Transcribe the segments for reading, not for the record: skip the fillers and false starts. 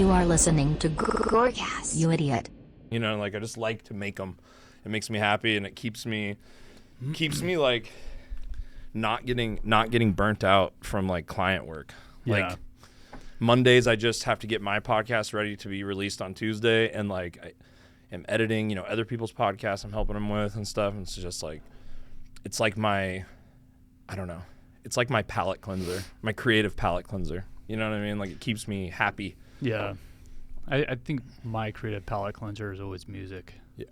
You are listening to Gorcast, you idiot. You know, like I just like to make them. It makes me happy, and it keeps me like not getting burnt out from like client work. Yeah. Like Mondays, I just have to get my podcast ready to be released on Tuesday, and like I am editing, you know, other people's podcasts I'm helping them with and stuff. And it's just like, it's like my, I don't know, it's like my palate cleanser, my creative palate cleanser. You know what I mean? Like it keeps me happy. Yeah. I think my creative palate cleanser is always music. Yeah.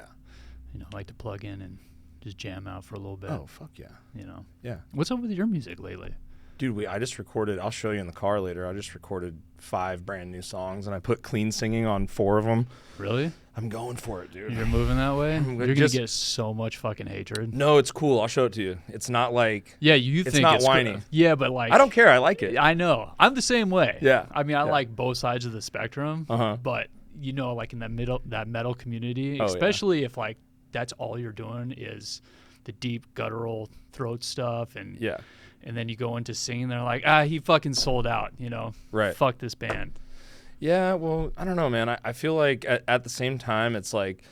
You know, I like to plug in and just jam out for a little bit. Oh, fuck yeah. You know. Yeah. What's up with your music lately? Dude, I just recorded, I'll show you in the car later, I just recorded 5 brand new songs, and I put clean singing on 4 of them. Really? I'm going for it, dude. You're moving that way? You're going to just get so much fucking hatred. No, it's cool. I'll show it to you. It's not like, Yeah, you it's think not it's whiny. cool. Yeah, but like. I don't care. I like it. I know. I'm the same way. Yeah. I mean, I Yeah. like both sides of the spectrum. Uh-huh. But, you know, like in that metal community, Oh, yeah. especially if like that's all you're doing is the deep guttural throat stuff and Yeah. and then you go into singing, they're like, he fucking sold out, you know? Right. Fuck this band. Yeah, well, I don't know, man. I feel like at the same time, it's like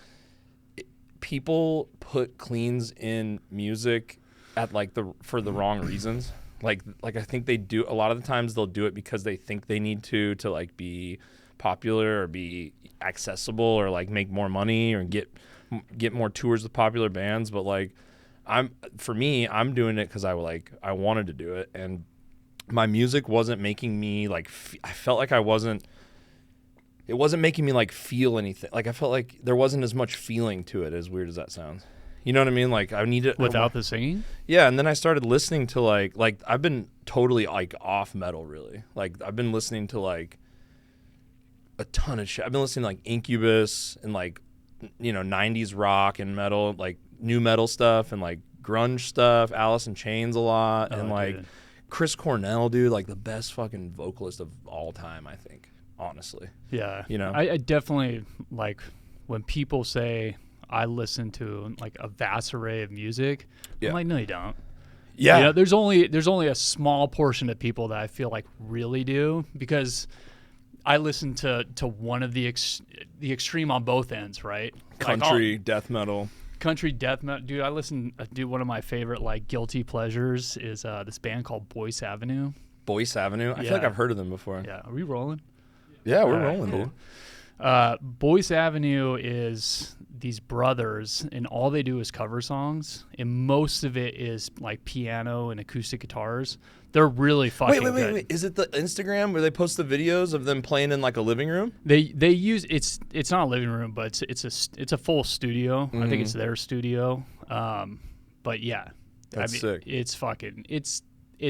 people put cleans in music at like for the wrong reasons. Like I think they do, a lot of the times they'll do it because they think they need to like be popular or be accessible or like make more money or get more tours with popular bands. But like I'm doing it because I wanted to do it, and my music wasn't making me like I felt like it wasn't making me like feel anything. Like I felt like there wasn't as much feeling to it, as weird as that sounds. You know what I mean? Like I needed Without the singing? Yeah, and then I started listening to like I've been totally like off metal, really. Like I've been listening to like a ton of shit. I've been listening to like Incubus and like, you know, 90s rock and metal, like new metal stuff and like grunge stuff, Alice in Chains a lot, and like dude. Chris Cornell, dude, like the best fucking vocalist of all time, I think, honestly. Yeah. You know? I definitely, like, when people say I listen to, like, a vast array of music, Yeah. I'm like, no, you don't. Yeah. You know, there's only a small portion of people that I feel like really do, because I listen to one of the extreme on both ends, right? Country, death metal. Country death metal, dude. One of my favorite like guilty pleasures is this band called Boyce Avenue. Boyce Avenue? I feel like Yeah. I've heard of them before. Yeah, are we rolling? Yeah, we're All right, rolling, cool. dude. Boyce Avenue is these brothers, and all they do is cover songs, and most of it is like piano and acoustic guitars. They're really fucking good. Wait. Is it the Instagram where they post the videos of them playing in like a living room? They use it's not a living room, but it's a full studio. I think it's their studio. But yeah, That's sick. It's fucking it's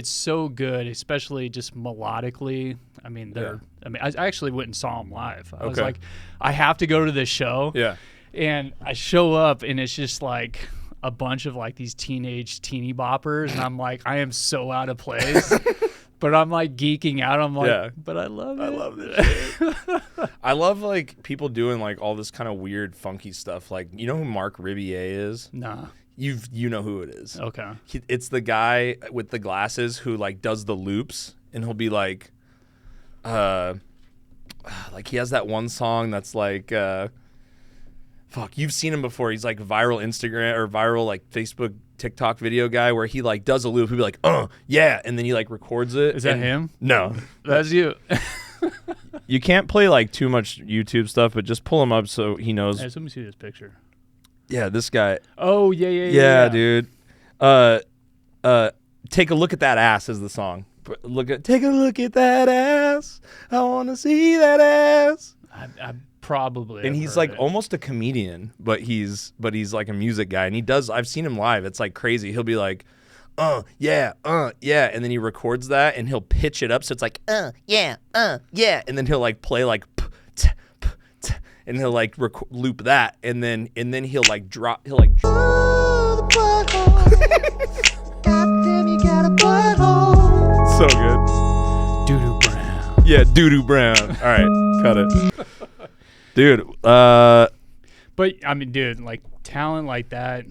so good, especially just melodically. I mean, I actually went and saw them live. I was like, I have to go to this show. Yeah. And I show up, and it's just like a bunch of like these teenage teeny boppers, and I'm like, I am so out of place. But I'm like geeking out. I'm like, Yeah. but I love it. I love this shit. I love like people doing like all this kind of weird, funky stuff. Like, you know who Mark Ribier is? Nah. You know who it is. Okay. It's the guy with the glasses who like does the loops, and he'll be like he has that one song that's like fuck, you've seen him before. He's like viral Instagram or viral like Facebook, TikTok video guy where he like does a loop. He'll be like, yeah, and then he like records it. Is that him? No. That's you. You can't play like too much YouTube stuff, but just pull him up so he knows. Hey, let me see this picture. Yeah, this guy. Oh, yeah. Dude. Take a look at that ass is the song. Take a look at that ass. I want to see that ass. I probably. And he's like almost a comedian, but he's like a music guy, and I've seen him live. It's like crazy. He'll be like, yeah, and then he records that and he'll pitch it up so it's like, yeah, and then he'll like play like and he'll like loop that, and then he'll like drop. So good. Doo-doo Brown. Yeah, Doo-doo Brown. All right, cut it. Dude, But I mean, dude, like talent like that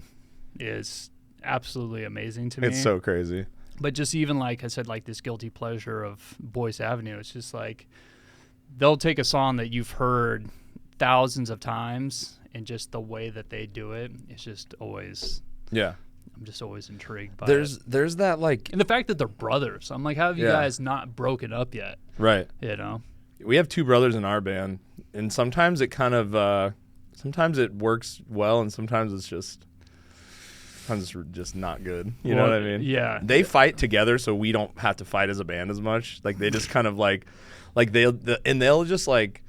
is absolutely amazing to me. it's so crazy. But just even like I said, like this guilty pleasure of Boyce Avenue, it's just like they'll take a song that you've heard thousands of times, and just the way that they do it, it's just always. Yeah. I'm just always intrigued by There's that like, and the fact that they're brothers. I'm like, how have you guys not broken up yet? Right. You know, we have two brothers in our band, and sometimes it kind of sometimes it works well, and sometimes it's just not good. You know what I mean? Yeah. They fight together, so we don't have to fight as a band as much. Like they just kind of like they'll just like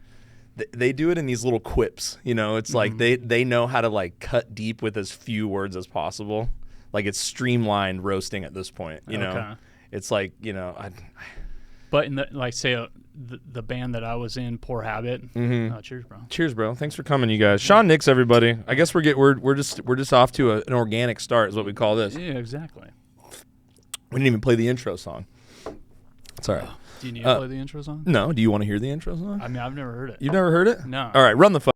they do it in these little quips. You know, it's like they know how to like cut deep with as few words as possible. Like it's streamlined roasting at this point. You know, it's like, you know, but in the like say the band that I was in, Poor Habit. Cheers, bro. Cheers, bro. Thanks for coming, you guys. Shaun Nix, everybody. I guess we're just off to an organic start, is what we call this. Yeah, exactly. We didn't even play the intro song. It's all right. Do you need to play the intro song? No. Do you want to hear the intro song? I mean, I've never heard it. You've never heard it? No. All right, run the fuck.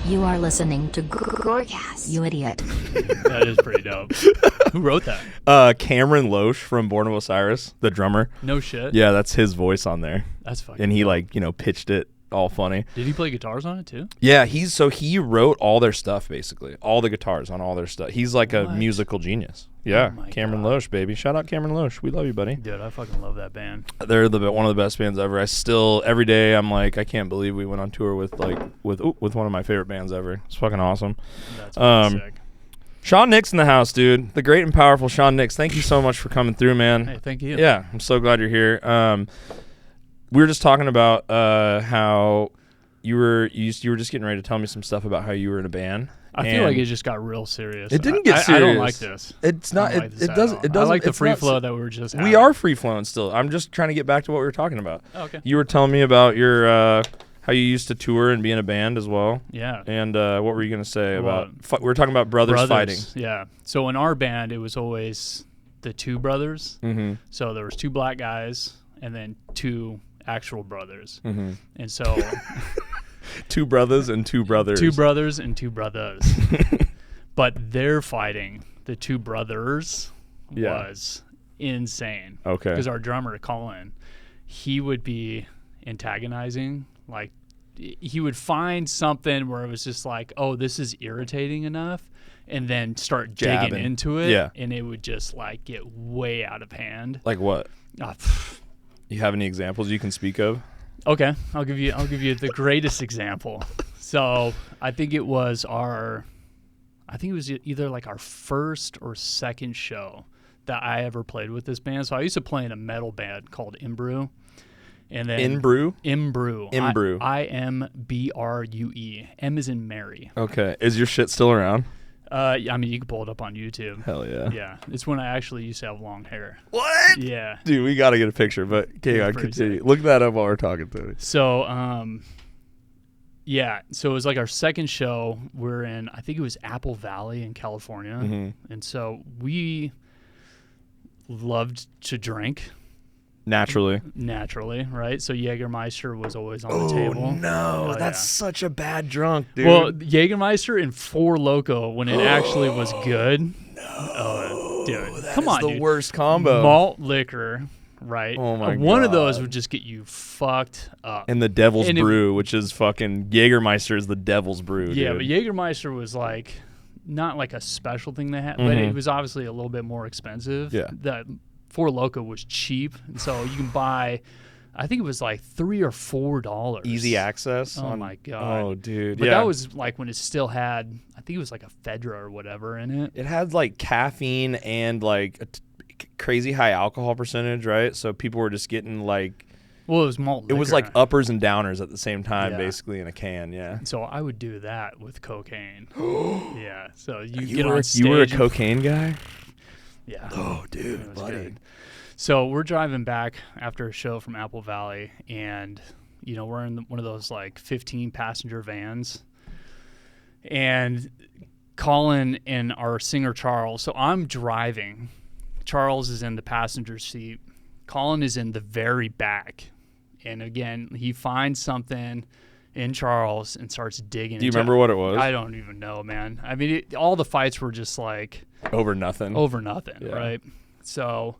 You are listening to Gorcast, you idiot. That is pretty dope. Who wrote that? Cameron Loesch from Born of Osiris, the drummer. No shit. Yeah, that's his voice on there. That's fucking And he dope. like, you know, pitched it all funny. Did he play guitars on it too? Yeah, he wrote all their stuff basically. All the guitars on all their stuff. He's like a musical genius. Yeah, Oh my Cameron God. Loesch, baby. Shout out Cameron Loesch. We love you, buddy. Dude, I fucking love that band. They're one of the best bands ever. I still every day I'm like, I can't believe we went on tour with one of my favorite bands ever. It's fucking awesome. That's fucking sick. Shaun Nix in the house, dude. The great and powerful Shaun Nix. Thank you so much for coming through, man. Hey, thank you. Yeah, I'm so glad you're here. We were just talking about how you were just getting ready to tell me some stuff about how you were in a band. I feel like it just got real serious. It didn't get serious. I don't like this. It's not. I don't like this It at doesn't. all. It doesn't. I like the it's free not- flow that we were just having. We are free flowing still. I'm just trying to get back to what we were talking about. Oh, okay. You were telling me about your how you used to tour and be in a band as well. Yeah. And what were you gonna say Well, about? We were talking about brothers fighting. Yeah. So in our band, it was always the two brothers. Mm-hmm. So there was two black guys and then two actual brothers. Mm-hmm. And so Two brothers and two brothers. two brothers and two brothers. But their fighting, the two brothers, was insane. Okay. Because our drummer, Colin, he would be antagonizing. Like, he would find something where it was just like, oh, this is irritating enough, and then start digging Jabbing. into it. Yeah. And it would just, like, get way out of hand. Like what? You have any examples you can speak of? Okay, I'll give you the greatest example. So I think it was either like our first or second show that I ever played with this band. So I used to play in a metal band called Imbrue. And then Imbrue? Imbrue. Imbrue. IMBRUE. M is in Mary. Okay. Is your shit still around? I mean, you can pull it up on YouTube. Hell yeah. Yeah, it's when I actually used to have long hair. What? Yeah. Dude, we got to get a picture, but okay, I pretty continue. sick. Look that up while we're talking to me. So, yeah, so it was like our second show. We're in, I think it was Apple Valley in California. Mm-hmm. And so we loved to drink. Naturally, right? So Jägermeister was always on the table. No, Oh, that's yeah. such a bad drunk, dude. Well, Jägermeister and Four Loko when it actually was good. No. Oh, dude. Come on, the dude. worst combo. Malt liquor, right? Oh, my One of those God. would just get you fucked up. And the Devil's And it- Brew, which is fucking Jägermeister is the Devil's Brew, Yeah, dude. but Jägermeister was like not like a special thing they had, but it was obviously a little bit more expensive. Yeah. That Four Loko was cheap, and so you can buy, I think it was like $3 or $4. Easy access. Oh my God. Oh, dude. But yeah. that was like when it still had, I think it was like a Fedra or whatever in it. It had like caffeine and like a crazy high alcohol percentage, right? So people were just getting like, Well, it was malt liquor. it was like uppers and downers at the same time, Yeah. basically in a can. Yeah. So I would do that with cocaine. Yeah. So you You get were on you stage. were a and- cocaine guy. Yeah. Oh, It dude, was buddy. good. So we're driving back after a show from Apple Valley, and we're in one of those like 15 passenger vans, and Colin and our singer Charles. So I'm driving. Charles is in the passenger seat. Colin is in the very back, and again he finds something, in Charles and starts digging. Do you remember what it was? I don't even know, man. I mean, all the fights were just like over nothing, yeah. Right? So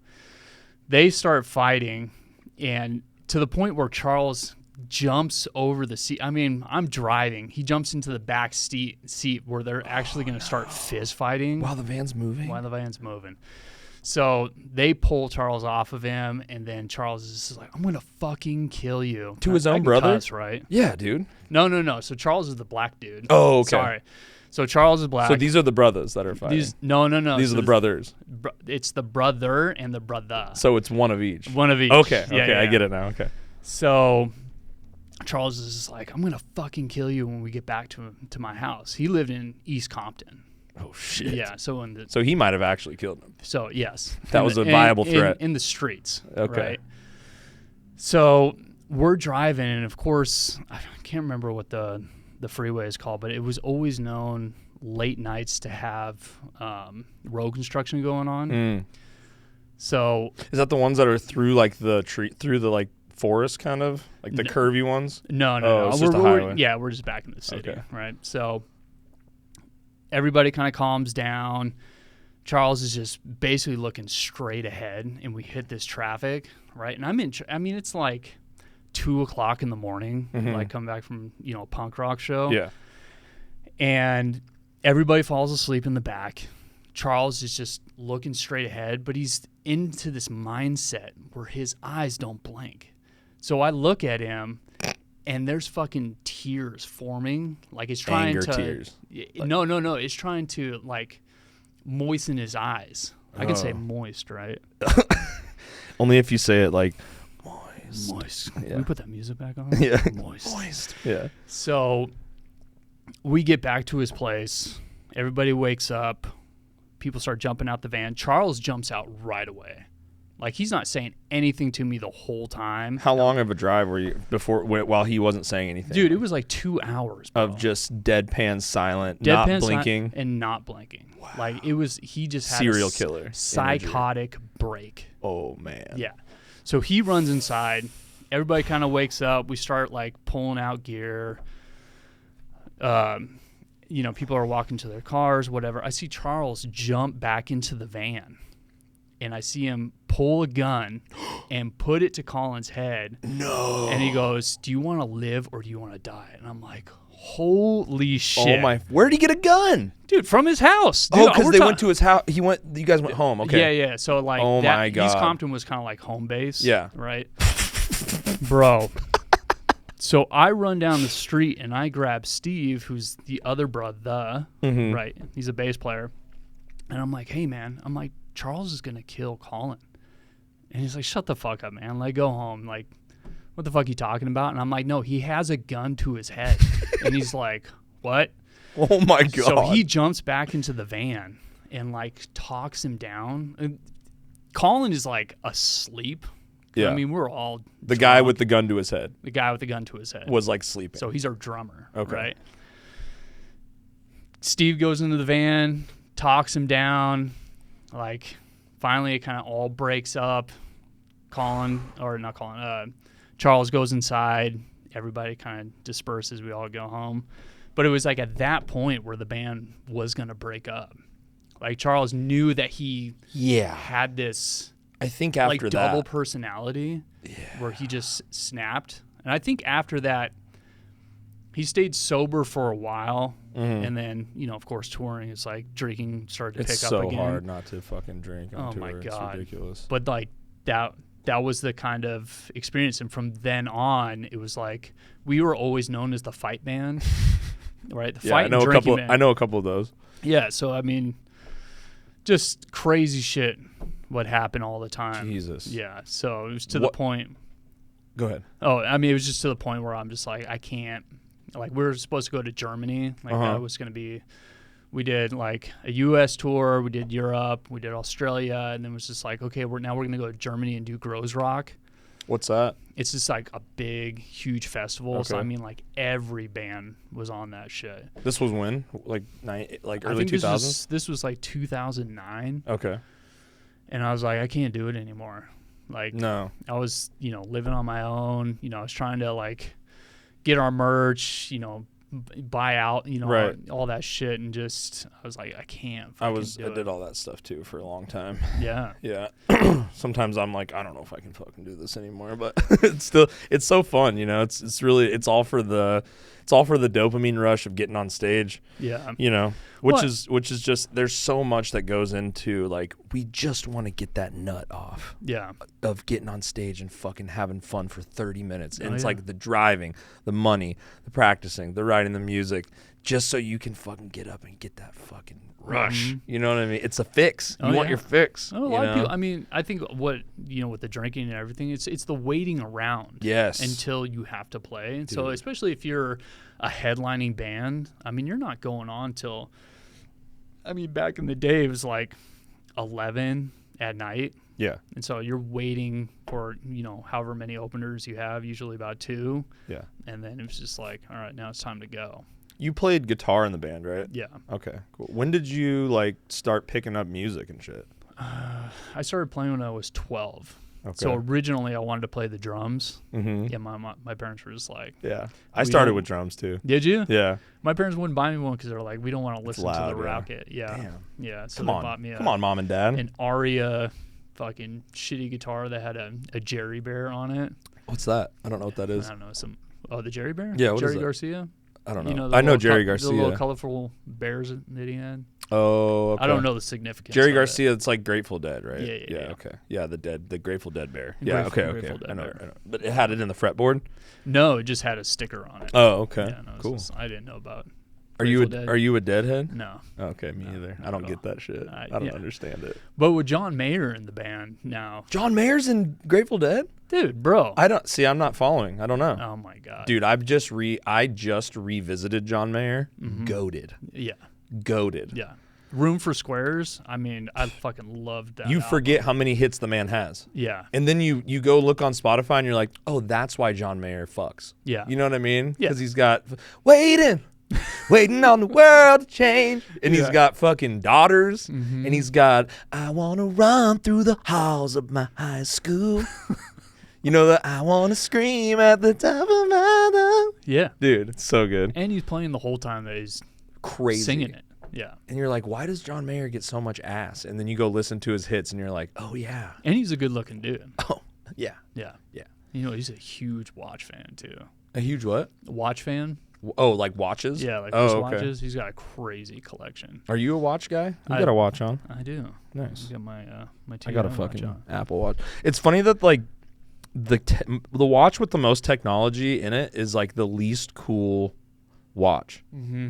they start fighting, and to the point where Charles jumps over the seat. I mean, I'm driving. He jumps into the back seat where they're actually going to start fist fighting. While the van's moving? So they pull Charles off of him, and then Charles is just like, I'm going to fucking kill you. To his own brother? Cuss, right? Yeah, dude. No. So Charles is the black dude. Oh, okay. Sorry. So Charles is black. So these are the brothers that are fighting? No. These are the brothers. It's the brother and the brother. So it's one of each? One of each. Okay, Yeah. I get it now, okay. So Charles is just like, I'm going to fucking kill you when we get back to my house. He lived in East Compton. Oh, shit. Yeah, so he might have actually killed him. So, yes. That was a viable threat. In the streets. Okay. Right? So, we're driving, and of course, I can't remember what the freeway is called, but it was always known late nights to have road construction going on. So... Is that the ones that are through, like, through the, like, forest, kind of? Like, the curvy ones? No. It's just a highway. We're just back in the city, okay. Right? So... Everybody kind of calms down. Charles is just basically looking straight ahead, and we hit this traffic, right? And it's like 2:00 in the morning, like coming back from, a punk rock show. Yeah. And everybody falls asleep in the back. Charles is just looking straight ahead, but he's into this mindset where his eyes don't blink. So I look at him, and there's fucking tears forming. Like it's trying to... tears. No. It's trying to, like, moisten his eyes. I can say moist, right? Only if you say it like, moist. Yeah. Can we put that music back on? Yeah. Moist. Yeah. So we get back to his place. Everybody wakes up. People start jumping out the van. Charles jumps out right away. Like, he's not saying anything to me the whole time. How long of a drive were you while he wasn't saying anything? Dude, it was like 2 hours, bro. Of just deadpan silent, not blinking. And not blinking. Wow. Like, he just had serial killer psychotic break. Oh, man. Yeah. So he runs inside. Everybody kind of wakes up. We start, like, pulling out gear. People are walking to their cars, whatever. I see Charles jump back into the van. And I see him pull a gun and put it to Colin's head. No. And he goes, do you want to live or do you want to die? And I'm like, holy shit. Oh, my. Where did he get a gun? Dude, from his house. Dude, because they went to his house. You guys went home. Okay. Yeah. So, like, my God. East Compton was kind of like home base. Yeah. Right? Bro. So I run down the street and I grab Steve, who's the other brother. Right? He's a bass player. And I'm like, hey, man. Charles is going to kill Colin. And he's like, shut the fuck up, man. Like, go home. Like, what the fuck are you talking about? And I'm like, no, he has a gun to his head. And he's like, what? Oh, my God. So he jumps back into the van and, like, talks him down. And Colin is, like, asleep. Yeah. I mean, we're all The guy with the gun to his head. The guy with the gun to his head. Was, like, sleeping. So he's our drummer. Okay. Right? Steve goes into the van, talks him down. Like, finally, it kind of all breaks up. Charles goes inside. Everybody kind of disperses. We all go home. But it was like at that point where the band was going to break up. Like, Charles knew that he had this, I think after like, double personality where he just snapped. And I think after that, he stayed sober for a while. And then, of course, touring, it's like drinking started to pick up again. It's so hard not to fucking drink on tour. My God. It's ridiculous. But, like, that was the kind of experience. And from then on, it was like we were always known as the fight band, right? The fight and drinking band. I know a couple of those. Yeah, so, I mean, just crazy shit would happen all the time. Jesus. Yeah, so it was to the point. Go ahead. Oh, I mean, it was just to the point where I'm just like, I can't. Like, we were supposed to go to Germany. Like, that was going to be, we did, like, a U.S. tour. We did Europe. We did Australia. And then it was just like, okay, we're going to go to Germany and do Grows Rock. What's that? It's just, like, a big, huge festival. Okay. So, I mean, like, every band was on that shit. This was when? Like early 2000s? This was, like, 2009. Okay. And I was like, I can't do it anymore. Like, no. I was, living on my own. I was trying to, like, get our merch, buy out, Right. all that shit, and just I was like, I can't. I do did it. all that stuff too for a long time. Yeah. Yeah. Sometimes I'm like, I don't know if I can fucking do this anymore, but it's so fun, It's really it's all for the dopamine rush of getting on stage. Yeah. Which is just there's so much that goes into like we just want to get that nut off. Yeah. Of getting on stage and fucking having fun for 30 minutes. And it's yeah. like the driving, the money, the practicing, the writing the music, just so you can fucking get up and get that fucking rush. Mhm. You know what I mean? It's a fix. You want your fix. Oh, a lot of people. I mean, I think with the drinking and everything, it's the waiting around. Yes. Until you have to play. Dude. So especially if you're a headlining band, I mean, you're not going on till. I mean, back in the day, it was like 11 at night. Yeah. And so you're waiting for however many openers you have, usually about 2. Yeah. And then it was just like, all right, now it's time to go. You played guitar in the band, right? Yeah. Okay, cool. When did you start picking up music and shit? I started playing when I was 12. Okay. So originally I wanted to play the drums. Mm-hmm. Yeah, my parents were just like, yeah. I started with drums too. Did you? Yeah. My parents wouldn't buy me one because they're like, we don't want to listen loud, to the yeah. racket. Yeah. Damn. Yeah. So Come they on. bought me Come on, mom and dad. an Aria fucking shitty guitar that had a Jerry Bear on it. What's that? I don't know what that is. I don't know, the Jerry Bear? Yeah, what is Jerry that? Garcia? I don't know. The I know little Jerry The Garcia. little colorful bears that he had. Oh, okay. I don't know the significance. Jerry of Garcia, it's like Grateful Dead, right? Yeah. Okay. Yeah, the Grateful Dead bear. Grateful Dead I know. bear. But it had it in the fretboard. No, it just had a sticker on it. Oh, okay. Yeah, no, Cool. I didn't know about. Are you Dead. a Deadhead? No. Okay, me either. I don't get that shit. I don't understand it. But with John Mayer in the band now, John Mayer's in Grateful Dead? dude, bro. I'm not following. I don't know. Oh my god, Dude, I just revisited John Mayer. Mm-hmm. Goated. Yeah, Goated. yeah. Room for Squares. I mean, I fucking loved that. You album. forget how many hits the man has. Yeah, And then you go look on Spotify and you're like, oh, that's why John Mayer fucks. yeah. You know what I mean? Yeah. Because he's got waiting on the world to change. And he's got fucking daughters. Mm-hmm. And he's got, I want to run through the halls of my high school. You know that I want to scream at the top of my lungs. Yeah, Dude, it's so good. and he's playing the whole time that he's Crazy. singing it. Yeah, And you're like, why does John Mayer get so much ass? And then you go listen to his hits and you're like, oh, yeah. and he's a good-looking dude. Oh, yeah. Yeah, Yeah. he's a huge watch fan too. A huge what? Watch fan? Oh, like watches? Yeah, like oh, wristwatches. He's got a crazy collection. Are you a watch guy? You I- got a watch on. I do. Nice. I got my I got a TNO watch fucking on. Apple Watch. It's funny that like the watch with the most technology in it is like the least cool watch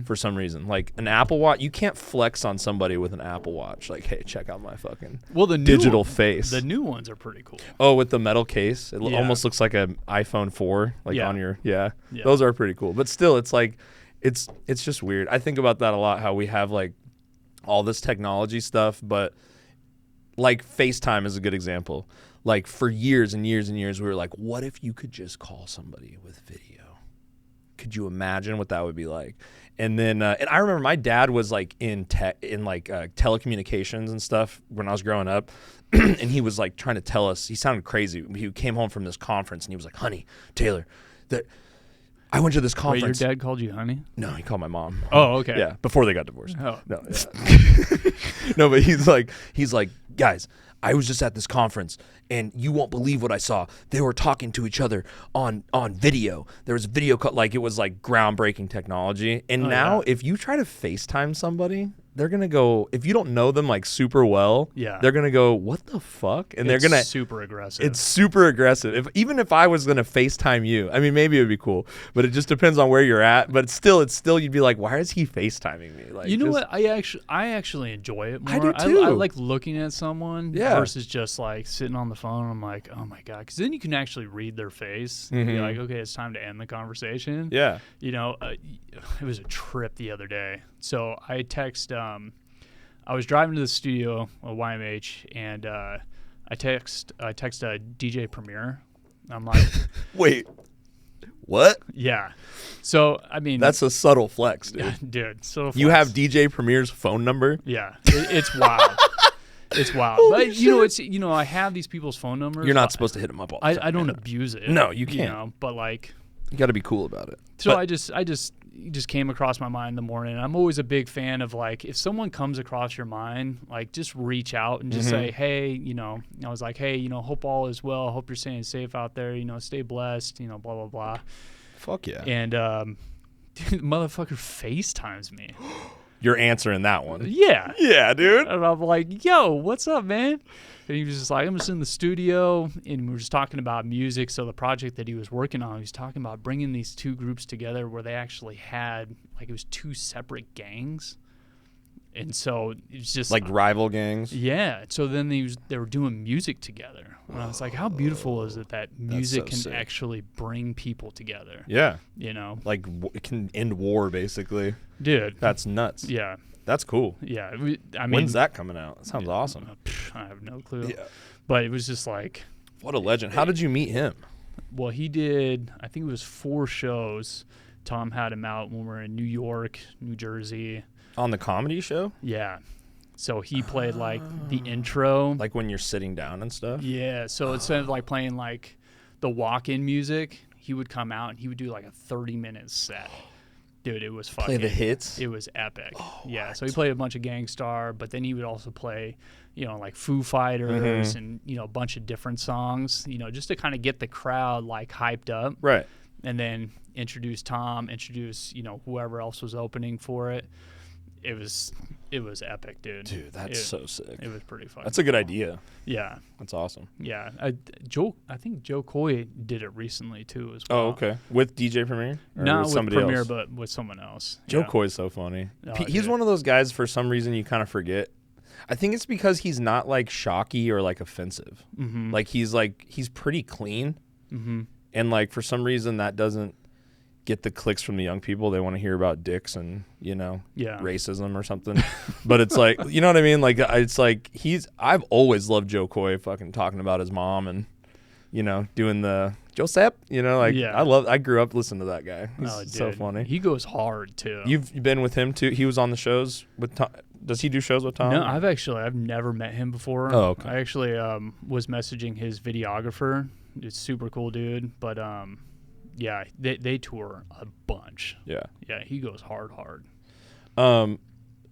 for some reason. Like an Apple Watch, you can't flex on somebody with an Apple Watch. Like, hey, check out my fucking Well, the digital face. The new ones are pretty cool. Oh, with the metal case, it Yeah. almost looks like an iPhone 4, like Yeah. on your Yeah. Those are pretty cool. But still, it's like it's just weird. I think about that a lot. How we have like all this technology stuff, but like FaceTime is a good example. Like for years and years and years, we were like, what if you could just call somebody with video? Could you imagine what that would be like? And then, and I remember my dad was like in telecommunications and stuff when I was growing up, and he was like trying to tell us. He sounded crazy. He came home from this conference and he was like, "Honey, Taylor, I went to this Wait, conference." your dad called you honey? No, he called my mom. Oh, okay. Yeah, before they got divorced. Oh. No, no, but he's like, guys, I was just at this conference and you won't believe what I saw. They were talking to each other on video. There was a video cut, like it was like groundbreaking technology. And now if you try to FaceTime somebody, they're going to go, if you don't know them like super well, they're going to go, what the fuck? And they're going to super aggressive. It's super aggressive. Even if I was going to FaceTime you, I mean, maybe it would be cool, but it just depends on where you're at. But still, you'd be like, why is he FaceTiming me? Like, you know what? I actually enjoy it more. I do too. I like looking at someone Yeah. versus just like sitting on the phone. I'm like, oh my God. Because then you can actually read their face and be like, okay, it's time to end the conversation. Yeah. You know, it was a trip the other day. So I I was driving to the studio at YMH, and I text DJ Premier. I'm like, Wait, what? yeah. So I mean, That's a subtle flex, dude. dude. So You have DJ Premier's phone number? yeah, it's wild. It's wild. Holy But shit. I have these people's phone numbers. You're not but supposed to hit him up all the time. I don't man. abuse it. No, you can't. But like, You got to be cool about it. So I just came across my mind in the morning. I'm always a big fan of like, if someone comes across your mind, like just reach out and just say, hey, you know, I was like, hey, you know, hope all is well. Hope you're staying safe out there. You know, stay blessed. You know, blah blah blah. Fuck yeah. And dude, motherfucker FaceTimes me. You're answering that one. Yeah. Yeah, dude. And I'm like, yo, what's up, man? And he was just like, I'm just in the studio, and we were just talking about music. So the project that he was working on, he was talking about bringing these two groups together where they actually had, like, it was two separate gangs. And so it was just like rival gangs. Yeah. So then they were doing music together. And I was like, how beautiful is it that music can actually bring people together? Yeah. You know? Like, it can end war, basically. Dude. That's nuts. Yeah. That's cool. Yeah. I mean, when's that coming out? That sounds awesome. I have no clue. Yeah. But it was just like. What a legend. How did you meet him? Well, he did, I think it was 4 shows. Tom had him out when we were in New York, New Jersey. On the comedy show? Yeah. So he played like the intro. Like when you're sitting down and stuff? Yeah. So instead of like playing like the walk-in music, he would come out and he would do like a 30-minute set. Dude, it was fucking. Play the hits? It was epic. Oh, yeah. what? So he played a bunch of Gangstar, but then he would also play, you know, like Foo Fighters and, you know, a bunch of different songs, you know, just to kind of get the crowd like hyped up. Right. And then introduce Tom, you know, whoever else was opening for it. It was epic, dude. Dude, that's so sick. It was pretty fun. That's a good idea. Yeah. That's awesome. Yeah. I think Joe Coy did it recently too as well. Oh, okay. With DJ Premier? Or Not with somebody Premier, else? but with someone else. Joe yeah. Coy's so funny. Oh, He's dude. one of those guys, for some reason, you kind of forget. I think it's because he's not like shocky or like offensive. Mm-hmm. Like he's pretty clean. Mm-hmm. And like for some reason that doesn't get the clicks from the young people. They want to hear about dicks and, you know, racism or something. But it's like, you know what I mean? Like, it's like I've always loved Joe Coy fucking talking about his mom and, you know, doing the Joseph, you know, like I grew up listening to that guy. He's so funny. He goes hard too. You've been with him too? He was on the shows with Tom. Does he do shows with Tom? No, I've never met him before. Oh, okay. I actually was messaging his videographer. It's super cool dude, but yeah, they tour a bunch. Yeah. Yeah, he goes hard.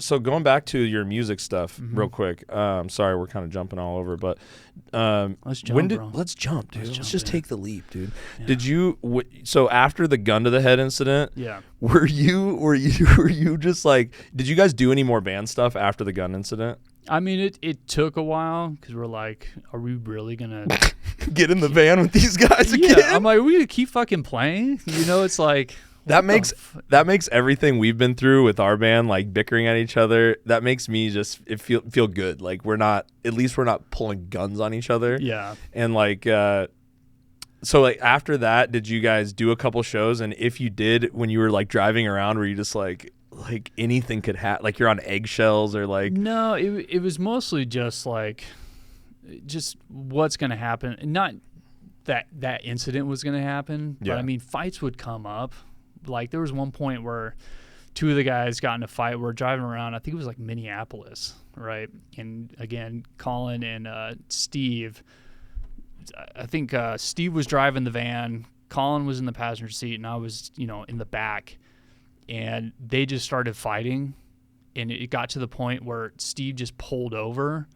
So going back to your music stuff real quick. Sorry, we're kind of jumping all over, but let's jump, bro. Let's jump, dude. Let's just take the leap, dude. Yeah. Did you so after the gun to the head incident, yeah. Were you just like, did you guys do any more band stuff after the gun incident? I mean, it took a while because we're like, are we really gonna get in the van with these guys again? Yeah, I'm like, are we gonna keep fucking playing? You know, it's like that makes everything we've been through with our band, like bickering at each other, that makes me just feel good. Like we're not pulling guns on each other. Yeah. And like so like after that, did you guys do a couple shows? And if you did, when you were like driving around, were you just like anything could happen, like you're on eggshells or like? No, it was mostly just like just what's gonna happen. Not that incident was gonna happen, but I mean fights would come up. Like there was one point where 2 of the guys got in a fight. We're driving around, I think it was like Minneapolis, right? And again, Colin and Steve, I think Steve was driving the van, Colin was in the passenger seat, and I was, you know, in the back. And they just started fighting, and it got to the point where Steve just pulled over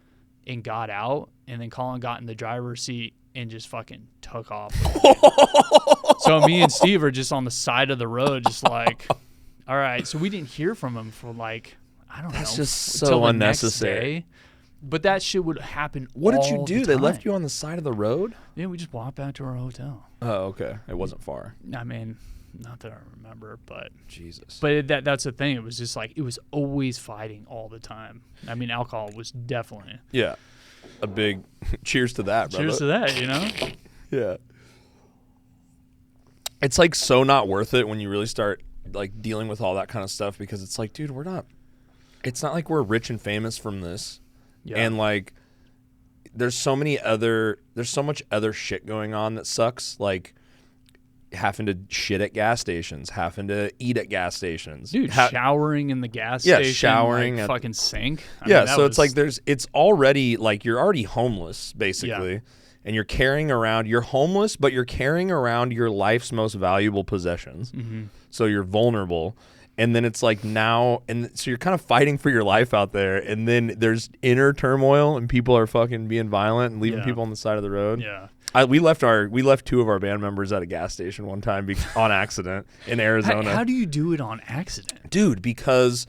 and got out, and then Colin got in the driver's seat and just fucking took off. So me and Steve are just on the side of the road, just like, all right. So we didn't hear from him for like, I don't know. That's just until so the unnecessary. next day. But that shit would happen. What did you all do? the They time. left you on the side of the road? Yeah, we just walked back to our hotel. Oh, okay. It wasn't far. I mean, not that I remember, but Jesus. But that's the thing. It was just like, it was always fighting all the time. I mean, alcohol was definitely. Yeah. A big cheers to that, brother. Cheers to that, you know? Yeah. It's like so not worth it when you really start like dealing with all that kind of stuff, because it's like, dude, it's not like we're rich and famous from this. Yeah. And like there's so much other shit going on that sucks. Like having to shit at gas stations, having to eat at gas stations. Dude, showering in the gas station. Yeah, showering like at fucking sink. I mean, so it's like it's already like you're already homeless basically. Yeah. and you're carrying around, you're homeless, but you're carrying around your life's most valuable possessions. So you're vulnerable. And then it's like now, and so you're kind of fighting for your life out there. And then there's inner turmoil and people are fucking being violent and leaving people on the side of the road. Yeah. We left 2 of our band members at a gas station one time on accident in Arizona. How do you do it on accident? Dude, because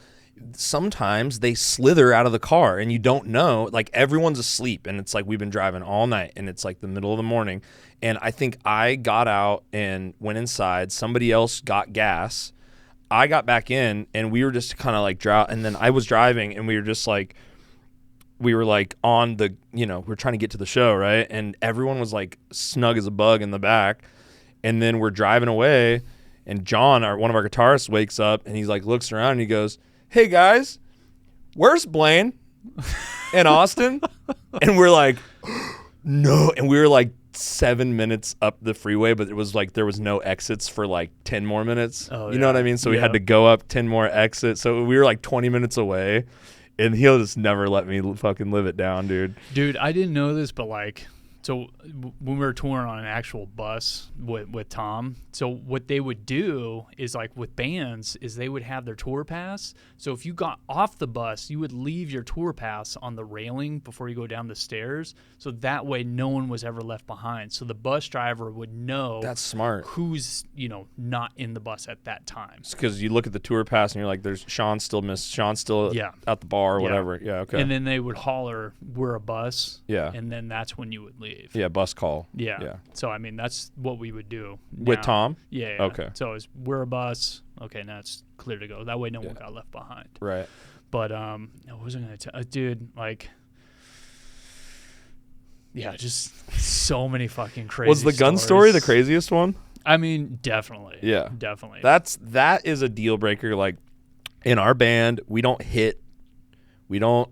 sometimes they slither out of the car and you don't know, like everyone's asleep and it's like we've been driving all night and it's like the middle of the morning. And I think I got out and went inside. Somebody else got gas. I got back in and we were just kind of like and then I was driving and we were like on the, we're trying to get to the show, right? And everyone was like snug as a bug in the back. And then we're driving away and John, one of our guitarists, wakes up and he's like looks around and he goes, "Hey guys, where's Blaine and Austin?" And we're like, "No." And we were like 7 minutes up the freeway, but it was like there was no exits for like 10 more minutes. You know what I mean? So we had to go up 10 more exits. So we were like 20 minutes away, and he'll just never let me fucking live it down, dude. Dude, I didn't know this, but like, so when we were touring on an actual bus with Tom, so what they would do is like with bands is they would have their tour pass. So if you got off the bus, you would leave your tour pass on the railing before you go down the stairs. So that way no one was ever left behind. So the bus driver would know that's smart who's, not in the bus at that time. Because you look at the tour pass and you're like, there's Sean's still at the bar or whatever. Yeah, okay. And then they would holler, "We're a bus." Yeah. And then that's when you would leave. Yeah, bus call. Yeah. So, I mean, that's what we would do. With now. Tom? Yeah. Okay. So, we're a bus. Okay, now it's clear to go. That way no one got left behind. Right. But, what was I going to tell? Dude, like, yeah, just so many fucking crazy Was the gun story the craziest one? I mean, definitely. Yeah. Definitely. That is a deal breaker. Like, in our band, we don't hit. We don't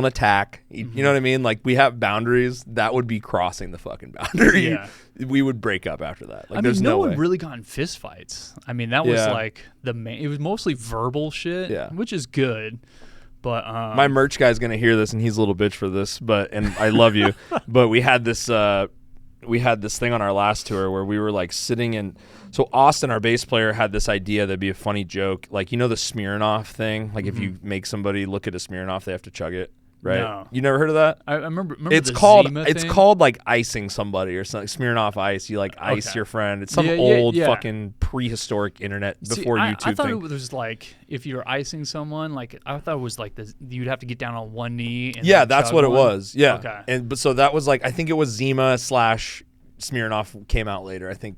attack. You know what I mean? Like, we have boundaries. That would be crossing the fucking boundary. Yeah. We would break up after that. Like, I there's mean, no way. one really got in fist fights. I mean, that was like the main. It was mostly verbal shit, which is good. But my merch guy's gonna hear this, and he's a little bitch for this. And I love you. But we had this thing on our last tour where we were like sitting in. So Austin, our bass player, had this idea that'd be a funny joke, like the Smirnoff thing. Like if you make somebody look at a Smirnoff, they have to chug it. Right? No. You never heard of that? I remember it's the called Zima it's thing. called like icing somebody or something. Smirnoff ice. You like ice your friend. It's some old fucking prehistoric internet before YouTube I thought thing. it was like if you're icing someone, like I thought it was like you'd have to get down on one knee. And that's what it was. Yeah. Okay. But so that was like I think it was Zima / Smirnoff came out later. I think,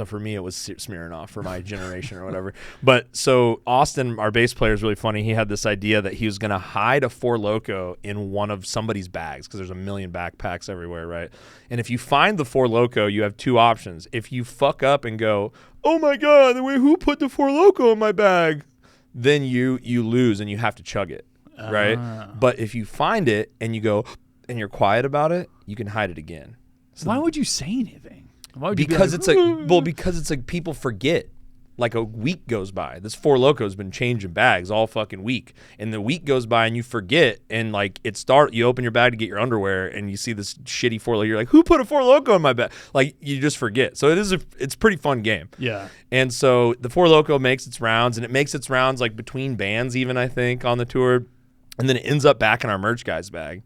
for me it was Smirnoff for my generation or whatever. But so Austin, our bass player, is really funny. He had this idea that he was going to hide a Four Loko in one of somebody's bags because there's a million backpacks everywhere, right? And if you find the Four Loko, you have two options. If you fuck up and go, "Oh my God, who put the Four Loko in my bag?" Then you lose and you have to chug it, right? But if you find it and you go and you're quiet about it, you can hide it again. So why would you say anything? Why would because you be because it's like people forget. Like a week goes by. This Four Loko's been changing bags all fucking week, and the week goes by and you forget. And like you open your bag to get your underwear and you see this shitty Four Loko. You're like, "Who put a Four Loko in my bag?" Like you just forget. So it's a pretty fun game. Yeah. And so the Four Loko makes its rounds, and it makes its rounds like between bands even, I think, on the tour, and then it ends up back in our merch guy's bag.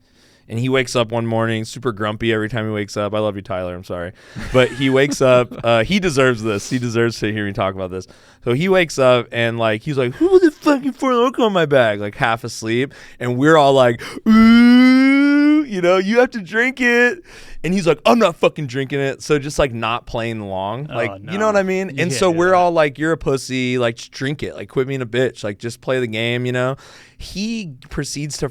And he wakes up one morning super grumpy every time he wakes up. I love you, Tyler. I'm sorry. But he wakes up. He deserves this. He deserves to hear me talk about this. So he wakes up and like he's like, "Who the fucking Four Loko in my bag?" Like half asleep. And we're all like, "Ooh, you have to drink it." And he's like, "I'm not fucking drinking it." So just like not playing along. Like, no. you know what I mean? And so we're all like, "You're a pussy. Like, just drink it. Like, quit being a bitch. Like, just play the game, He proceeds to,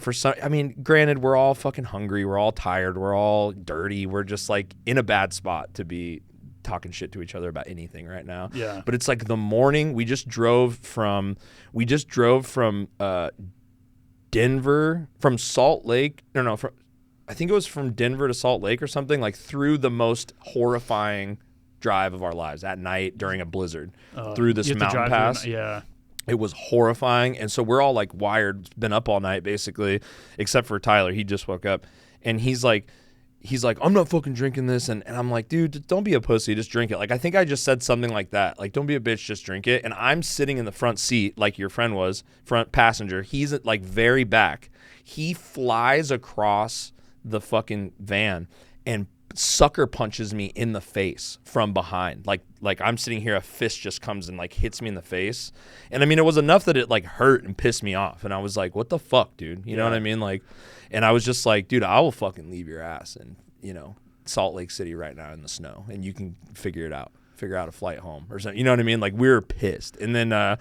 granted, we're all fucking hungry. We're all tired. We're all dirty. We're just like in a bad spot to be talking shit to each other about anything right now. Yeah. But it's like the morning we just drove from Denver, from Salt Lake. I think it was from Denver to Salt Lake or something, like through the most horrifying drive of our lives at night during a blizzard through this mountain pass. It was horrifying. And so we're all like wired, been up all night basically, except for Tyler. He just woke up and he's like, he's like, I'm not fucking drinking this. And I'm like, dude, don't be a pussy. Just drink it. Like, I think I just said something like that. Like, don't be a bitch. Just drink it. And I'm sitting in the front seat like your friend was, front passenger. He's at like very back. He flies across the fucking van and sucker punches me in the face from behind. Like I'm sitting here, a fist just comes and like hits me in the face. And I mean, it was enough that it like hurt and pissed me off. And I was like, what the fuck, dude? You know what I mean? Like, and I was just like, dude, I will fucking leave your ass in, you know, Salt Lake City right now in the snow, and you can figure out a flight home or something. You know what I mean? Like, we were pissed. And then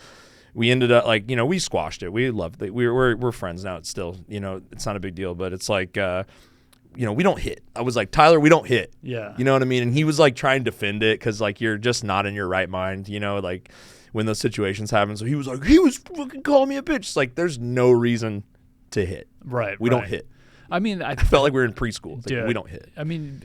we ended up like, you know, we squashed it. We loved it. We're friends now. It's still, you know, it's not a big deal, but it's like, you know, we don't hit. I was like, Tyler, we don't hit. Yeah. You know what I mean? And he was like trying to defend it because like you're just not in your right mind, you know, like when those situations happen. So he was like, he was fucking calling me a bitch. It's like, there's no reason to hit. Right. We don't hit. I mean, I felt like we were in preschool. It's like, Dude, we don't hit. I mean,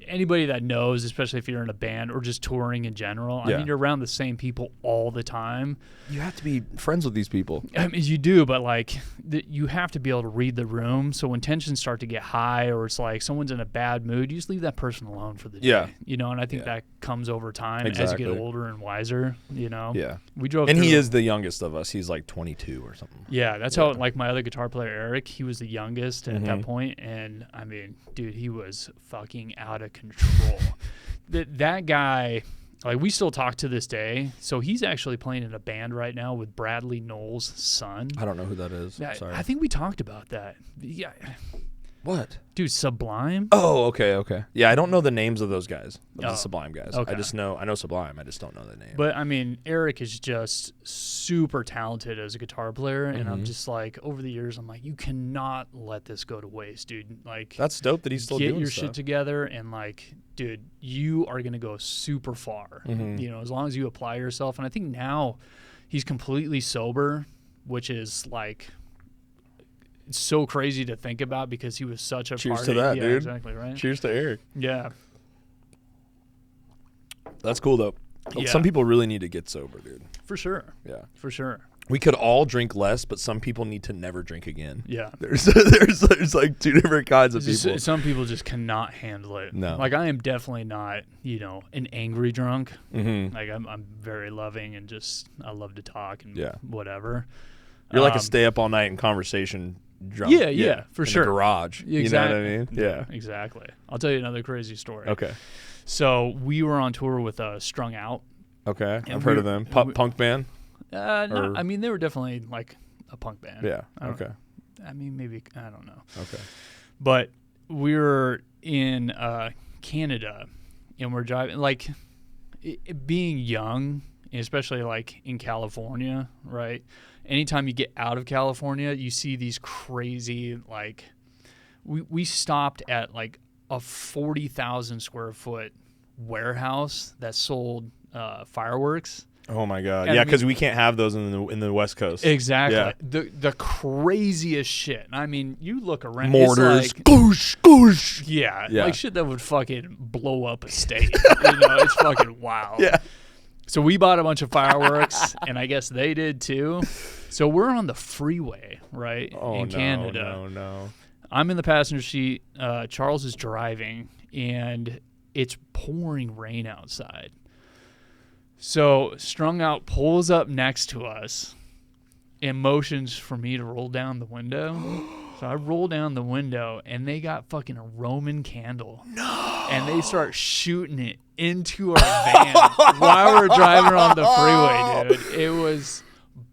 anybody that knows, especially if you're in a band or just touring in general, I mean, you're around the same people all the time. You have to be friends with these people. I mean, you do, but like you have to be able to read the room. So when tensions start to get high or it's like someone's in a bad mood, you just leave that person alone for the day. Yeah. You know, and I think that comes over time as you get older and wiser, you know. Yeah. We drove And through, he is the youngest of us. He's like 22 or something. Yeah, that's how, like, my other guitar player, Eric, he was the youngest at that point, and, I mean, dude, he was fucking out of control. That guy, like, we still talk to this day, so he's actually playing in a band right now with Bradley Knowles' son. I don't know who that is. Yeah, Sorry. I think we talked about that. Yeah. What? Dude, Sublime? Oh, okay. Yeah, I don't know the names of those guys, of the Sublime guys. Okay. I know Sublime. I just don't know the name. But, I mean, Eric is just super talented as a guitar player, and I'm just like, over the years, I'm like, you cannot let this go to waste, dude. Like, that's dope that he's still doing get your stuff. shit together, and, like, dude, you are going to go super far, you know, as long as you apply yourself. And I think now he's completely sober, which is, like, it's so crazy to think about because he was such a Cheers party. to that, yeah, dude. Exactly, right? Cheers to Eric. Yeah. That's cool, though. Yeah. Some people really need to get sober, dude. For sure. Yeah. For sure. We could all drink less, but some people need to never drink again. Yeah. There's like two different kinds of people. Some people just cannot handle it. No. Like, I am definitely not, you know, an angry drunk. Mm-hmm. Like, I'm very loving and just, I love to talk and whatever. You're like a stay up all night in conversation drunk. Yeah, for in sure. The garage. Exactly. You know what I mean? Yeah. Exactly. I'll tell you another crazy story. Okay. So we were on tour with Strung Out. Okay. And I've heard of them. Punk band? I mean, they were definitely like a punk band. Yeah. Okay. I mean, maybe, I don't know. Okay. But we were in Canada, and we're driving, like, being young, especially like in California, right? Anytime you get out of California, you see these crazy, like, we stopped at like a 40,000 square foot warehouse that sold fireworks. Oh my God! And yeah, because we can't have those in the West Coast. Exactly. Yeah. The craziest shit. I mean, you look around. Mortars. It's like, Goosh, goosh. yeah, Yeah. like shit that would fucking blow up a state. You know, it's fucking wild. Yeah. So we bought a bunch of fireworks, and I guess they did too. So we're on the freeway, right, in Canada. No. I'm in the passenger seat. Charles is driving, and it's pouring rain outside. So Strung Out pulls up next to us and motions for me to roll down the window. So I roll down the window, and they got fucking a Roman candle. No. And they start shooting it into our van while we're driving on the freeway, dude. It was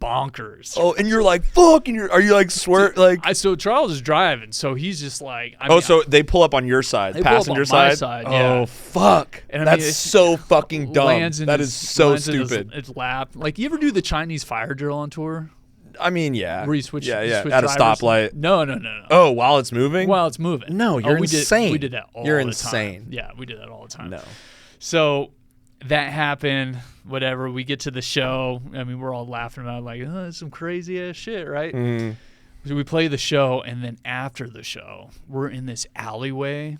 bonkers. Oh, and you're like, fuck, and are you like swear like? So Charles is driving, so he's just like. So they pull up on your side, they pull up passenger on my side. side, yeah. Oh fuck, And I mean, that's it's- so fucking dumb. That is so lands in stupid. His lap. Like, you ever do the Chinese fire drill on tour? I mean, yeah. Where you switch, yeah, you switch at a drivers? stoplight. No. Oh, while it's moving. While it's moving. No, you're insane. We did that all You're the insane. time. Yeah, we did that all the time. No. So that happened. Whatever. We get to the show. I mean, we're all laughing about it, like, oh, that's some crazy ass shit, right? Mm. So we play the show, and then after the show, we're in this alleyway,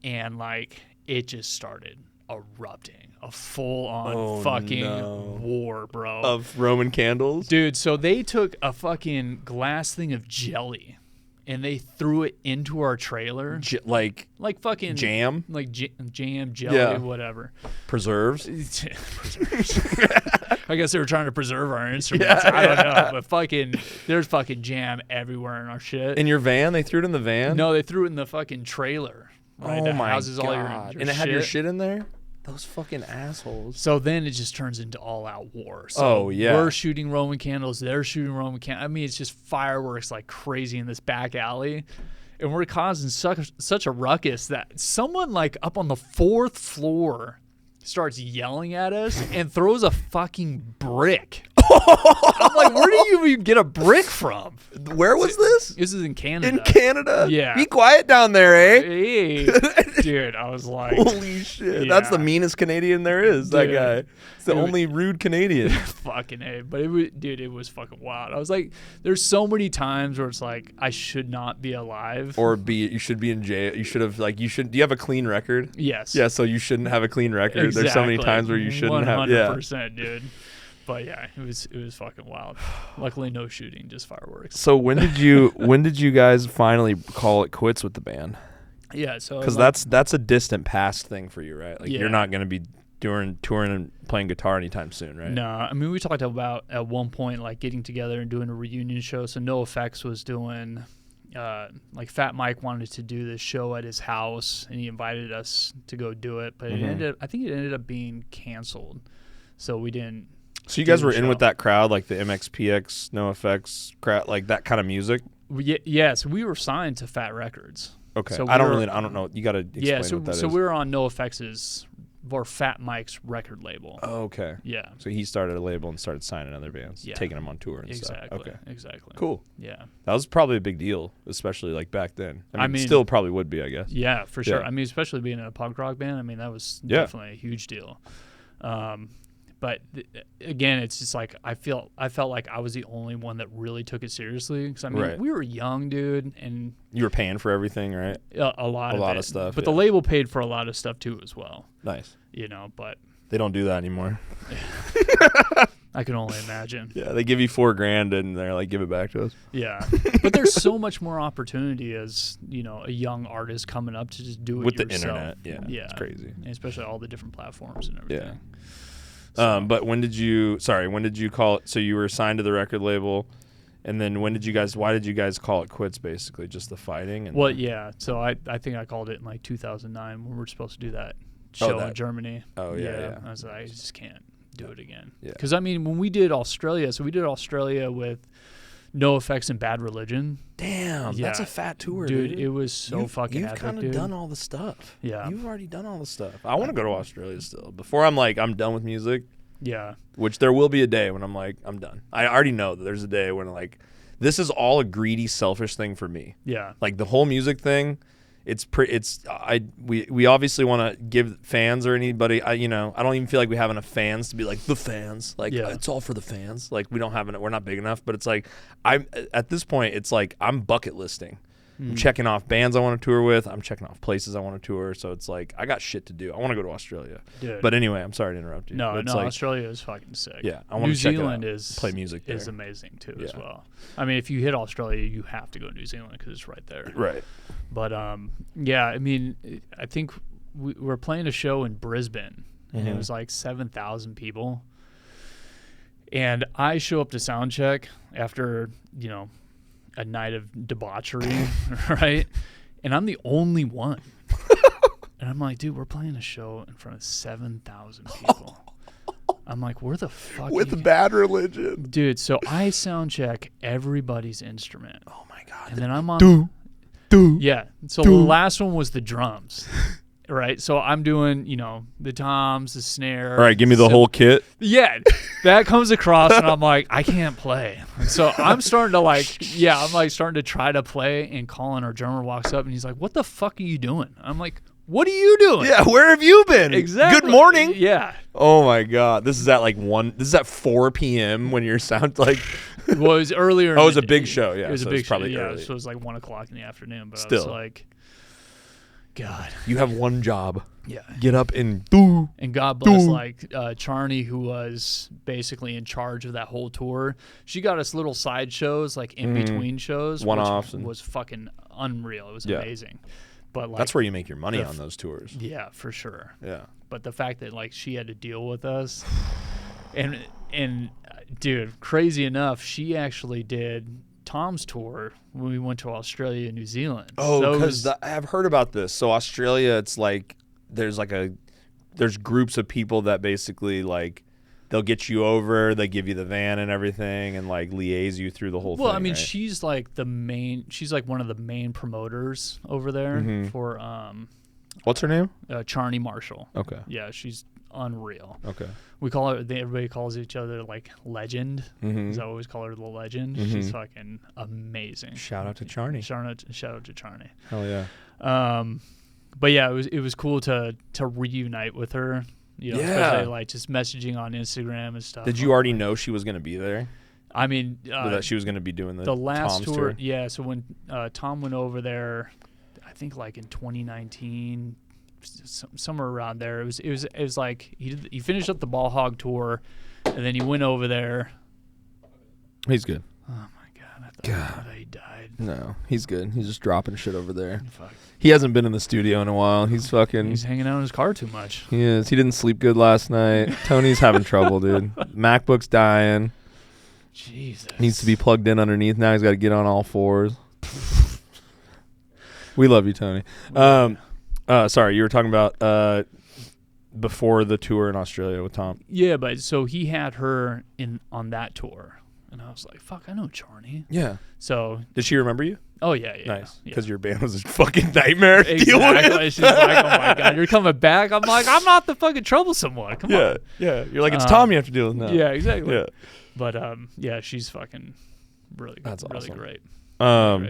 and like it just started erupting. A full-on fucking war, bro. Of Roman candles. Dude, so they took a fucking glass thing of jelly and they threw it into our trailer. Like fucking jam? like jam, jelly, whatever. Preserves? I guess they were trying to preserve our instruments. I don't know, but there's fucking jam everywhere in our shit. In your van? They threw it in the van? No, they threw it in the fucking trailer. Right? Oh that my houses God. all your and it had your shit in there? Those fucking assholes. So then it just turns into all-out war. So we're shooting Roman candles. They're shooting Roman candles. I mean, it's just fireworks like crazy in this back alley. And we're causing such a ruckus that someone like up on the 4th floor starts yelling at us and throws a fucking brick. I'm like, where do you even get a brick from? Where was this? This is in Canada. In Canada? Yeah. Be quiet down there, eh? Hey. Dude, I was like... Holy shit. Yeah. That's the meanest Canadian there is, that Dude. guy. It's the only rude Canadian. Fucking A. But it was fucking wild. I was like, there's so many times where it's like, I should not be alive. Or you should be in jail. You should have, do you have a clean record? Yes. Yeah, so you shouldn't have a clean record. Exactly. There's so many times where you shouldn't 100%, have. 100%, dude. But yeah, it was fucking wild. Luckily, no shooting, just fireworks. So when did you guys finally call it quits with the band? Yeah, so because that's a distant past thing for you, right? Like you're not going to be touring and playing guitar anytime soon, right? No, I mean we talked about at one point like getting together and doing a reunion show. So NOFX was doing like Fat Mike wanted to do this show at his house, and he invited us to go do it, but I think it ended up being canceled, so we didn't. So you guys were in with that crowd, like the MXPX, NOFX crowd, like that kind of music? Yes, we were signed to Fat Records. Okay, so I don't know. You got to explain what that is. So we were on NOFX's or Fat Mike's record label. Oh, okay. Yeah. So he started a label and started signing other bands, taking them on tour and stuff. Okay. Exactly. Cool. Yeah. That was probably a big deal, especially like back then. I mean still probably would be, I guess. Yeah, for sure. Yeah. I mean, especially being in a punk rock band, I mean, that was definitely a huge deal. But again, it's just like I felt like I was the only one that really took it seriously. Because I mean, we were young, dude, and you were paying for everything, right? A lot of stuff. But the label paid for a lot of stuff too, as well. Nice. But they don't do that anymore. I can only imagine. Yeah, they give you $4,000 and they're like, give it back to us. Yeah, but there's so much more opportunity as a young artist coming up to just do it with yourself. the internet. Yeah, it's crazy, and especially all the different platforms and everything. Yeah. So. But when did you call it? So you were signed to the record label, and then why did you guys call it quits? Basically, just the fighting. And so I think I called it in like 2009 when we were supposed to do that show in Germany. Oh yeah. I was like, I just can't do it again. Yeah. Because I mean, when we did Australia, with NOFX and Bad Religion. Damn, that's a fat tour, dude. It was so fucking epic, You've kind of done all the stuff. Yeah. You've already done all the stuff. I want to go to Australia still. Before I'm done with music. Yeah. Which there will be a day when I'm like, I'm done. I already know that there's a day when this is all a greedy, selfish thing for me. Yeah. Like the whole music thing, we obviously want to give fans or anybody, I don't even feel like we have enough fans to be like the fans. Like it's all for the fans. Like we're not big enough, but it's like at this point it's like I'm bucket listing. I'm checking off bands I want to tour with. I'm checking off places I want to tour. So it's like I got shit to do. I want to go to Australia. Dude. But anyway, I'm sorry to interrupt you. No, like, Australia is fucking sick. Yeah, I want to check it out. New Zealand play music there. is amazing too as well. I mean, if you hit Australia, you have to go to New Zealand because it's right there. Right. But yeah, I mean, I think we were playing a show in Brisbane, and it was like 7,000 people. And I show up to sound check after a night of debauchery, right? And I'm the only one. And I'm like, dude, we're playing a show in front of 7,000 people. I'm like, where the fuck? With Bad Religion. Dude, so I sound check everybody's instrument. Oh my God. And then I'm on. Yeah. So the last one was the drums. Right, so I'm doing, the toms, the snare. All right, give me the whole kit. Yeah, that comes across, and I'm like, I can't play. So I'm starting to starting to try to play, and Colin, our drummer, walks up, and he's like, "What the fuck are you doing?" I'm like, "What are you doing?" Yeah, where have you been? Exactly. Good morning. Yeah. Oh my God, this is at This is at 4 p.m. when your sound like. Well, it was earlier. Oh, it was a big show. Yeah, it was so a big probably show. early. Yeah, so it was like 1:00 in the afternoon. But Still. I was like, God, you have one job. Yeah. Get up and do. And God bless, like, Charney, who was basically in charge of that whole tour. She got us little side shows, like in between shows, One-offs, which was fucking unreal. It was Yeah. amazing. But like, That's where you make your money on those tours. yeah, for sure. Yeah. But the fact that like she had to deal with us, and dude, crazy enough, she actually did Tom's tour when we went to Australia and New Zealand. Oh, So it because was- I've heard about this. So Australia, it's like there's groups of people that basically like they'll get you over, they give you the van and everything, and like liaise you through the whole thing. well, I mean, right? she's like one of the main promoters over there for What's her name? Charney Marshall. Okay. Yeah, she's unreal. Okay. We call her. Everybody calls each other like Legend. So I always call her the Legend. She's fucking amazing. Shout out to Charney. Shout out to Charney. Hell yeah. But yeah, it was cool to reunite with her. You know, Yeah. especially like just messaging on Instagram and stuff. Did you already know she was going to be there? I mean, That she was going to be doing the last Tom's tour. Yeah. So when Tom went over there, I think like in 2019, somewhere around there. It was like he finished up the Ball Hog tour, and then he went over there. He's good. Oh my god! I thought he died. No, he's good. He's just dropping shit over there. Fuck. He hasn't been in the studio in a while. He's fucking. He's hanging out in his car too much. He is. He didn't sleep good last night. Tony's having trouble, dude. MacBook's dying. Jesus. Needs to be plugged in underneath. Now he's got to get on all fours. We love you, Tony. Sorry, you were talking about before the tour in Australia with Tom. Yeah, but so he had her on that tour, and I was like, "Fuck, I know Charney." Yeah. So, Did she remember you? oh yeah, yeah, Nice. yeah. Because your band was a fucking nightmare to deal Exactly. with. She's like, "Oh my god, you're coming back." I'm like, "I'm not the fucking troublesome one. Come on." Yeah. You're like, it's Tom you have to deal with now. Yeah, exactly. Yeah. But yeah, she's fucking really good. That's really awesome. great. Um,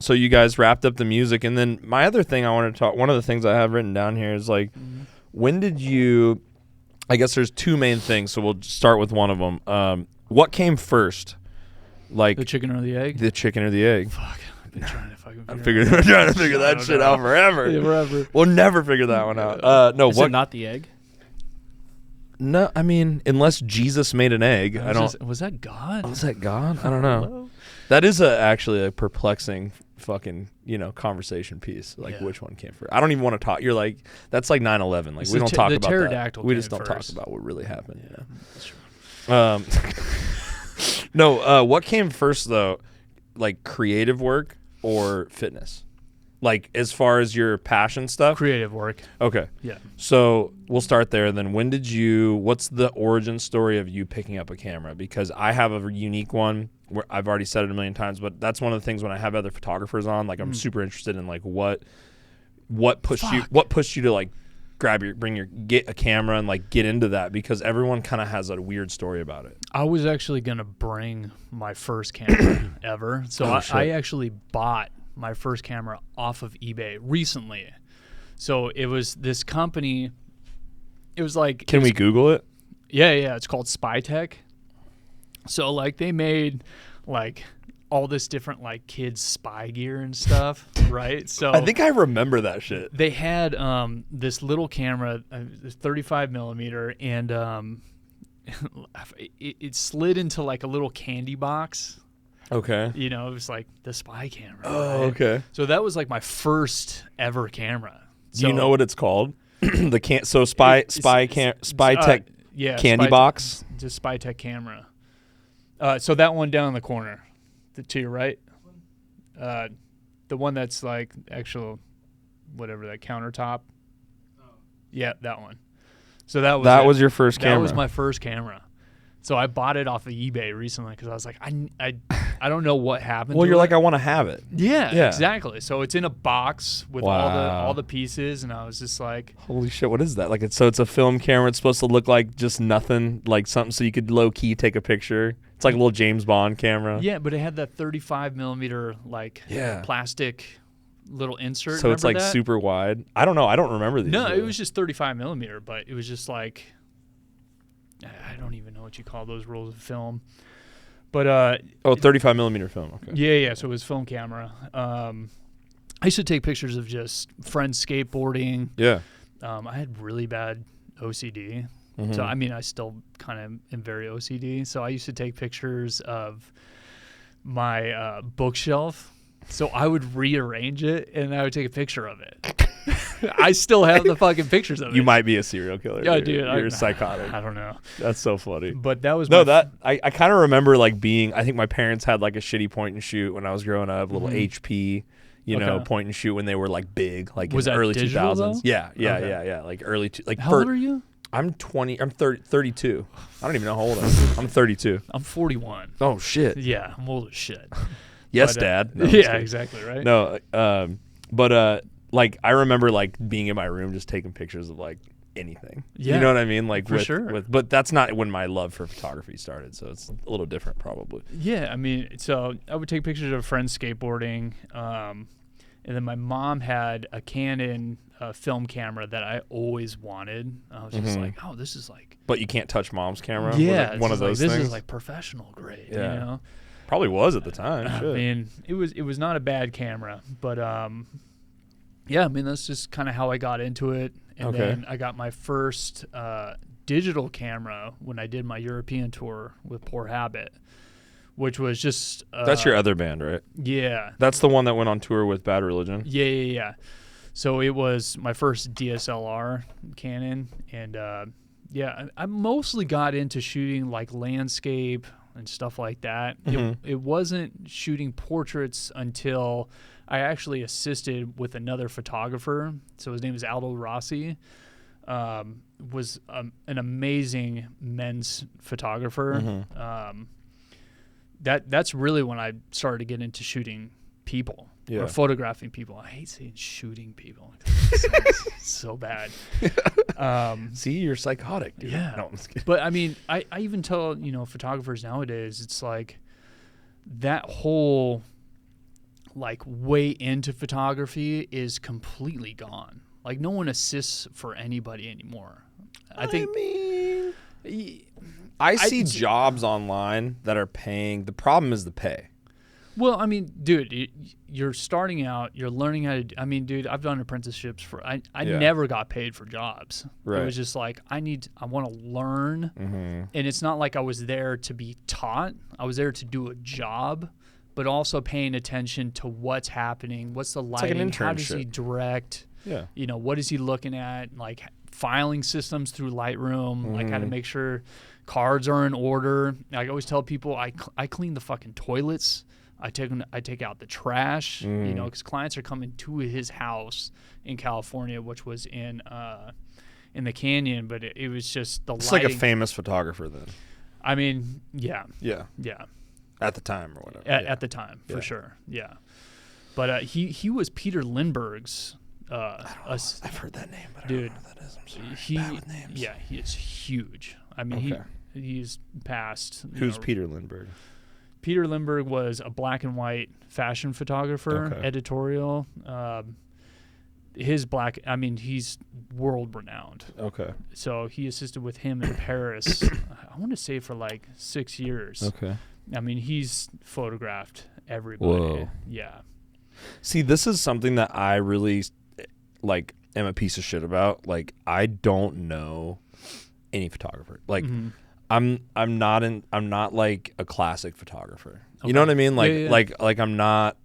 So you guys wrapped up the music, and then my other thing I wanted to talk. One of the things I have written down here is like, when did you? I guess there's two main things, so we'll start with one of them. What came first, like The chicken or the egg? the chicken or the egg? Fuck, I've been trying to fucking I'm figure it trying to figure I that don't shit know. out forever. Yeah, forever. We'll never figure that one out. No, Is what? it not the egg? No, I mean, unless Jesus made an egg, I don't. Was that God? Was that God? I don't know. Hello? That is actually a perplexing fucking conversation piece. Like Yeah. which one came first? I don't even want to talk. You're like that's like 9/11. Like It's we the don't talk the about pterodactyl that. We came just don't first. talk about what really happened. You know? That's true. No. What came first though? Like creative work or fitness? Like as far as your passion stuff? Creative work. Okay. Yeah. So we'll start there. Then when did you? What's the origin story of you picking up a camera? Because I have a unique one. Where I've already said it a million times, but that's one of the things when I have other photographers on. Like I'm super interested in like what pushed you? What pushed you to like get a camera and like get into that? Because everyone kind of has a weird story about it. I was actually going to bring my first camera ever. So Oh, shit. I actually bought my first camera off of eBay recently. So it was this company. It was like. Can we Google it? Yeah. It's called SpyTech. So like they made like all this different like kids spy gear and stuff, right? So I think I remember that shit. they had this little camera, 35 millimeter, and it slid into like a little candy box. Okay. You know, it was like the spy camera. Oh, right? okay. So that was like my first ever camera. Do you know what it's called? Spy Tech yeah, candy SpyTech- box. Just SpyTech camera. So that one down in the corner, to your right, the one that's like actual, whatever that countertop. Yeah, that one. So that was your first camera. That was my first camera. So I bought it off of eBay recently because I was like, I don't know what happened. Well, to you're it. like, I want to have it. Yeah, exactly. So it's in a box with Wow. all the pieces, and I was just like, Holy shit, what is that? Like it's a film camera. It's supposed to look like just nothing, like something so you could low key take a picture. It's like a little James Bond camera. yeah, but it had that 35 millimeter like Yeah. plastic little insert. So it's like Remember that? super wide. I don't know. I don't remember these. No, it really. was just 35 millimeter, but it was just like, I don't even know what you call those rolls of film. But 35 millimeter film. Okay. yeah. So it was film camera. I used to take pictures of just friends skateboarding. Yeah. I had really bad OCD. Mm-hmm. So, I mean, I still kind of am very OCD. So I used to take pictures of my bookshelf. So I would rearrange it and I would take a picture of it. I still have the fucking pictures of it. You might be a serial killer. Yeah, dude. dude. You're psychotic. I don't know. That's so funny. But that was No, that I kind of remember like being. I think my parents had like a shitty point and shoot when I was growing up. Little HP, you know, point and shoot when they were like big, like was in the that early digital, 2000s. though? Yeah, Okay. yeah. Like early, like How old are you? I'm 20. I'm 32. I don't even know how old I am. I'm 32. I'm 41. Oh shit. Yeah, I'm old as shit. Yes, But, Dad. No, yeah, exactly, right? No, but like I remember like being in my room just taking pictures of like anything. Yeah, you know what I mean? Like for sure. But that's not when my love for photography started, so it's a little different probably. Yeah, I mean, so I would take pictures of friends skateboarding, and then my mom had a Canon film camera that I always wanted. I was just like, oh, this is like. But you can't touch mom's camera. Yeah, Was it one of those this things. is like professional grade. Yeah. You know? Probably was at the time. I Shit. mean, it was not a bad camera, but yeah, I mean that's just kind of how I got into it, and then I got my first digital camera when I did my European tour with Poor Habit, which was just That's your other band, right? Yeah, That's the one that went on tour with Bad Religion. yeah. So it was my first DSLR Canon, and yeah, I mostly got into shooting like landscape and stuff like that. It wasn't shooting portraits until I actually assisted with another photographer. So his name is Aldo Rossi. Was an amazing men's photographer. That's really when I started to get into shooting people or photographing people. I hate saying shooting people. It sounds so bad. See, you're psychotic, dude. Yeah. No, I'm just kidding. But I mean, I even tell, photographers nowadays, it's like that whole like way into photography is completely gone. Like no one assists for anybody anymore. I see jobs online that are paying. The problem is the pay. Well, I mean, dude, you're starting out, you're learning how to, I mean, dude, I've done apprenticeships I never got paid for jobs. Right. It was just like, I want to learn. And it's not like I was there to be taught. I was there to do a job, but also paying attention to what's happening. What's the lighting? Like an how does he internship. direct? Yeah. What is he looking at? Like filing systems through Lightroom, like how to make sure cards are in order. I always tell people I clean the fucking toilets. I take out the trash, because clients are coming to his house in California, which was in the canyon, but it was just the It's lighting. like a famous photographer then. I mean, yeah. At the time or whatever. At the time, for sure, yeah. But he was Peter Lindbergh's. I've heard that name, but dude, I don't know what that is. I'm sorry. Bad with names. Yeah, he is huge. I mean, he's passed. Who's Peter Lindbergh? Peter Lindbergh was a black and white fashion photographer, editorial. He's world renowned. Okay. So he assisted with him in Paris, I want to say for like 6 years. Okay. I mean, he's photographed everybody. Whoa. Yeah. See, this is something that I really like am a piece of shit about. Like, I don't know any photographer. Like, I'm not like a classic photographer. You know what I mean? Like like I'm not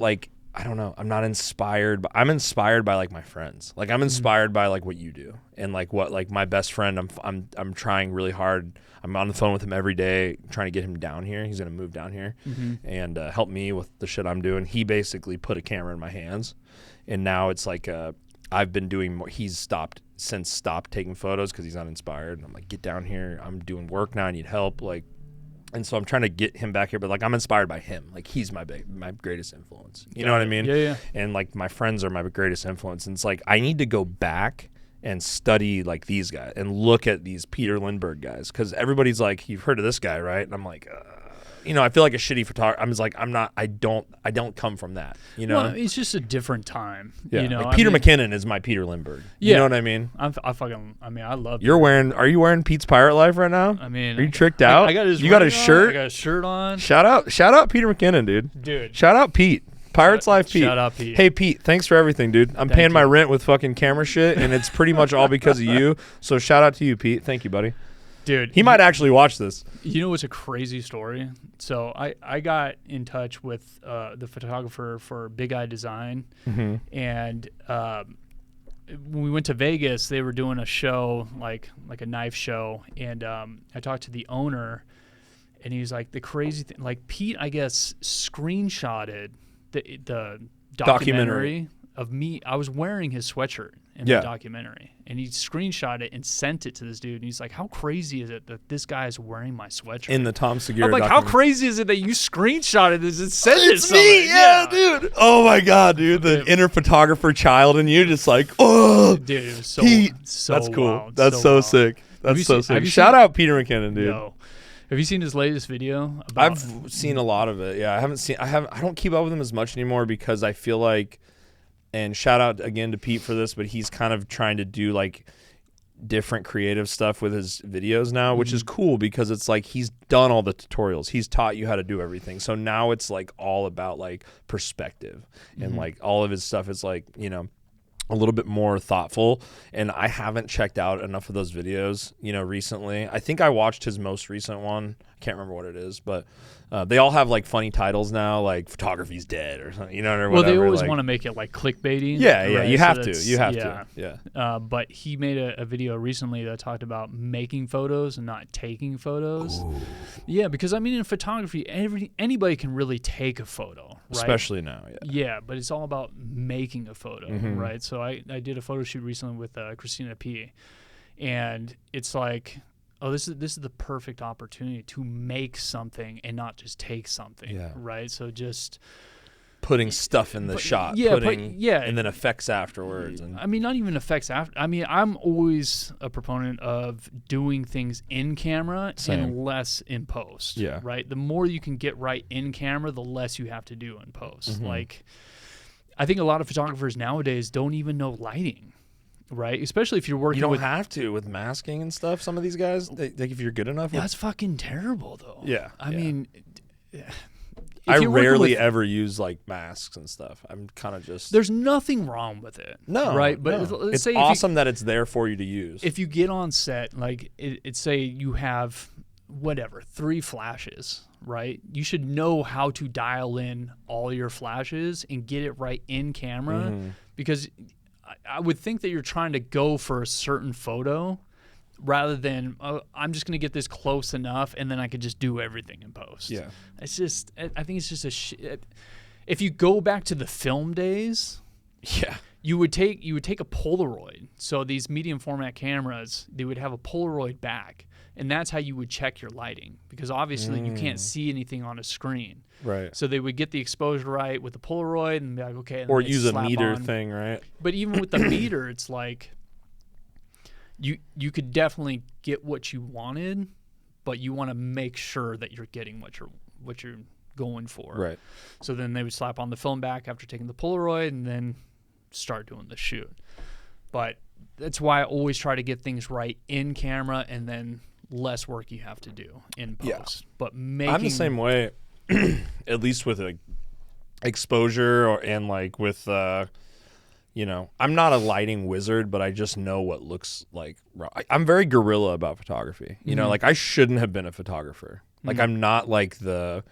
like, I don't know. I'm not inspired, but I'm inspired by like my friends. Like I'm inspired by like what you do and like what like my best friend. I'm trying really hard. I'm on the phone with him every day, trying to get him down here. He's gonna move down here and help me with the shit I'm doing. He basically put a camera in my hands, and now it's like I've been doing more. He's stopped taking photos because he's not inspired. And I'm like, get down here. I'm doing work now. I need help. Like. And so I'm trying to get him back here, but like I'm inspired by him. Like he's my greatest influence. You know what I mean? Yeah. And like my friends are my greatest influence. And it's like I need to go back and study like these guys and look at these Peter Lindbergh guys, because everybody's like, you've heard of this guy, right? And I'm like, you know, I feel like a shitty photographer. I'm just like, I don't come from that, you know. Well, it's just a different time. Yeah, You know, like Peter McKinnon is my Peter Lindbergh. Yeah. You know what I mean? I love. Are you wearing Pete's Pirate Life right now? I mean, are you tricked out? I got his. You got a ring on, shirt? I got a shirt on. Shout out Peter McKinnon, dude. Shout out Pete. Pirates Life Pete. Shout out Pete. Hey Pete, thanks for everything, dude. I'm paying my rent with fucking camera shit, and it's pretty much all because of you. So shout out to you, Pete. Thank you, buddy. Dude, He might actually watch this. You know what's a crazy story? So I got in touch with the photographer for Big Eye Design, and when we went to Vegas, they were doing a show, like a knife show, and I talked to the owner, and he was like, the crazy thing, like Pete, I guess, screenshotted the documentary of me. I was wearing his sweatshirt in the documentary, and he screenshot it and sent it to this dude, and he's like, how crazy is it that this guy is wearing my sweatshirt In the Tom Segura I'm like, how crazy is it that you screenshotted this and sent it to It's me, yeah, dude. Oh my god, dude. The inner photographer child in you just like, oh, dude, it was so, Pete. so That's cool. wild, That's so wild. sick. Have That's you so seen- sick. have you Shout seen- out Peter McKinnon, dude. Yo. Have you seen his latest video? About, I've seen a lot of it. Yeah, I don't keep up with him as much anymore because I feel like, and shout out again to Pete for this, but he's kind of trying to do like different creative stuff with his videos now, which is cool because it's like he's done all the tutorials. He's taught you how to do everything. So now it's like all about like perspective and like all of his stuff is like, you know, a little bit more thoughtful. And I haven't checked out enough of those videos, you know, recently. I think I watched his most recent one. I can't remember what it is, but they all have like funny titles now, like photography's dead or something, you know, or whatever. well, they always like, want to make it like clickbaity. yeah, right? you So have to. that's- You have to. Yeah. But he made a video recently that talked about making photos and not taking photos. Ooh. Yeah, because I mean, in photography, anybody can really take a photo, right? Especially now, yeah. Yeah, but it's all about making a photo, right? So I did a photo shoot recently with Christina P, and it's like, oh, this is the perfect opportunity to make something and not just take something, right? So just putting stuff in the shot, and then effects afterwards. And I mean, not even effects after. I mean, I'm always a proponent of doing things in camera and less in post. Yeah. Right. The more you can get right in camera, the less you have to do in post. Like, I think a lot of photographers nowadays don't even know lighting. Right, especially if you're working. You don't with, have to with masking and stuff. Some of these guys, like if you're good enough. That's fucking terrible, though. Yeah, I mean, I rarely ever use like masks and stuff. I'm kind of just. There's nothing wrong with it. No, right? But no. let's It's say awesome that it's there for you to use. If you get on set, like it's say you have whatever 3 flashes, right? You should know how to dial in all your flashes and get it right in camera because. I would think that you're trying to go for a certain photo rather than I'm just going to get this close enough and then I could just do everything in post. Yeah. It's just, I think it's just if you go back to the film days, you would take a Polaroid. So these medium format cameras, they would have a Polaroid back. And that's how you would check your lighting because obviously you can't see anything on a screen. Right. So they would get the exposure right with the Polaroid and be like, okay. And or then use a slap meter on. thing, right? But even with the meter, it's like you could definitely get what you wanted, but you want to make sure that you're getting what you're going for. Right. So then they would slap on the film back after taking the Polaroid and then start doing the shoot. But that's why I always try to get things right in camera and then less work you have to do in post. Yeah. But making I'm the same way, at least with like exposure and like with, you know, I'm not a lighting wizard, but I just know what looks like. I'm very guerrilla about photography. You know, like I shouldn't have been a photographer. Like I'm not like the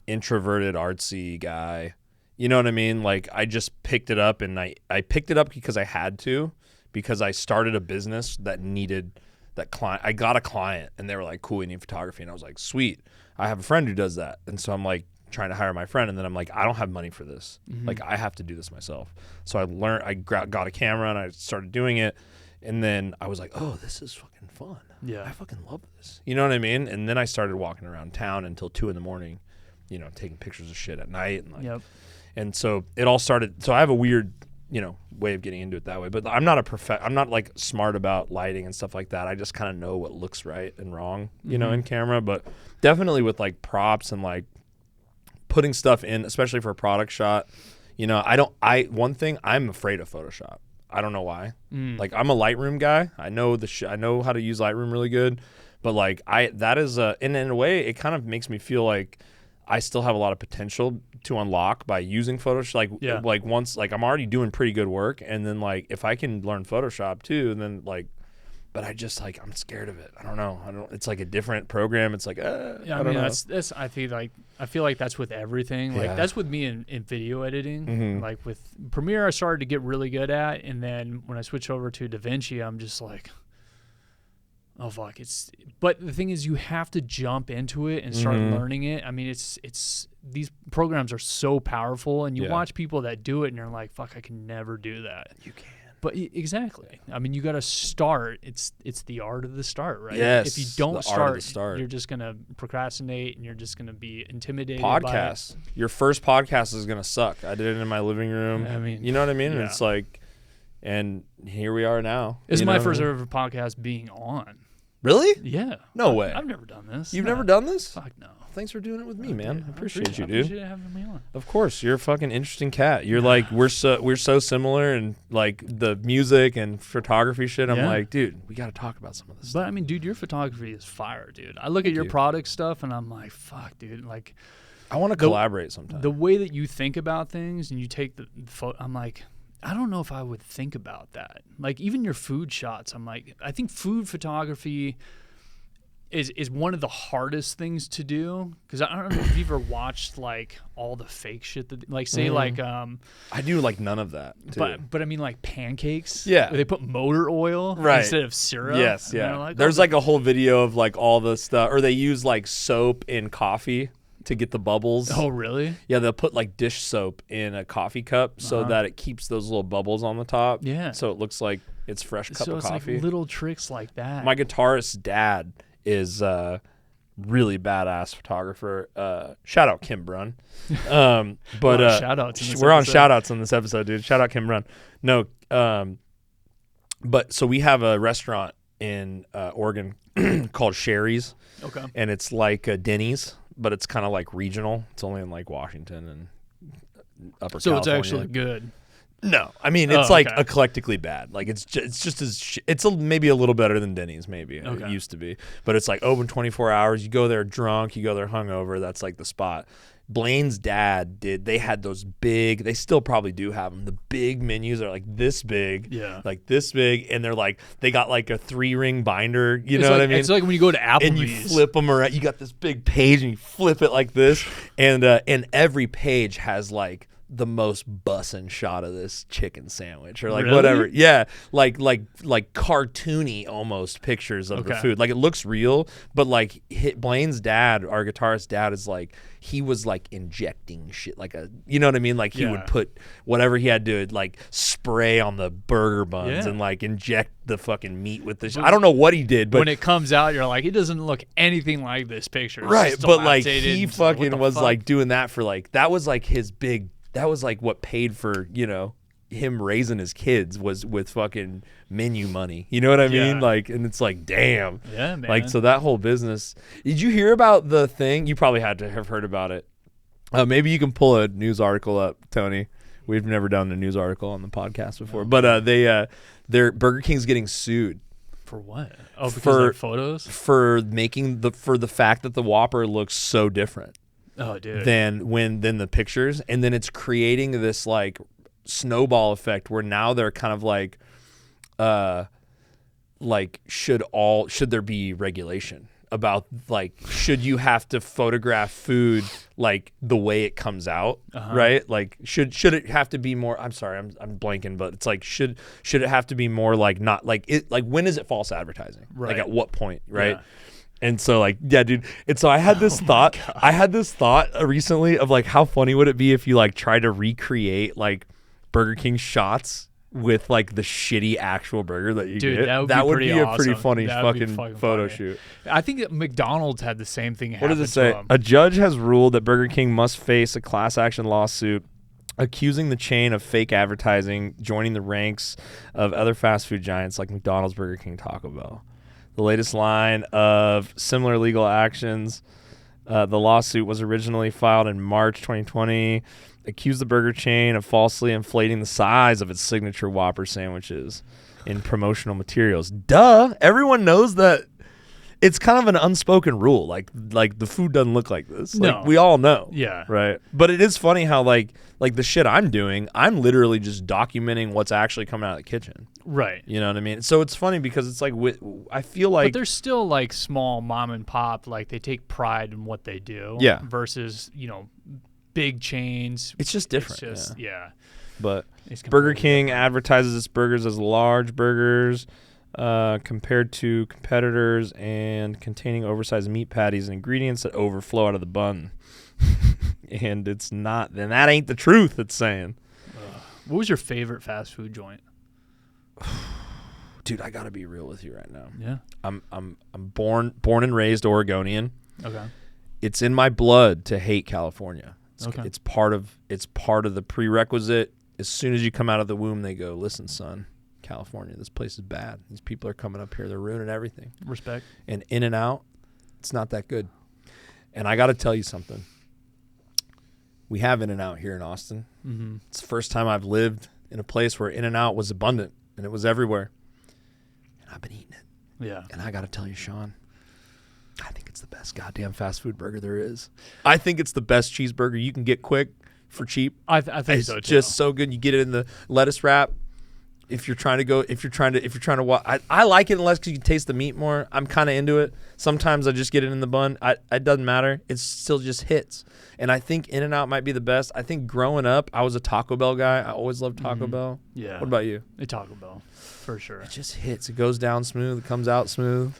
introverted artsy guy. You know what I mean? Like I just picked it up and I picked it up because I had to, because I started a business that needed that client. I got a client and they were like, cool, we need photography. And I was like, sweet. I have a friend who does that. And so I'm like trying to hire my friend. And then I'm like, I don't have money for this. Like I have to do this myself. So I got a camera and I started doing it. And then I was like, oh, this is fucking fun. Yeah. I fucking love this. You know what I mean? And then I started walking around town until 2 a.m, you know, taking pictures of shit at night. And like, and so it all started. So I have a weird way of getting into it that way. But I'm not I'm not like smart about lighting and stuff like that. I just kind of know what looks right and wrong, in camera. But definitely with like props and like putting stuff in, especially for a product shot. One thing, I'm afraid of Photoshop. I don't know why. Like I'm a Lightroom guy. I know I know how to use Lightroom really good, but like that is in a way it kind of makes me feel like I still have a lot of potential to unlock by using Photoshop. Like once like I'm already doing pretty good work, and then like if I can learn Photoshop too, and then like. But I just like I'm scared of it. I don't know. It's like a different program. It's like I don't know. That's I feel like that's with everything. Like that's with me in video editing. Like with Premiere, I started to get really good at, and then when I switch over to DaVinci, I'm just like, oh fuck. But the thing is, you have to jump into it and start learning it. I mean, it's these programs are so powerful, and you watch people that do it, and you're like, fuck, I can never do that. You can. But exactly. I mean, you got to start. It's the art of the start, right? Yes. If you don't start, you're just going to procrastinate and you're just going to be intimidated Podcasts. Your first podcast is going to suck. I did it in my living room. I mean, you know what I mean? Yeah. It's like, and here we are now. This is my first ever podcast being on. Really? Yeah. No way. I've never done this. You've never done this? Fuck no. Thanks for doing it with me, man. I appreciate you, dude. I appreciate having me on. Of course, you're a fucking interesting cat. You're like we're so similar, and like the music and photography shit. I'm like, dude, we got to talk about some of this. But I mean, dude, your photography is fire, dude. I look at your product stuff, and I'm like, fuck, dude. Like, I want to collaborate sometime. The way that you think about things, and you take the photo, I'm like, I don't know if I would think about that. Like, even your food shots, I'm like, I think food photography is one of the hardest things to do, because I don't know if you've ever watched like all the fake shit that like say like I do like none of that too. but I mean like pancakes, where they put motor oil instead of syrup. Yes, there's like a whole video of like all the stuff, or they use like soap in coffee to get the bubbles. Oh really? Yeah, they'll put like dish soap in a coffee cup so that it keeps those little bubbles on the top. Yeah, so it looks like it's fresh cup of coffee. Like little tricks like that. My guitarist's dad is really badass photographer. Shout out Kim Brunn. But shout outs we're on shout outs on this episode, dude. Shout out Kim Brunn. No, but so we have a restaurant in Oregon called Sherry's. Okay. And it's like a Denny's, but it's kind of like regional. It's only in like Washington and Upper California. So it's actually good. No, I mean it's eclectically bad. Like it's just as maybe a little better than Denny's. Maybe it used to be, but it's like open 24 hours. You go there drunk, you go there hungover. That's like the spot. Blaine's dad they had those big. They still probably do have them. The big menus are like this big, like this big, and they're like they got like a 3-ring binder. You know what I mean? It's like when you go to Applebee's and you flip them around. You got this big page and you flip it like this, and every page has like the most bussin' shot of this chicken sandwich or like whatever. Yeah. Like cartoony almost pictures of the food. Like it looks real, but like Blaine's dad, our guitarist dad, is like, he was like injecting shit like you know what I mean? Like he would put whatever he had to like spray on the burger buns and like inject the fucking meat with this. I don't know what he did, but when it comes out, you're like, it doesn't look anything like this picture. It's right. But like he fucking was like doing that for like, that was like his big, that was like what paid for, him raising his kids was with fucking menu money. You know what I mean? Like, and it's like, damn. Yeah, man. Like, so that whole business. Did you hear about the thing? You probably had to have heard about it. Maybe you can pull a news article up, Tony. We've never done a news article on the podcast before, but their Burger King's getting sued. For what? Oh, because of photos? For making for the fact that the Whopper looks so different. Oh, dude. Than the pictures, and then it's creating this like snowball effect where now they're kind of like should there be regulation about like should you have to photograph food like the way it comes out, right? Like should it have to be more? I'm sorry, I'm blanking, but it's like should it have to be more like not like it like when is it false advertising? Right. Like at what point, right? Yeah. And so like, yeah, dude. And so I had this thought recently of like, how funny would it be if you like try to recreate like Burger King shots with like the shitty actual burger that you get? That would be awesome. A pretty funny fucking photo shoot. I think that McDonald's had the same thing happen. What does it say? A judge has ruled that Burger King must face a class action lawsuit accusing the chain of fake advertising, joining the ranks of other fast food giants like McDonald's, Burger King, Taco Bell. The latest line of similar legal actions, the lawsuit was originally filed in March 2020, accused the burger chain of falsely inflating the size of its signature Whopper sandwiches in promotional materials. Duh! Everyone knows that. It's kind of an unspoken rule. Like the food doesn't look like this. Like, No. we all know. Yeah. Right. But it is funny how like the shit I'm doing, I'm literally just documenting what's actually coming out of the kitchen. Right. You know what I mean? So it's funny because it's like I feel like But there's still like small mom and pop, like they take pride in what they do. Yeah. Versus, big chains. it's just different. It's just, yeah. But It's Burger completely King different. advertises its burgers as large burgers compared to competitors and containing oversized meat patties and ingredients that overflow out of the bun. And it's not. Then that ain't the truth. It's saying. What was your favorite fast food joint? Dude, I gotta be real with you right now. Yeah. I'm born and raised Oregonian. Okay. It's in my blood to hate California. Okay. It's part of the prerequisite. As soon as you come out of the womb, they go, listen, son, California, this place is bad. These people are coming up here. They're ruining everything. Respect. And In-N-Out, it's not that good. And I got to tell you something. We have In-N-Out here in Austin. Mm-hmm. It's the first time I've lived in a place where In-N-Out was abundant and it was everywhere. And I've been eating it. Yeah. And I got to tell you, Shaun, I think it's the best goddamn fast food burger there is. I think it's the best cheeseburger you can get quick for cheap. I think It's so too. just so good. You get it in the lettuce wrap. If you're trying to watch, I like it unless because you can taste the meat more. I'm kind of into it. Sometimes I just get it in the bun. It doesn't matter. It still just hits. And I think In-N-Out might be the best. I think growing up, I was a Taco Bell guy. I always loved Taco Bell. Yeah. What about you? A Taco Bell, for sure. It just hits. It goes down smooth. It comes out smooth.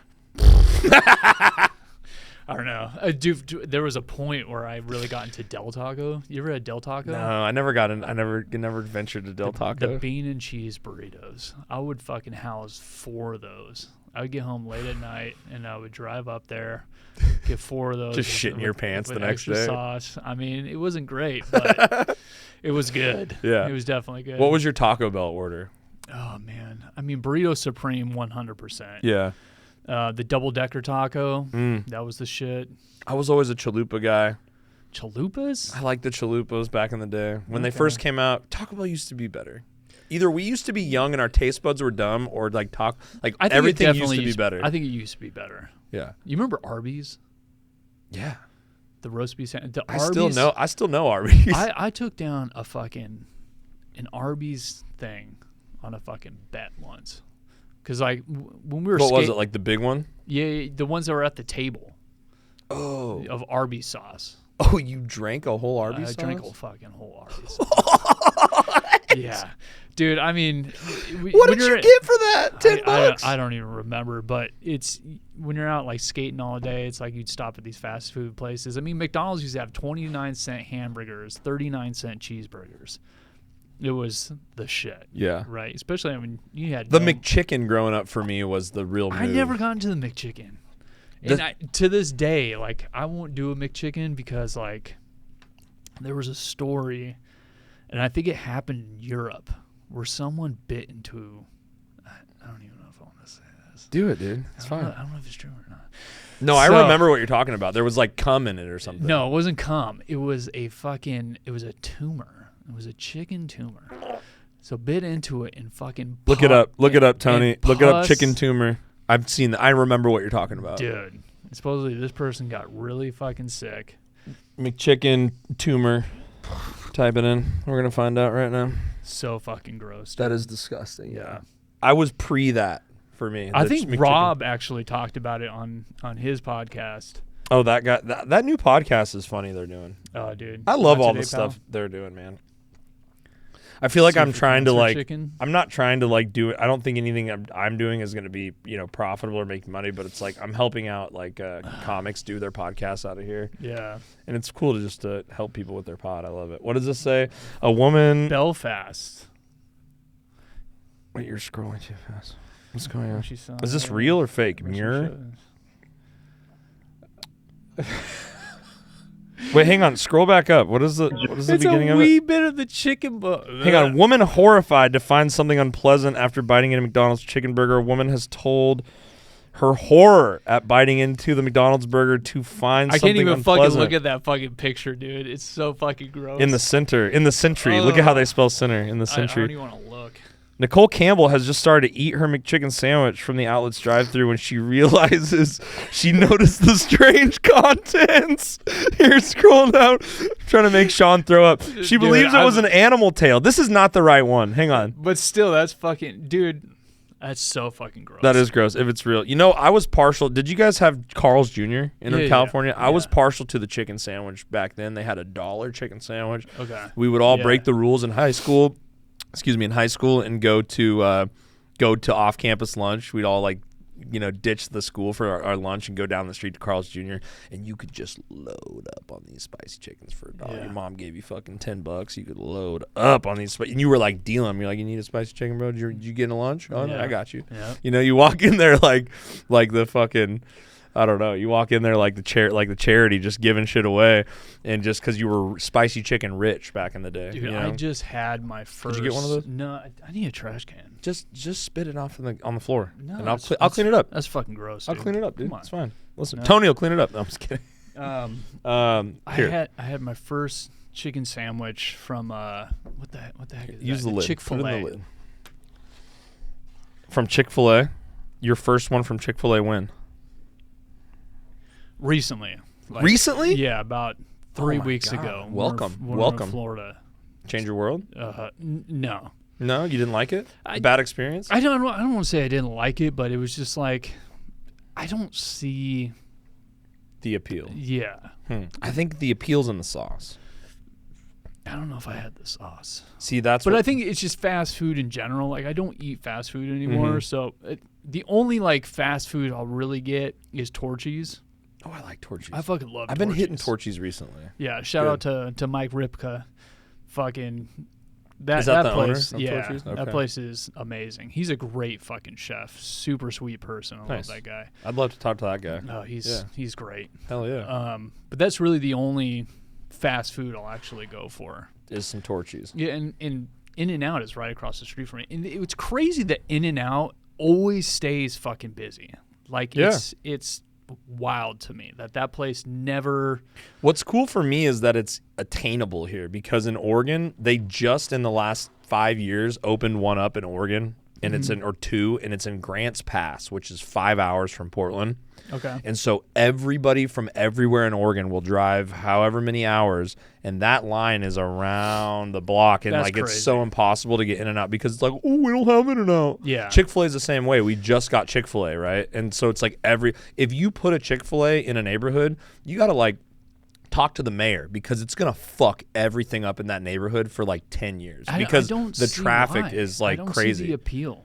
I don't know. Dude, there was a point where I really got into Del Taco. You ever had Del Taco? No, I never got in. I never ventured to Del Taco. The bean and cheese burritos. I would fucking house 4 of those. I would get home late at night and I would drive up there, get 4 of those. Just shit in your pants with the next extra day. Sauce. I mean, it wasn't great, but it was good. Yeah. It was definitely good. What was your Taco Bell order? Oh man. I mean, burrito supreme 100%. Yeah. The double decker taco. Mm. That was the shit. I was always a chalupa guy. Chalupas? I liked the chalupas back in the day. When they Okay. first came out, Taco Bell used to be better. Either we used to be young and our taste buds were dumb, or like I think everything it used definitely to be better. I think it used to be better. Yeah. You remember Arby's? Yeah. The roast beef sandwich? I still know Arby's. I took down an Arby's thing on a fucking bet once. Because like when we were What was it, like the big one? Yeah, the ones that were at the table Oh. of Arby's sauce. Oh, you drank a whole Arby's I sauce? drank a fucking whole Arby's. Yeah. Dude, I mean, What did you get for that? $10? I don't even remember, but it's when you're out like skating all day, it's like you'd stop at these fast food places. I mean, McDonald's used to have 29-cent hamburgers, 39-cent cheeseburgers. It was the shit. Yeah. Right. Especially when you had The McChicken growing up for me was the real move. I never got into the McChicken. And to this day, like, I won't do a McChicken because, like, there was a story, and I think it happened in Europe, where someone bit into, I don't even know if I want to say this. Do it, dude. It's fine. I don't know if it's true or not. No, I remember what you're talking about. There was like cum in it or something. No, it wasn't cum. It was a tumor. It was a chicken tumor. So bit into it and fucking Look it up. Look it up, Tony. Look it up. pus. Chicken tumor. I've seen that. I remember what you're talking about. Dude, supposedly this person got really fucking sick. McChicken tumor. Type it in. We're gonna find out right now. So fucking gross. That is disgusting. Yeah. I was pre that for me. I the think McChicken. Rob actually talked about it on his podcast. Oh, that guy. That new podcast is funny. They're doing. Oh, dude. I love Not all today, the pal. stuff they're doing, man. I feel like I'm trying to like. Chicken. I'm not trying to like do it. I don't think anything I'm doing is going to be profitable or make money. But it's like I'm helping out like comics do their podcasts out of here, Yeah. and it's cool to just help people with their pod. I love it. What does this say? A woman. Belfast. Wait, you're scrolling too fast. What's going on? She saw Is this it. real or fake? Where's Mirror. your shows? Wait, hang on. Scroll back up. What is the beginning of it? It's a wee bit of the chicken Hang on. Woman horrified to find something unpleasant after biting into McDonald's chicken burger. A woman has told her horror at biting into the McDonald's burger to find something unpleasant. I can't even fucking look at that fucking picture, dude. It's so fucking gross. In the center. In the century. Look at how they spell center. In the century. I don't even want to look. Nicole Campbell has just started to eat her McChicken sandwich from the outlet's drive-thru when she realizes she noticed the strange contents. Here, scroll down. Trying to make Shaun throw up. She believes it was an animal tail. This is not the right one. Hang on. But still, that's fucking... Dude... That's so fucking gross. That is gross if it's real. You know, I was partial. Did you guys have Carl's Jr. in California? I was partial to the chicken sandwich back then. They had $1 chicken sandwich. Okay. We would all break the rules in high school. And go to off-campus lunch. We'd all ditch the school for our lunch and go down the street to Carl's Jr. And you could just load up on these spicy chickens for $1. Yeah. Your mom gave you fucking $10. You could load up on these and you were like dealing them. You're like, you need a spicy chicken, bro? Did you get a lunch? Oh, I got you. Yeah. You know, you walk in there like the fucking, I don't know. You walk in there like the charity, just giving shit away, and just because you were spicy chicken rich back in the day. Dude, you know? I just had my first. Did you get one of those? No, I need a trash can. Just spit it off on the floor, and I'll clean it up. That's fucking gross. Dude. I'll clean it up, dude. Come on. It's fine. Listen, No. Tony will clean it up. No, I'm just kidding. I had my first chicken sandwich from what the heck is Use that? the lid. Chick-fil-A. Put it in the lid. From Chick-fil-A, your first one from Chick-fil-A when? Recently. Recently? Yeah, about 3 my weeks God. ago. Welcome. When we're in Welcome. Florida. Change your world? No. No, you didn't like it? Bad experience? I don't want to say I didn't like it, but it was just like I don't see The appeal. Yeah. I think the appeal's in the sauce. I don't know if I had the sauce. See, that's But I think it's just fast food in general. Like, I don't eat fast food anymore. So the only, fast food I'll really get is Torchy's. Oh, I like Torchy's. I fucking love I've been hitting Torchy's recently. Yeah, shout out to Mike Ripka. Fucking... Is that the place, owner of Torchy's? That Okay. place is amazing. He's a great fucking chef. Super sweet person. I Nice. love that guy. I'd love to talk to that guy. No, he's great. Hell yeah. But that's really the only fast food I'll actually go for. Is some Torchy's. Yeah, and In-N-Out is right across the street from me. And it's crazy that In-N-Out always stays fucking busy. It's wild to me that place never... What's cool for me is that it's attainable here because in Oregon, they just in the last 5 years opened one up in Oregon, and it's in Grants Pass, which is 5 hours from Portland. Okay. And so everybody from everywhere in Oregon will drive however many hours, and that line is around the block, and That's it's crazy. so impossible to get in and out because it's like, oh, we don't have In-N-Out. Yeah. Chick-fil-A is the same way. We just got Chick-fil-A, right? And so it's like if you put a Chick-fil-A in a neighborhood, you got to talk to the mayor because it's going to fuck everything up in that neighborhood for 10 years because I don't the see traffic why. is I don't crazy. see the appeal.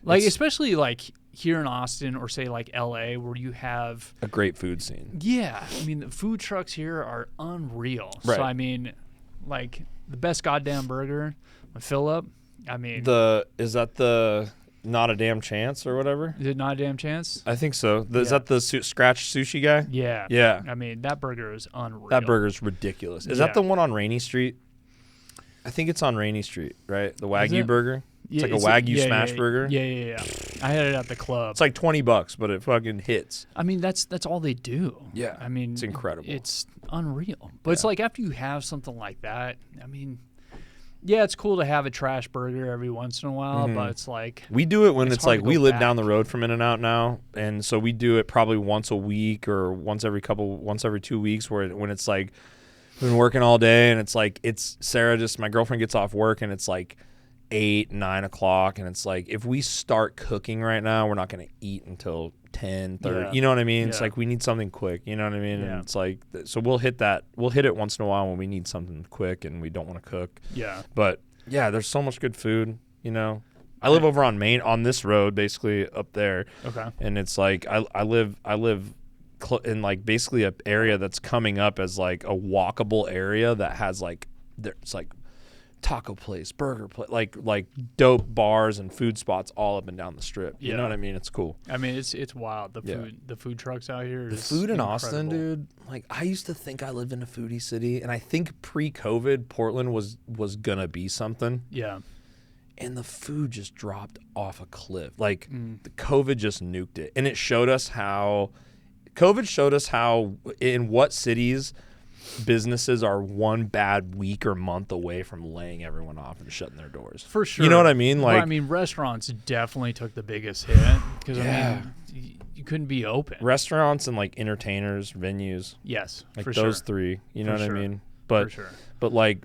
Especially here in Austin or say LA where you have A great food scene. Yeah, I mean the food trucks here are unreal. Right. So I mean, the best goddamn burger, my fill up. I mean, Is that the Not a Damn Chance or whatever? is it not a damn chance? I think so. Is that the scratch sushi guy? Yeah. Yeah. I mean that burger is unreal. That burger's ridiculous. Is that the one on Rainy Street? I think it's on Rainy Street, right? The Wagyu it? burger. Yeah, It's like a Wagyu smash burger. Yeah. I had it at the club. It's like $20, but it fucking hits. I mean, that's all they do. Yeah, I mean, it's incredible. It's unreal. But it's after you have something like that, I mean, yeah, it's cool to have a trash burger every once in a while, but it's We do it when it's it's hard to we go live back. down the road from In-N-Out now, and so we do it probably once a week or once every 2 weeks when it's we've been working all day and it's Sarah my girlfriend gets off work and it's 8, 9 o'clock, and it's if we start cooking right now, we're not going to eat until 10, 30. Yeah. You know what I mean? Yeah. It's we need something quick. You know what I mean? Yeah. And it's so we'll hit that. We'll hit it once in a while when we need something quick and we don't want to cook. yeah. But yeah, there's so much good food. You know, I live over on this road, basically up there. Okay. And it's I live in basically an area that's coming up as a walkable area that has there's taco place, burger place, like dope bars and food spots all up and down the strip. You know what I mean? It's cool. I mean, it's wild. The food trucks out here. The Is food in incredible. Austin, dude. Like, I used to think I lived in a foodie city, and I think pre-COVID Portland was gonna be something. Yeah. And the food just dropped off a cliff. Like, the COVID just nuked it. And it showed us how in what cities businesses are one bad week or month away from laying everyone off and shutting their doors. For sure. You know what I mean? Like, well, I mean, restaurants definitely took the biggest hit because I mean, you couldn't be open. Restaurants and like entertainers, venues. Yes, like for those sure. three. You know For what sure. I mean? But For sure. but like,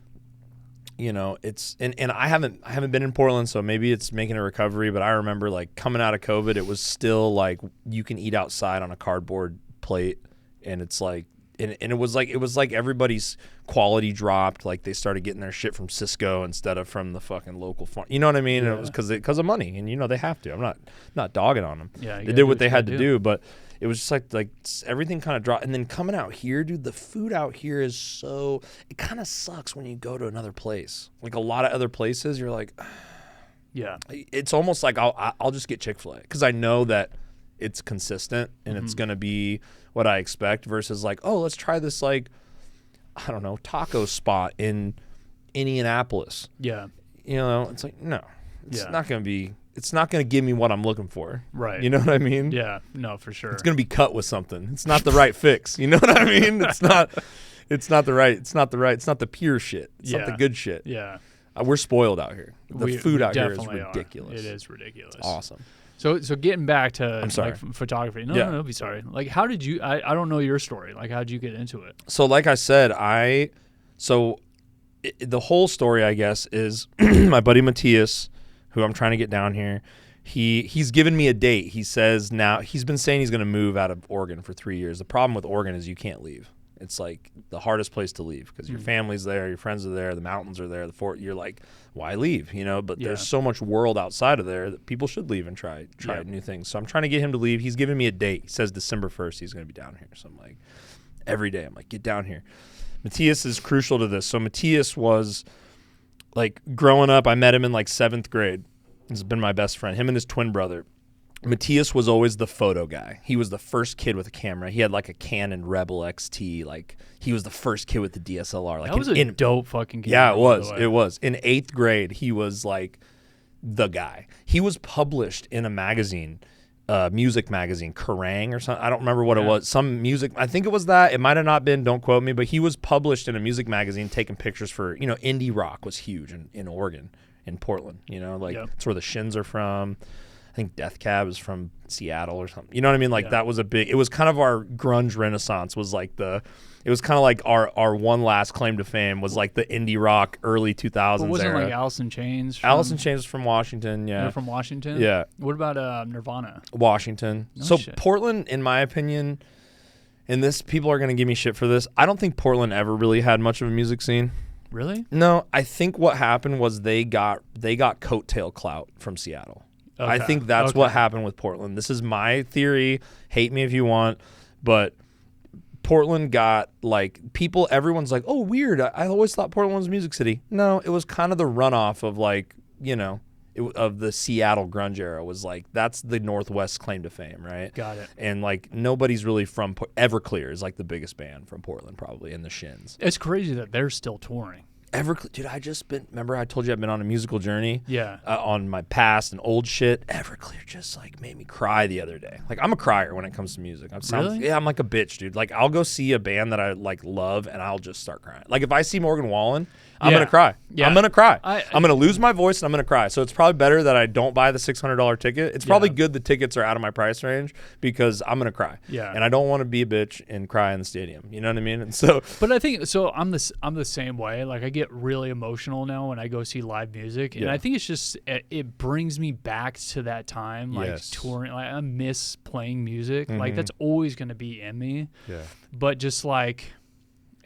you know, it's and I haven't been in Portland, so maybe it's making a recovery. But I remember like coming out of COVID, it was still like you can eat outside on a cardboard plate, and it's like. And it was like everybody's quality dropped. Like they started getting their shit from Cisco instead of from the fucking local farm. You know what I mean? Yeah. And it was because of money, and you know they have to. I'm not dogging on them. Yeah, they did what they had to do, but it was just like everything kind of dropped. And then coming out here, dude, the food out here is so. It kind of sucks when you go to another place. Like a lot of other places, you're like, Yeah. it's almost like I'll just get Chick-fil-A because I know that it's consistent and it's gonna be what I expect versus like, oh, let's try this like, I don't know, taco spot in Indianapolis. Yeah. You know, it's like, no, it's Yeah. not gonna give me what I'm looking for. Right. You know what I mean? Yeah. No, for sure. It's gonna be cut with something. It's not the right fix. You know what I mean? It's not the pure shit. It's not the good shit. Yeah. We're spoiled out here. The food out here is definitely are. ridiculous. It is ridiculous. Awesome. So getting back to I'm sorry. like photography. No, Yeah. no, be sorry. Like, how did you? I don't know your story. Like, how did you get into it? So like I said, the whole story, I guess, is my buddy Matthias, who I'm trying to get down here. He's given me a date. He says now he's been saying he's going to move out of Oregon for 3 years. The problem with Oregon is you can't leave. It's like the hardest place to leave because your family's there, your friends are there, the mountains are there, the fort. You're like, why leave? You know, but there's so much world outside of there that people should leave and try new things. So I'm trying to get him to leave. He's giving me a date. He says December 1st he's going to be down here. So I'm like, every day I'm like, get down here. Matthias is crucial to this. So Matthias was like growing up. I met him in like 7th grade. He's been my best friend. Him and his twin brother. Matthias was always the photo guy. He was the first kid with a camera. He had like a Canon Rebel XT. Like he was the first kid with the DSLR. Like That was a dope fucking camera. Yeah, it by the was. way. It was. In 8th grade, he was like the guy. He was published in a magazine, music magazine, Kerrang or something. I don't remember what it was. Some music. I think it was that. It might have not been. Don't quote me. But he was published in a music magazine, taking pictures for, you know, indie rock was huge in Oregon, in Portland. You know, like that's where the Shins are from. I think Death Cab is from Seattle or something. You know what I mean? Like that was it was kind of our grunge renaissance was like it was kind of like our one last claim to fame was like the indie rock early 2000s But wasn't era. like Alice in Chains? Alice in Chains was from Washington, yeah. They're from Washington? Yeah. What about Nirvana? Washington. No so shit. Portland, in my opinion, and this people are going to give me shit for this, I don't think Portland ever really had much of a music scene. Really? No, I think what happened was they got coattail clout from Seattle. Okay. I think that's what happened with Portland. This is my theory. Hate me if you want, but Portland got like people. Everyone's like, "Oh, weird. I always thought Portland was a music city." No, it was kind of the runoff of like of the Seattle grunge era. Was like that's the Northwest claim to fame, right? Got it. And like nobody's really from Everclear is like the biggest band from Portland probably, and the Shins. It's crazy that they're still touring. Everclear, dude, remember I told you I've been on a musical journey? Yeah. On my past and old shit. Everclear just like made me cry the other day. Like I'm a crier when it comes to music. Really? Yeah, I'm like a bitch, dude. Like I'll go see a band that I like love and I'll just start crying. Like if I see Morgan Wallen, I'm Yeah. gonna cry. Yeah. I'm gonna cry. I'm gonna lose my voice and I'm gonna cry. So it's probably better that I don't buy the $600 ticket. It's probably good the tickets are out of my price range because I'm gonna cry. Yeah. And I don't want to be a bitch and cry in the stadium. You know what I mean? And so But I think so. I'm the same way. Like I get really emotional now when I go see live music, and I think it's just it brings me back to that time, like touring. Like I miss playing music. Like that's always going to be in me. Yeah. But just like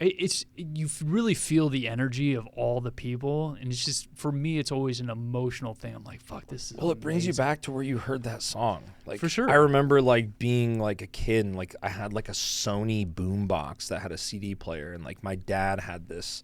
it's you really feel the energy of all the people, and it's just for me, it's always an emotional thing. I'm like, fuck, this is. Well, it brings you back to where you heard that song. Like For sure. I remember like being like a kid and like I had like a Sony boombox that had a CD player and like my dad had this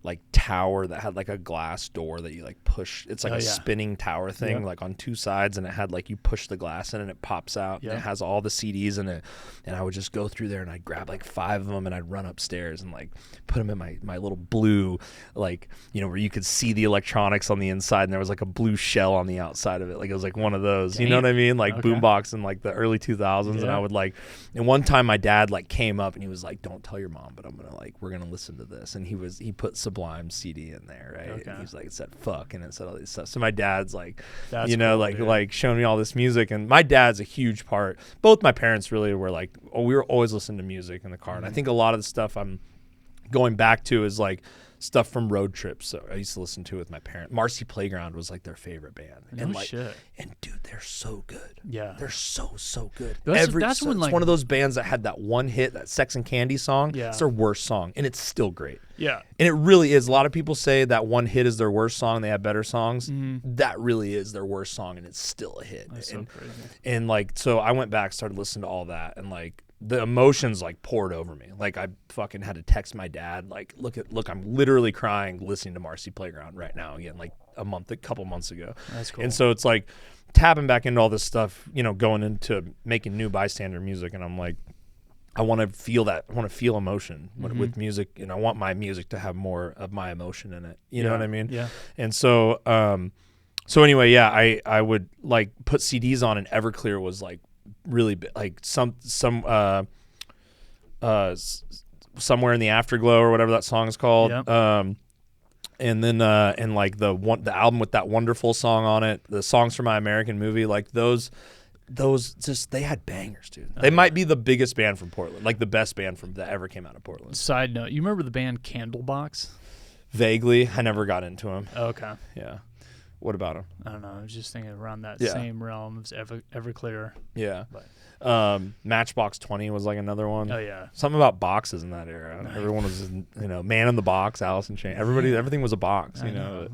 like tower that had like a glass door that you like push. It's like a spinning tower thing, like on two sides, and it had like you push the glass in and it pops out. And it has all the CDs in it. And I would just go through there and I'd grab like 5 of them and I'd run upstairs and like put them in my little blue, like, you know, where you could see the electronics on the inside and there was like a blue shell on the outside of it. Like it was like one of those, you know what I mean? Like boombox in like the early 2000s. And I would like, and one time my dad like came up and he was like, don't tell your mom, but I'm gonna like, we're gonna listen to this. And he put Sublime CD in there, right? And he's like, it said fuck, and it said all this stuff. So my dad's like, that's you know, cool, like showing me all this music. And my dad's a huge part. Both my parents really were like, we were always listening to music in the car. And I think a lot of the stuff I'm going back to is like stuff from road trips. So I used to listen to with my parents. Marcy Playground was like their favorite band. No and like, shit. And dude, they're so good. Yeah. They're so good. That's when like, it's one of those bands that had that one hit, that Sex and Candy song. Yeah. It's their worst song, and it's still great. Yeah. And it really is. A lot of people say that one hit is their worst song. They have better songs. That really is their worst song, and it's still a hit. That's so crazy. And like, so I went back, started listening to all that, and like, the emotions like poured over me. Like I fucking had to text my dad, like, look, I'm literally crying listening to Marcy Playground right now again, like a couple months ago. That's cool. And so it's like tapping back into all this stuff, you know, going into making new bystander music. And I'm like, I want to feel that. I want to feel emotion with music. And I want my music to have more of my emotion in it. You know what I mean? Yeah. And so, so anyway, yeah, I would like put CDs on, and Everclear was like, really like somewhere in the Afterglow or whatever that song is called. And then and like the album with that wonderful song on it, the Songs from My American Movie, like those just, they had bangers, dude. They might be the biggest band from Portland, like the best band that ever came out of Portland. Side note, you remember the band Candlebox? Vaguely. I never got into them. Okay. Yeah. What about them? I don't know. I was just thinking around that same realm of Everclear. Yeah. But. Matchbox 20 was like another one. Oh yeah. Something about boxes in that era. Everyone was, you know, Man in the Box, Alice in Chains. Everything was a box, you know.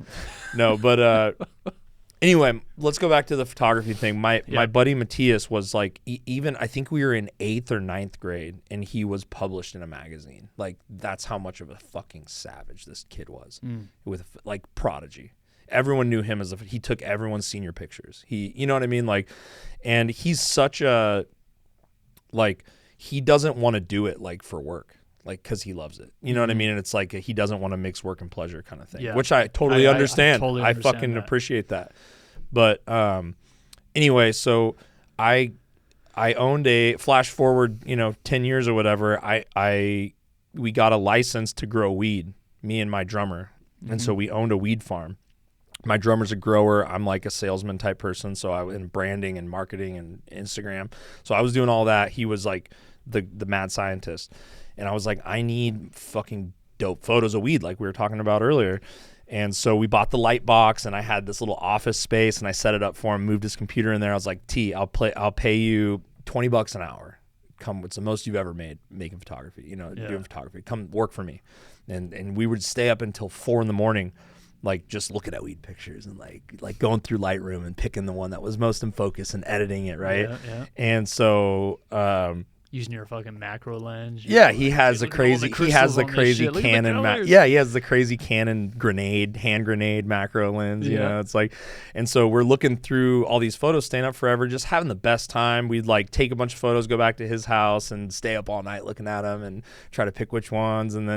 No, but anyway, let's go back to the photography thing. My buddy Matthias was like, even I think we were in 8th or 9th grade, and he was published in a magazine. Like that's how much of a fucking savage this kid was, with like prodigy. Everyone knew him he took everyone's senior pictures. You know what I mean? Like, and he's such a, like, he doesn't want to do it like for work, like, cause he loves it. You know what I mean? And it's like, he doesn't want to mix work and pleasure kind of thing, which I totally understand. I fucking appreciate that. But, anyway, so I owned a, flash forward, 10 years or whatever. We got a license to grow weed, me and my drummer. And so we owned a weed farm. My drummer's a grower. I'm like a salesman type person. So I was in branding and marketing and Instagram. So I was doing all that. He was like the mad scientist. And I was like, I need fucking dope photos of weed like we were talking about earlier. And so we bought the light box, and I had this little office space, and I set it up for him, moved his computer in there. I was like, I'll pay you $20 an hour. Come, it's the most you've ever made making photography, doing photography. Come work for me. And we would stay up until 4 a.m, like just looking at weed pictures and like going through Lightroom and picking the one that was most in focus and editing it, right? Yeah. And so using your fucking macro lens. Yeah, he has the crazy Canon. He has the crazy Canon hand grenade macro lens. You know, it's like, and so we're looking through all these photos, staying up forever, just having the best time. We'd like take a bunch of photos, go back to his house, and stay up all night looking at them and try to pick which ones, and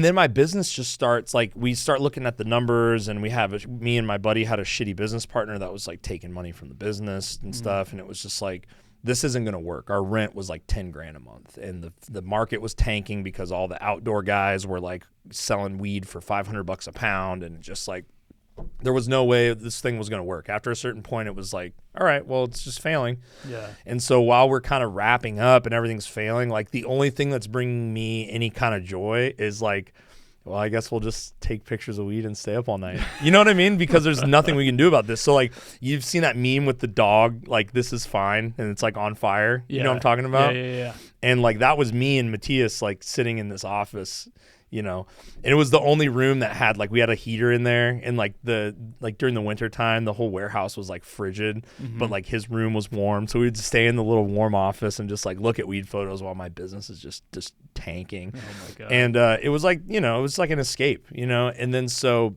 then my business just starts, like, we start looking at the numbers, and me and my buddy had a shitty business partner that was like taking money from the business and stuff. And it was just like, this isn't going to work. Our rent was like $10,000 a month, and the market was tanking because all the outdoor guys were like selling weed for $500 a pound. And just like, there was no way this thing was going to work. After a certain point, it was like, all right, well, it's just failing. Yeah. And so while we're kind of wrapping up and everything's failing, like the only thing that's bringing me any kind of joy is like, well, I guess we'll just take pictures of weed and stay up all night. You know what I mean? Because there's nothing we can do about this. So like, you've seen that meme with the dog, like, this is fine, and it's like on fire. You know what I'm talking about? Yeah. And like, that was me and Matthias like sitting in this office, you know, and it was the only room that had like, we had a heater in there, and like during the winter time, the whole warehouse was like frigid, but like his room was warm. So we'd stay in the little warm office and just like look at weed photos while my business is just tanking. Oh my God. And it was like, you know, it was like an escape, you know? And then so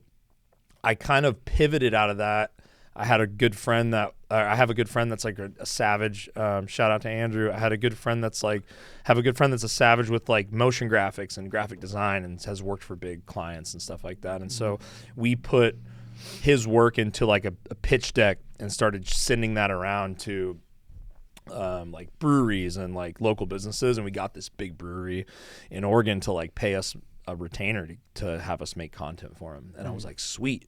I kind of pivoted out of that. I had a good friend I have a good friend that's like a savage. Shout out to Andrew. I had a good friend that's a savage with like motion graphics and graphic design, and has worked for big clients and stuff like that. And so we put his work into like a pitch deck and started sending that around to like breweries and like local businesses. And we got this big brewery in Oregon to like pay us a retainer to have us make content for him. And I was like, sweet.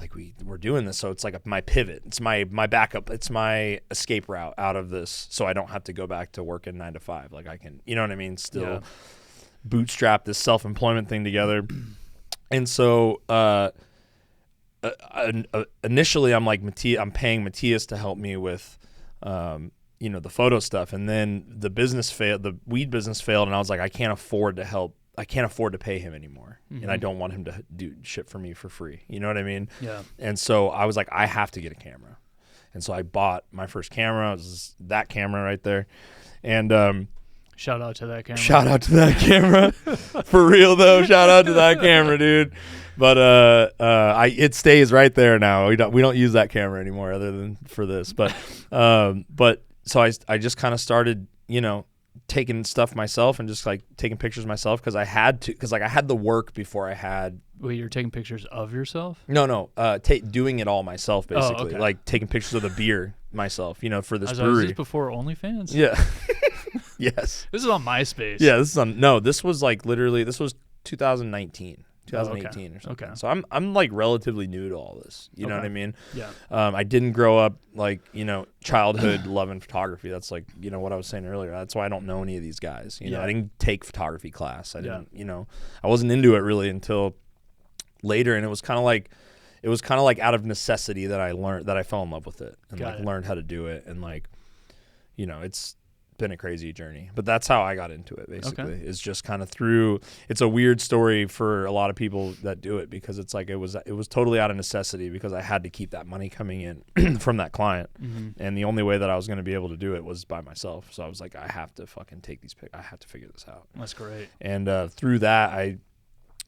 Like we're doing this, so it's like my pivot. It's my backup. It's my escape route out of this, so I don't have to go back to working 9 to 5. Like I can, you know what I mean? Still bootstrap this self-employment thing together. And so initially, I'm like I'm paying Matthias to help me with, you know, the photo stuff, and then the business failed. The weed business failed, and I was like, I can't afford to pay him anymore, and I don't want him to do shit for me for free. You know what I mean? Yeah. And so I was like, I have to get a camera. And so I bought my first camera. It was that camera right there. And shout out to that camera. Shout out to that camera. For real though, shout out to that camera, dude. But it stays right there now. We don't use that camera anymore other than for this. But so I just kind of started, you know, taking stuff myself and just like taking pictures myself because I had the work before I had. Wait, you're taking pictures of yourself? No, doing it all myself basically. Oh, okay. Like taking pictures of the beer myself, you know, for this Was brewery. this before OnlyFans? Yeah. Yes. This is on MySpace. Yeah, this was like literally, this was 2019 or something. Okay. So I'm like relatively new to all this. You know what I mean? Yeah. I didn't grow up like, you know, childhood loving photography. That's like, you know, what I was saying earlier. That's why I don't know any of these guys. You know, I didn't take photography class. I didn't, you know, I wasn't into it really until later, and it was kind of like out of necessity that I fell in love with it and learned how to do it, and like, you know, it's been a crazy journey, but that's how I got into it basically. Is just kind of through. It's a weird story for a lot of people that do it because it's like it was totally out of necessity because I had to keep that money coming in from that client, and the only way that I was going to be able to do it was by myself. So I was like, I have to fucking take these pics. I have to figure this out. That's great. And through that,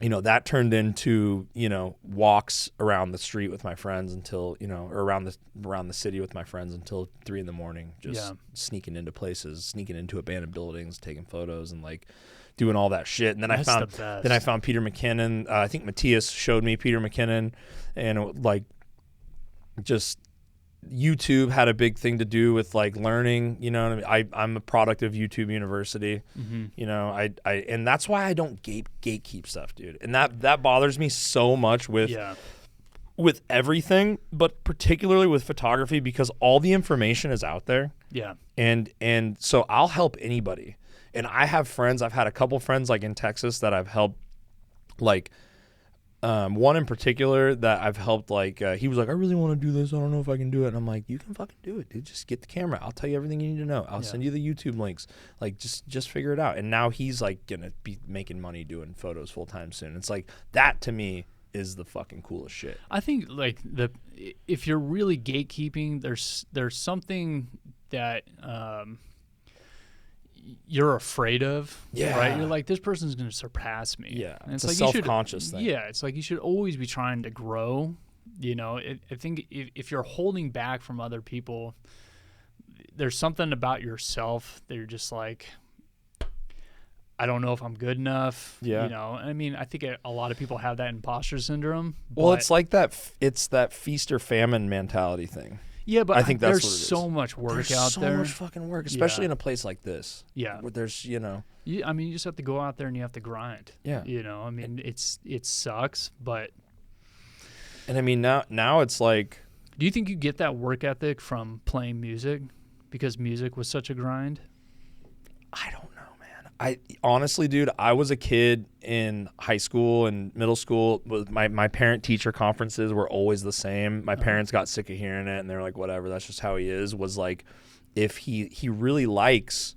that turned into, you know, walks around the street with my friends until, you know, or around the city with my friends until 3 a.m, just sneaking into places, sneaking into abandoned buildings, taking photos and like doing all that shit. And then I found Peter McKinnon. I think Matthias showed me Peter McKinnon, and it, like, just YouTube had a big thing to do with like learning, you know what I mean? I'm a product of YouTube University, you know, I and that's why I don't gatekeep stuff, dude. And that bothers me so much with everything, but particularly with photography because all the information is out there. Yeah. And so I'll help anybody. And I have friends, I've had a couple friends like in Texas that I've helped, like one in particular that I've helped, like, he was like, I really want to do this. I don't know if I can do it. And I'm like, you can fucking do it, dude. Just get the camera. I'll tell you everything you need to know. I'll send you the YouTube links. Like, just figure it out. And now he's, like, going to be making money doing photos full time soon. It's like, that to me is the fucking coolest shit. I think, like, if you're really gatekeeping, there's something that you're afraid of, right? You're like, this person's going to surpass me. Yeah, and it's a like self-conscious thing. Yeah, it's like you should always be trying to grow. You know, I think if you're holding back from other people, there's something about yourself that you're just like, I don't know if I'm good enough. Yeah. You know, I mean, I think a lot of people have that imposter syndrome. Well, it's like that. It's that feast or famine mentality thing. Yeah, but I think that's there's so much work out there. There's so much fucking work, especially in a place like this. Yeah. Where there's, you know. I mean, you just have to go out there and you have to grind. Yeah. You know, I mean, it sucks, but. And I mean, now it's like. Do you think you get that work ethic from playing music because music was such a grind? I don't know, man. I honestly, dude, I was a kid in high school and middle school. My parent-teacher conferences were always the same. My parents got sick of hearing it, and they were like, whatever, that's just how he is. Was like, if he really likes,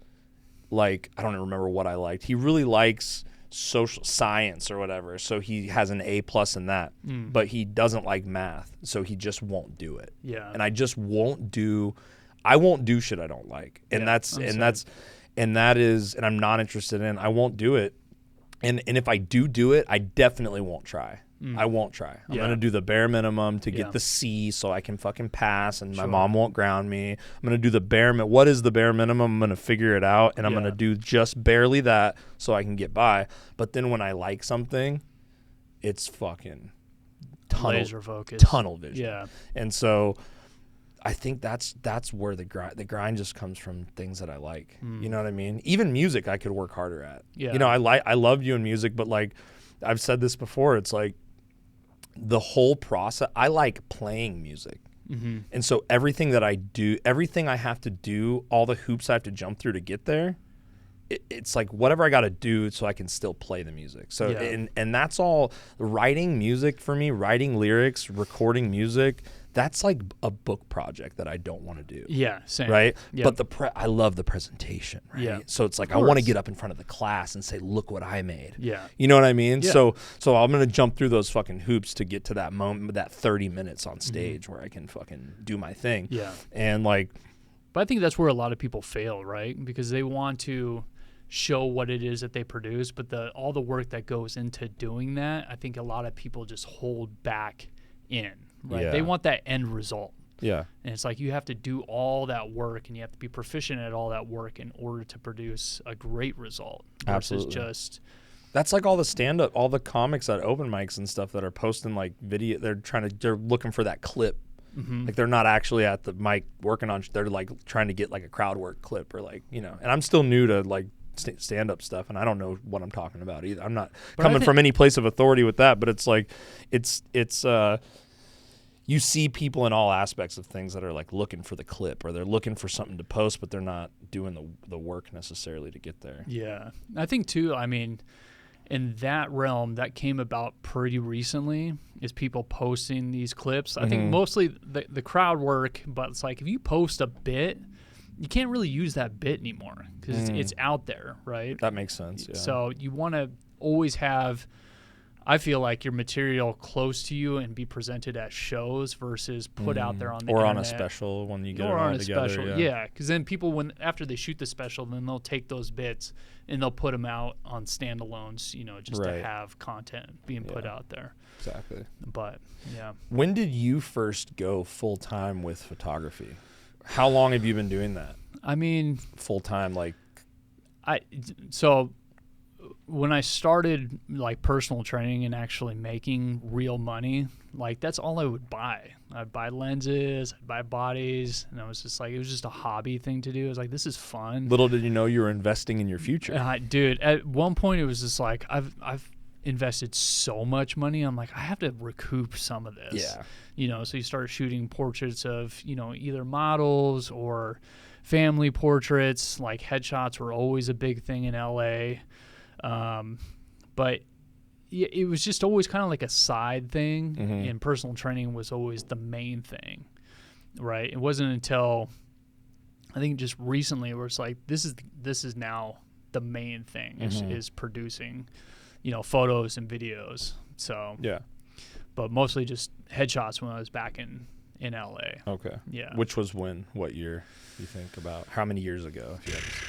like, I don't even remember what I liked. He really likes social science or whatever, so he has an A+ in that, but he doesn't like math, so he just won't do it. Yeah. And I just won't do shit I don't like. And and I'm not interested in. I won't do it. And if I do it, I definitely won't try. I won't try. I'm going to do the bare minimum to get the C so I can fucking pass and my mom won't ground me. I'm going to do the bare minimum. What is the bare minimum? I'm going to figure it out, and I'm going to do just barely that so I can get by. But then when I like something, it's fucking laser focus. Tunnel vision. Yeah. And so I think that's where the grind just comes from, things that I like. You know what I mean? Even music I could work harder at. Yeah. You know, I love doing music, but like I've said this before, it's like the whole process. I like playing music. And so everything that I do, everything I have to do, all the hoops I have to jump through to get there, it's like whatever I got to do so I can still play the music. So and that's all. Writing music for me, writing lyrics, recording music, that's like a book project that I don't want to do. Yeah, same. Right? Yep. But I love the presentation, right? Yeah. So it's like I want to get up in front of the class and say, look what I made. Yeah. You know what I mean? Yeah. So I'm going to jump through those fucking hoops to get to that moment, that 30 minutes on stage where I can fucking do my thing. Yeah. And like, but I think that's where a lot of people fail, right? Because they want to show what it is that they produce, but all the work that goes into doing that, I think a lot of people just hold back in, right? Yeah. They want that end result. yeah. And it's like you have to do all that work and you have to be proficient at all that work in order to produce a great result versus Absolutely. just That's like all the stand-up, all the comics at open mics and stuff that are posting like video. They're looking for that clip. Like they're not actually at the mic working on. They're like trying to get like a crowd work clip or like, you know. And I'm still new to like stand-up stuff, and I don't know what I'm talking about either. I'm not coming from any place of authority with that, but it's like it's you see people in all aspects of things that are like looking for the clip, or they're looking for something to post, but they're not doing the work necessarily to get there. Yeah. I think too, I mean, in that realm, that came about pretty recently, is people posting these clips. I think mostly the crowd work, but it's like if you post a bit, you can't really use that bit anymore because it's out there, right? That makes sense. Yeah. So you want to always have, I feel like, your material close to you and be presented at shows versus put out there on the or internet. on a special when you get it Or all on a together. special, yeah. Because then people, after they shoot the special, then they'll take those bits and they'll put them out on standalones, you know, just to have content being put out there. Exactly. But yeah, When did you first go full time with photography? How long have you been doing that? I mean, Full time, like so when I started like personal training and actually making real money, like that's all I would buy. I'd buy lenses, I'd buy bodies, and I was just like, it was just a hobby thing to do. I was like, this is fun. little did you know you were investing in your future. Dude, at one point it was just like I've invested so much money. I'm like, I have to recoup some of this. Yeah. You know, so you start shooting portraits of, you know, either models or family portraits. Like headshots were always a big thing in LA. But it was just always kind of like a side thing, and personal training was always the main thing, right? It wasn't until I think just recently where it's like this is now the main thing is producing, you know, photos and videos. So Yeah. but mostly just headshots when I was back in LA. Okay. Yeah. Which was when? What year? You think about? How many years ago? If you had to say?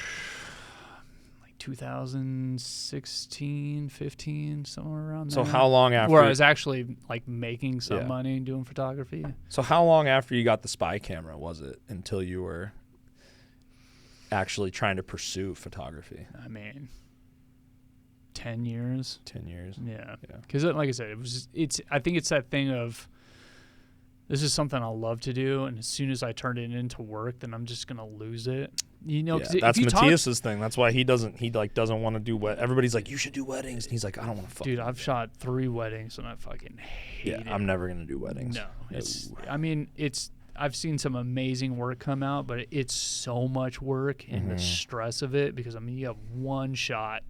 2016, 15, somewhere around So there. how long after? Where I was actually like making some Yeah. money doing photography. So how long after you got the spy camera was it until you were actually trying to pursue photography? I mean, 10 years. 10 years. Yeah. Yeah. Because like I said, I think it's that thing of, this is something I love to do, and as soon as I turn it into work, then I'm just gonna lose it. You know, 'cause that's if you Matthias's thing. That's why he doesn't want to do everybody's like, you should do weddings, and he's like, I don't want to Dude, I've shot 3 weddings and I fucking hate it. I'm never gonna do weddings. No, I've seen some amazing work come out, but it's so much work and the stress of it, because I mean, you have one shot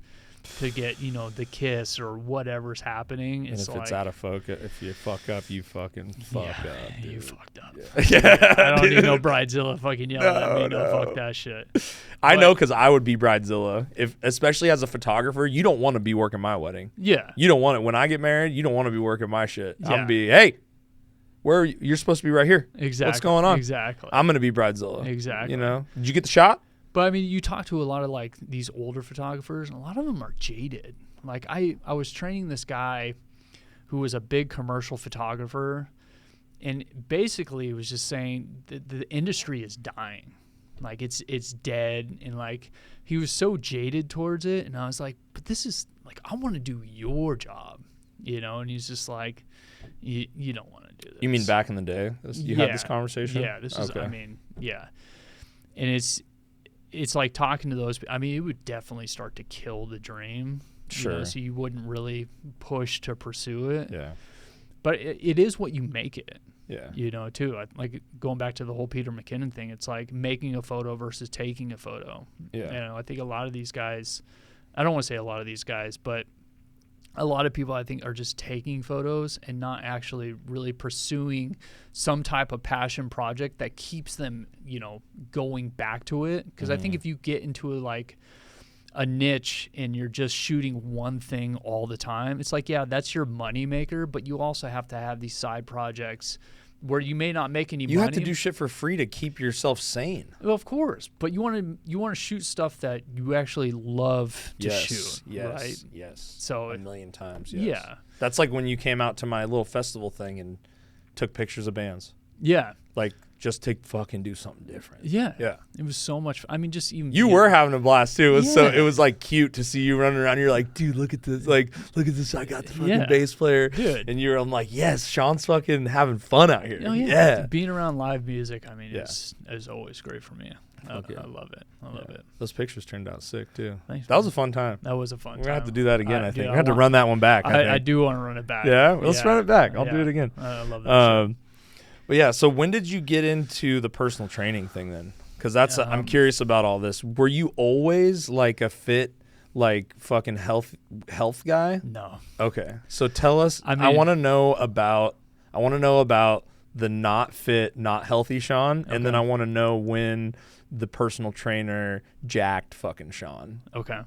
to get, you know, the kiss or whatever's happening. And if it's out of focus, if you fuck up, you fucking fuck up. Dude. You fucked up. Yeah, I don't dude. need no bridezilla fucking yelling at me. No, fuck that shit. I know, because I would be bridezilla. If, especially as a photographer, you don't want to be working my wedding. Yeah. You don't want it. When I get married, you don't want to be working my shit. I'm Yeah. gonna be, hey, where are you? You're supposed to be right here. Exactly. What's going on? Exactly. I'm gonna be bridezilla. Exactly. You know? Did you get the shot? But I mean, you talk to a lot of like these older photographers, and a lot of them are jaded. Like I was training this guy who was a big commercial photographer, and basically he was just saying that the industry is dying. Like it's dead, and like he was so jaded towards it, and I was like, but this is like, I want to do your job, you know? And he's just like, you don't want to do this. You mean back in the day? You had this conversation? Yeah, this is, Okay. I mean, yeah. And it's like talking to those, I mean, it would definitely start to kill the dream. Sure. You know, so you wouldn't really push to pursue it. Yeah. But it is what you make it. Yeah. You know, too. Like going back to the whole Peter McKinnon thing, it's like making a photo versus taking a photo. Yeah. You know, I think a lot of these guys, I don't want to say a lot of these guys, but a lot of people I think are just taking photos and not actually really pursuing some type of passion project that keeps them, you know, going back to it. Because I think if you get into like a niche and you're just shooting one thing all the time, it's like, yeah, that's your money maker, but you also have to have these side projects where you may not make any money. You have to do shit for free to keep yourself sane. Well, of course, but you want to shoot stuff that you actually love to shoot, yes, right? Yes. So a million times. Yes. Yeah. That's like when you came out to my little festival thing and took pictures of bands. Yeah. Like, just to fucking do something different. Yeah. Yeah. It was so much. I mean, just even You were having a blast too. It was Yeah. it was like cute to see you running around. You're like, dude, look at this. Like, look at this. I got the fucking Yeah. bass player. Dude. And I'm like, yes, Sean's fucking having fun out here. Oh yeah. Yeah. Being around live music, I mean, Yeah. is always great for me. I love it. I love it. Those pictures turned out sick too. Thanks, That was a fun time. That was a fun We're time. gonna have to do that again. I think dude, we have to run that one back. I do want to run it back. Yeah, let's run it back. I'll do it again. I love that. Shit. But yeah, so when did you get into the personal training thing then? Because I'm curious about all this. Were you always like a fit, like fucking health guy? No. Okay, so tell us. I mean- I want to know about the not fit, not healthy Shaun, and then I want to know when the personal trainer jacked fucking Shaun Okay.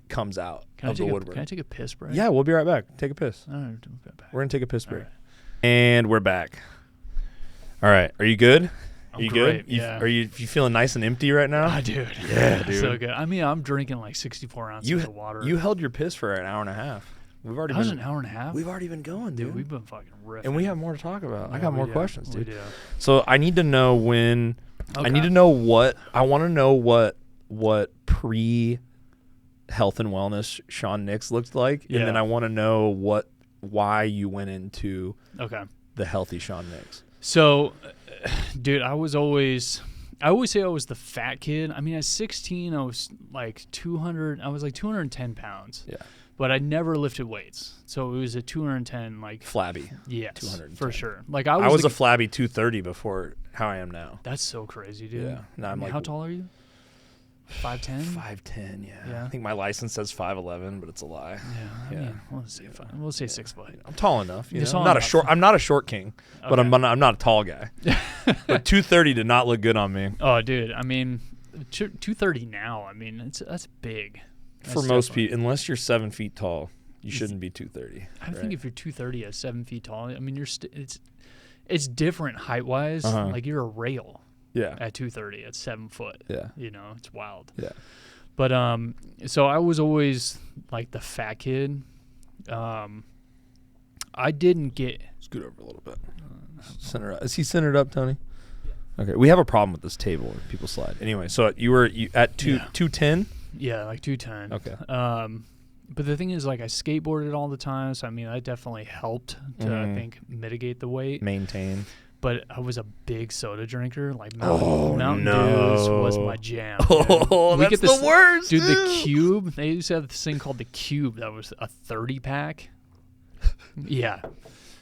comes out Can of the woodwork. Can I take a piss break? Yeah, we'll be right back. Take a piss. All right. We'll be back. We're gonna take a piss All break, right. and we're back. All right, are you good? I'm Are you great, good? yeah. Are you feeling nice and empty right now? Ah, dude. Yeah, dude. So good. I mean, I'm drinking like 64 ounces of water. You held your piss for an hour and a half. We've already That was been, an hour and a half? We've already been going, dude. Dude, we've been fucking riffing. And we have more to talk about. I Yeah, got we more do. questions, We dude. do. So I need to know when. I Okay. need to know what. I want to know what pre health and wellness Shaun Nix looked like, Yeah. and then I want to know why you went into Okay. the healthy Shaun Nix. So, dude, I always say I was the fat kid. I mean, at 16, I was like 210 pounds. Yeah. But I never lifted weights. So it was a 210, like, Flabby. yes, 210. for sure. Like, I was the- a flabby 230 before how I am now. That's so crazy, dude. Yeah. Now I'm like how tall are you? 5'10"? 5'10", yeah. Yeah. I think my license says 5'11", but it's a lie. Yeah, I Yeah. mean, we'll say 6 foot. I'm tall enough. You You're know? tall I'm not a enough. short. I'm not a short king, but Okay. I'm not a tall guy. But 230 did not look good on me. Oh, dude, I mean, 230 now. I mean, that's big. For That's most definitely- people, unless you're 7 feet tall, you shouldn't be 230. I think if you're 230 at 7 feet tall, I mean, it's different height wise. Uh-huh. Like you're a rail Yeah. at 230 at 7 foot. Yeah. You know, it's wild. Yeah. But so I was always like the fat kid. I didn't get. Scoot over a little bit. Center up. Is he centered up, Tony? Okay. We have a problem with this table when people slide. Anyway, so you were at 210. Yeah, like 210. Okay. But the thing is, like, I skateboarded all the time, so I mean, that definitely helped to I think mitigate the weight. Maintain. But I was a big soda drinker. Like Oh, Mountain no. Dews was my jam. Oh, We that's get this- the worst, Dude, the Cube. They used to have this thing called the Cube that was a 30 pack. Yeah.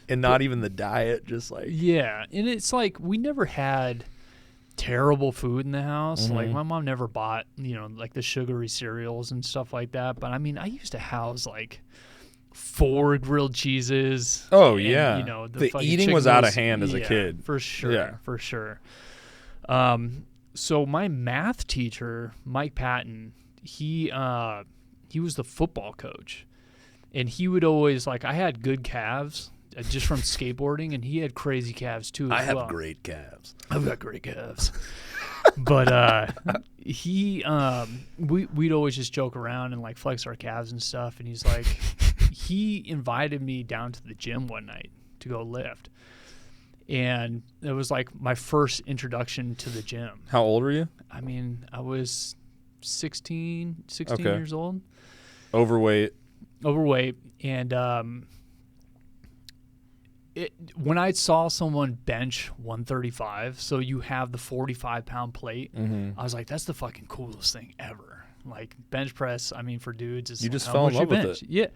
And not even the diet, just like Yeah. And it's like we never had terrible food in the house. Like Mhm. my mom never bought, like the sugary cereals and stuff like that. But I mean, I used to house like 4 grilled cheeses. Oh and, yeah. The fucking eating chicken was out of wings. hand as a kid. For sure. Yeah. For sure. So my math teacher, Mike Patton, he was the football coach, and he would always I had good calves just from skateboarding, and he had crazy calves too. I as have well. great calves. I've got great calves. But we'd always just joke around and flex our calves and stuff. And he's like, he invited me down to the gym one night to go lift. And it was my first introduction to the gym. How old were you? I mean, I was 16 Okay. years old. Overweight. And when I saw someone bench 135, so you have the 45-pound plate, I was like, that's the fucking coolest thing ever. Bench press, I mean, for dudes, it's You just how fell in much you love with bench. it. Yeah.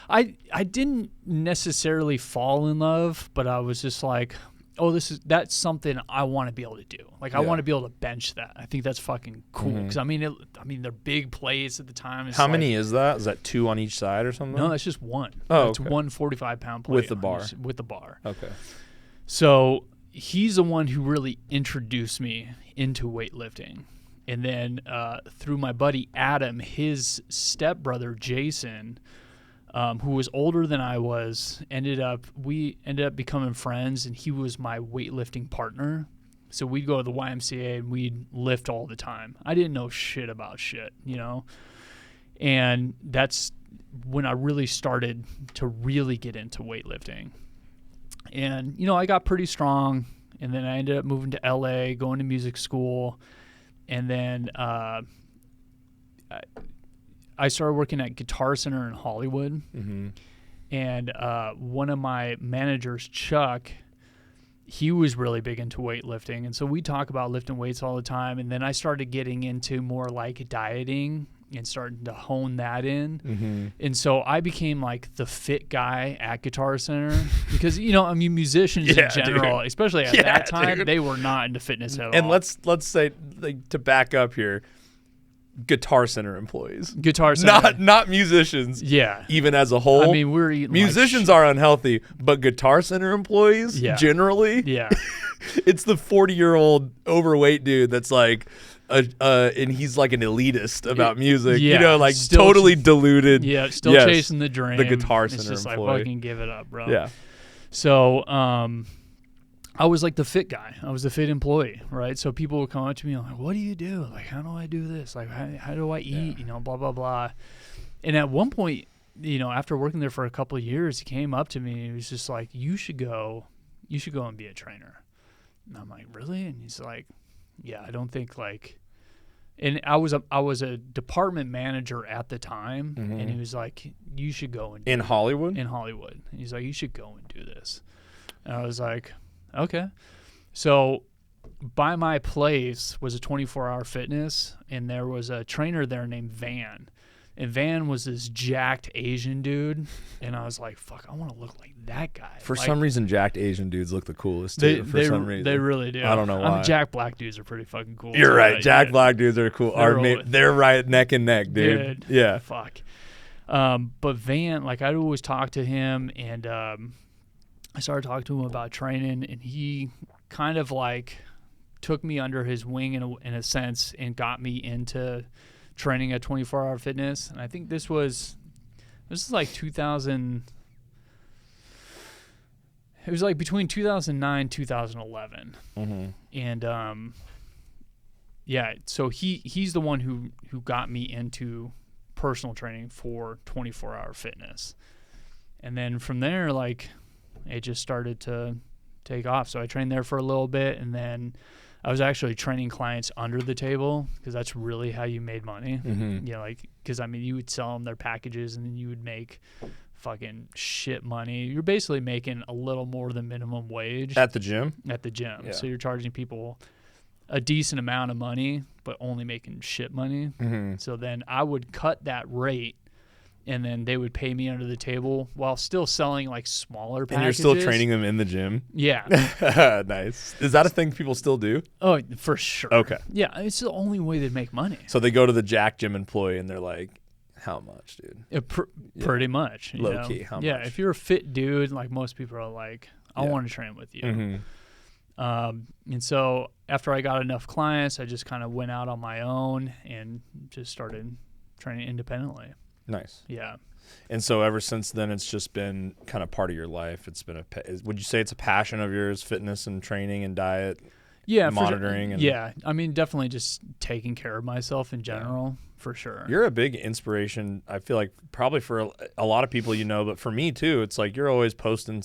I didn't necessarily fall in love, but I was just like, oh, that's something I want to be able to do. I want to be able to bench that. I think that's fucking cool. Because I mean, they're big plates at the time. It's How many is that? Is that 2 on each side or something? No, that's just one. Oh, it's okay. one 45-pound plate With the bar. With the bar. Okay. So he's the one who really introduced me into weightlifting. And then through my buddy Adam, his stepbrother Jason, who was older than I was, we ended up becoming friends, and he was my weightlifting partner. So we'd go to the YMCA and we'd lift all the time. I didn't know shit about shit, and that's when I really started to really get into weightlifting. And, I got pretty strong, and then I ended up moving to LA, going to music school, and then I started working at Guitar Center in Hollywood, and one of my managers, Chuck, he was really big into weightlifting, and so we talk about lifting weights all the time. And then I started getting into more dieting and starting to hone that in, and so I became the fit guy at Guitar Center because musicians in general, especially at that time, they were not into fitness at all. And let's say to back up here. Guitar Center employees. Guitar Center. Not musicians. Yeah. Even as a whole. I mean, we're eating musicians are unhealthy, but Guitar Center employees generally. Yeah. It's the 40-year-old overweight dude that's and he's an elitist about music. Yeah. Totally deluded. Yeah, still chasing the dream. The Guitar Center it's just employee. fucking give it up, bro. Yeah. So, I was the fit guy. I was the fit employee, right? So people would come up to me what do you do? How do I do this? How do I eat? Blah, blah, blah. And at one point, after working there for a couple of years, he came up to me and he was just you should go and be a trainer. And I'm like, really? And he's like, yeah, I don't think and I was a department manager at the time, and he was like, you should go and do in Hollywood? In Hollywood. And he's like, you should go and do this. And I was like, okay. So by my place was a 24-hour fitness, and there was a trainer there named Van. And Van was this jacked Asian dude, and I was like, fuck, I want to look like that guy. For some reason, jacked Asian dudes look the coolest, too, for some reason. They really do. I don't know why. I mean, jacked black dudes are pretty fucking cool. You're right. Jacked black dudes are cool. They're right neck and neck, dude. Yeah. Fuck. But Van, I'd always talk to him, and I started talking to him about training, and he kind of took me under his wing in a sense and got me into training at 24-hour fitness. And I think this is 2000. It was between 2009 2011, and so he's the one who got me into personal training for 24-hour fitness, and then from there it just started to take off. So I trained there for a little bit, and then I was actually training clients under the table because that's really how you made money. Because you would sell them their packages, and then you would make fucking shit money. You're basically making a little more than minimum wage at the gym. Yeah. So you're charging people a decent amount of money, but only making shit money. So then I would cut that rate and then they would pay me under the table while still selling like smaller packages. And you're still training them in the gym? Yeah. Nice. Is that a thing people still do? Oh, for sure. Okay. Yeah, it's the only way to make money. So they go to the Jack Gym employee and they're like, how much, dude? Pretty much. Low key, how yeah, much? if you're a fit dude, like most people are like, I want to train with you. Mm-hmm. And so after I got enough clients, I just kind of went out on my own and just started training independently. Nice. Yeah. And so ever since then, it's just been kind of part of your life. It's been would you say it's a passion of yours, fitness and training and diet? Yeah. Monitoring. And yeah. I mean, definitely just taking care of myself in general, for sure. You're a big inspiration, I feel like, probably for a lot of people, but for me too, it's like you're always posting,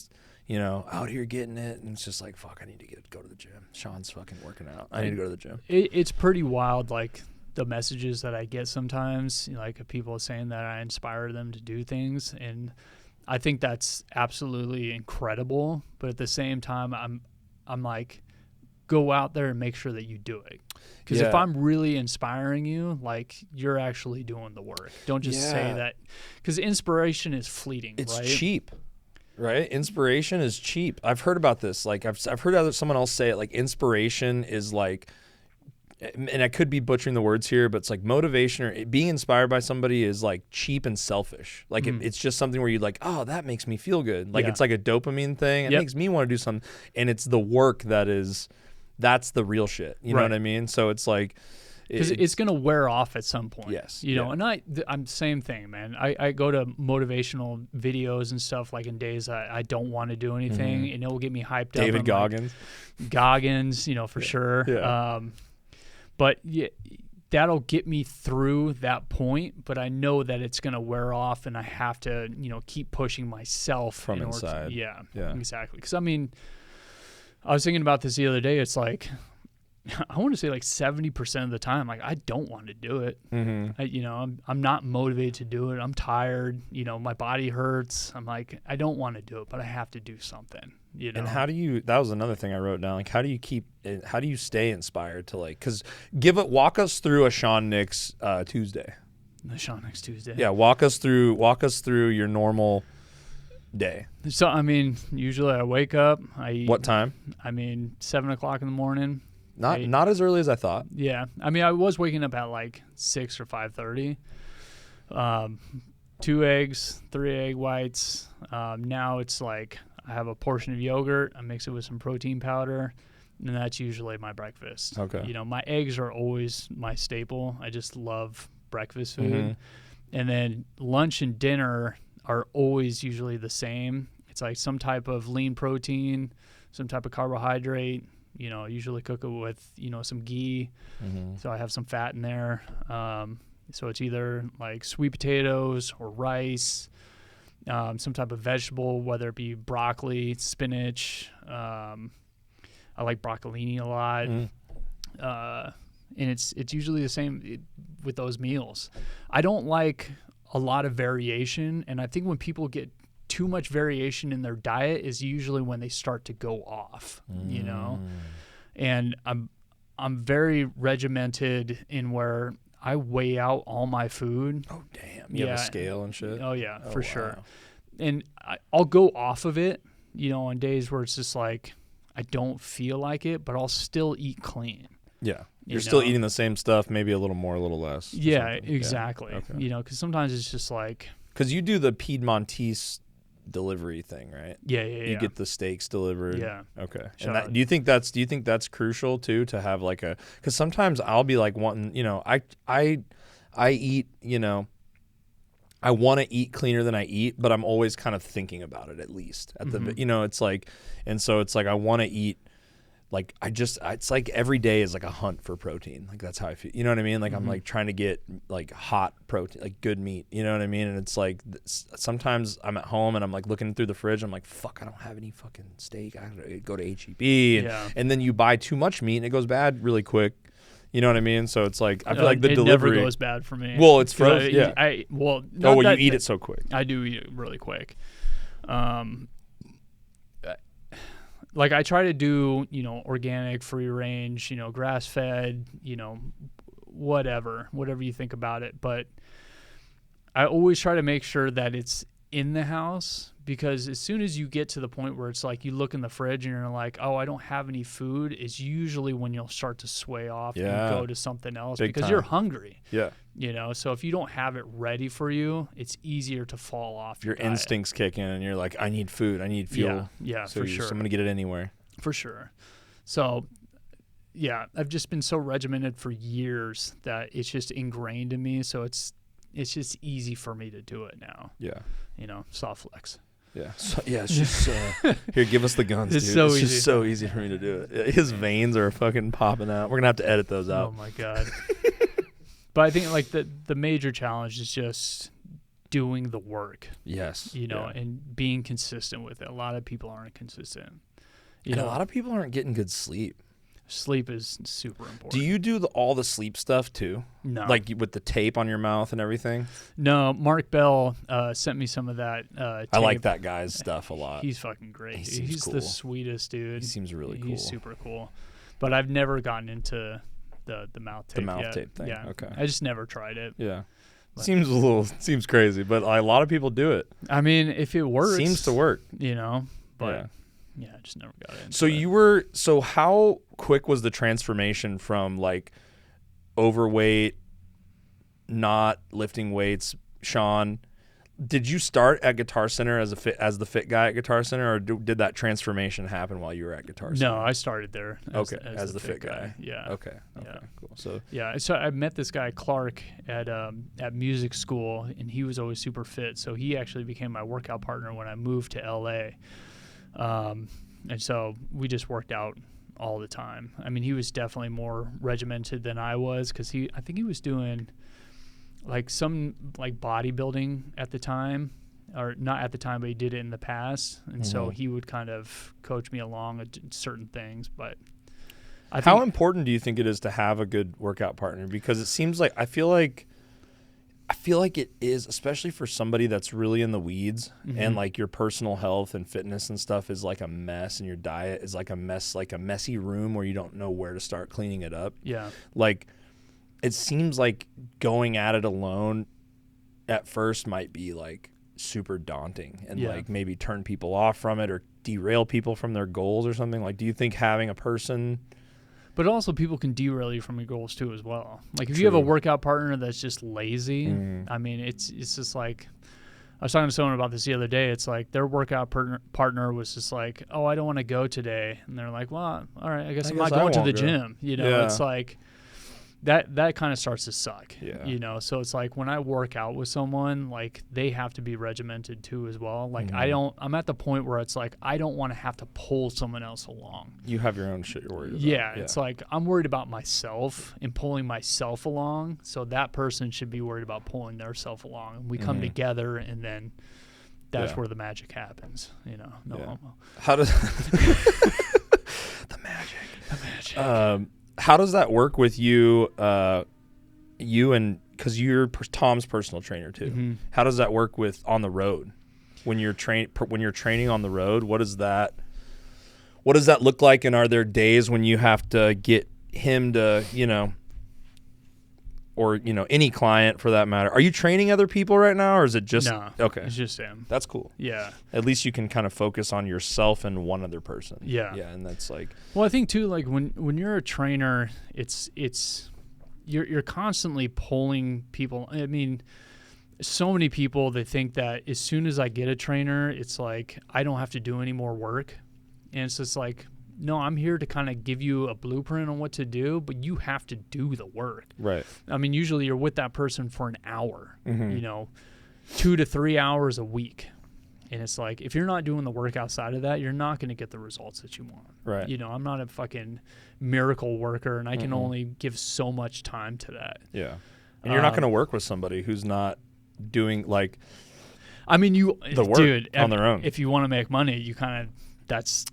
out here getting it. And it's just like, fuck, I need to go to the gym. Sean's fucking working out. I need to go to the gym. It's pretty wild, like the messages that I get sometimes, like people saying that I inspire them to do things. And I think that's absolutely incredible. But at the same time, I'm like, go out there and make sure that you do it. Because if I'm really inspiring you, like you're actually doing the work. Don't just say that. Because inspiration is fleeting, it's right? cheap. Right? Inspiration is cheap. I've heard about this. Like I've heard someone else say it, like inspiration is like, and I could be butchering the words here, but it's like motivation or being inspired by somebody is like cheap and selfish. Like it's just something where you're like, oh, that makes me feel good. Like it's like a dopamine thing. It makes me want to do something. And it's the work that's the real shit. You know what I mean? So it's like, because it's going to wear off at some point. Yes. And I'm the same thing, man. I go to motivational videos and stuff like in days I don't want to do anything, and it will get me hyped up. David Goggins. Like, Goggins, for sure. Yeah. But that'll get me through that point, but I know that it's going to wear off, and I have to, keep pushing myself. From inside. Yeah, exactly. Because, I mean, I was thinking about this the other day. It's like, I want to say like 70% of the time, like I don't want to do it. I'm not motivated to do it. I'm tired. My body hurts. I'm like, I don't want to do it, but I have to do something. And how do you? That was another thing I wrote down. Like, how do you stay inspired to like? Because walk us through a Shaun Nix Tuesday. The Shaun Nix Tuesday. Yeah, walk us through your normal day. So I mean, usually I wake up. I eat. What time? 7:00 in the morning. Not as early as I thought. Yeah, I mean, I was waking up at like 6 or 5:30. 2 eggs, 3 egg whites. Now it's like I have a portion of yogurt. I mix it with some protein powder, and that's usually my breakfast. Okay. My eggs are always my staple. I just love breakfast food. And then lunch and dinner are always usually the same. It's like some type of lean protein, some type of carbohydrate. I usually cook it with, some ghee. So I have some fat in there. So it's either like sweet potatoes or rice, some type of vegetable, whether it be broccoli, spinach. I like broccolini a lot. And it's usually the same with those meals. I don't like a lot of variation. And I think when people get too much variation in their diet is usually when they start to go off, and I'm very regimented in where I weigh out all my food. Oh, damn. You have a scale and shit? Oh, yeah, for sure. And I'll go off of it, on days where it's just like I don't feel like it, but I'll still eat clean. Yeah. You're still eating the same stuff, maybe a little more, a little less. Yeah, exactly. Okay. Because sometimes it's just like... Because you do the Piedmontese delivery thing, right? Yeah. You get the steaks delivered. Yeah. Okay. And do you think that's crucial too, to have like because sometimes I'll be like wanting, I eat, I want to eat cleaner than I eat, but I'm always kind of thinking about it at least at the, it's like, and so it's like, I want to eat, like, it's like every day is like a hunt for protein. Like that's how I feel. You know what I mean? Like I'm like trying to get like hot protein, like good meat. You know what I mean? And it's like sometimes I'm at home and I'm like looking through the fridge. I'm like, fuck, I don't have any fucking steak. I gotta go to HEB. And then you buy too much meat and it goes bad really quick. You know what I mean? So it's like I feel like the delivery never goes bad for me. Well, it's frozen. You eat it so quick. I do eat it really quick. Like I try to do, organic, free range, grass fed, whatever you think about it. But I always try to make sure that it's in the house, because as soon as you get to the point where it's like you look in the fridge and you're like, oh, I don't have any food, is usually when you'll start to sway off and go to something else because you're hungry. Yeah. You know, so if you don't have it ready for you, it's easier to fall off your diet. Instincts kick in and you're like, I need food, I need fuel. Yeah, so for sure. I'm going to get it anywhere. For sure. So, yeah, I've just been so regimented for years that it's just ingrained in me. So it's just easy for me to do it now. Yeah. You know, soft flex. Yeah. So, yeah, it's just, here, give us the guns, It's dude. so it's easy. just so easy for me to do it. His veins are fucking popping out. We're going to have to edit those out. Oh, my God. But I think, like, the major challenge is just doing the work. Yes. You know, and being consistent with it. A lot of people aren't consistent. You and know, a lot of people aren't getting good sleep. sleep is super important. Do you do all the sleep stuff too? No. Like with the tape on your mouth and everything? No, Mark Bell sent me some of that tape. I like that guy's stuff a lot. He's fucking great. He's cool. The sweetest dude. He seems really cool. He's super cool. But I've never gotten into the mouth tape. The mouth yet. tape thing. Yeah. Okay. I just never tried it. Yeah. But Seems crazy, but a lot of people do it. I mean, if it works, Seems to work. You know, but Yeah. yeah, I just never got into it. So how quick was the transformation from like overweight, not lifting weights, Shaun? Did you start at Guitar Center as the fit guy at Guitar Center, or did that transformation happen while you were at Guitar Center? No, I started there. As the fit guy. Yeah. Okay. Yeah. Cool. So so I met this guy Clark at music school, and he was always super fit. So he actually became my workout partner when I moved to LA. And so we just worked out all the time. I mean, he was definitely more regimented than I was, because I think he was doing like some like bodybuilding at the time, or not at the time, but he did it in the past. And so he would kind of coach me along with certain things. But how important do you think it is to have a good workout partner? Because it seems like I feel like it is, especially for somebody that's really in the weeds, and like your personal health and fitness and stuff is like a mess, and your diet is like a mess, like a messy room where you don't know where to start cleaning it up. Yeah. Like it seems like going at it alone at first might be like super daunting and like maybe turn people off from it or derail people from their goals or something. Like, do you think having a person... But also people can derail you from your goals too as well. Like if you have a workout partner that's just lazy, I mean, it's just like, I was talking to someone about this the other day. It's like their workout partner was just like, oh, I don't want to go today. And they're like, well, all right, I guess I'm not going to the gym. You know, it's like that kind of starts to suck, you know? So it's like when I work out with someone, like they have to be regimented too as well. Like I'm at the point where it's like, I don't want to have to pull someone else along. You have your own shit you're worried about. Yeah, it's like I'm worried about myself and pulling myself along. So that person should be worried about pulling their self along. And we come together, and then that's where the magic happens, you know? No homo. How does... The magic. How does that work with you? Because you're Tom's personal trainer too. How does that work with on the road when you're training on the road? What does that look like? And are there days when you have to get him to, or any client for that matter? Are you training other people right now, or is it just okay? It's just him. That's cool. Yeah. At least you can kind of focus on yourself and one other person. Yeah. Yeah, and that's like... Well, I think too, like when you're a trainer, you're constantly pulling people. I mean, so many people, they think that as soon as I get a trainer, it's like I don't have to do any more work. And it's just like, no, I'm here to kind of give you a blueprint on what to do, but you have to do the work. Right. I mean, usually you're with that person for an hour, 2 to 3 hours a week. And it's like, if you're not doing the work outside of that, you're not going to get the results that you want. Right. I'm not a fucking miracle worker, and I can only give so much time to that. Yeah. And you're not going to work with somebody who's not doing like... I mean, the work dude, on their own. If you want to make money, you kind of... That's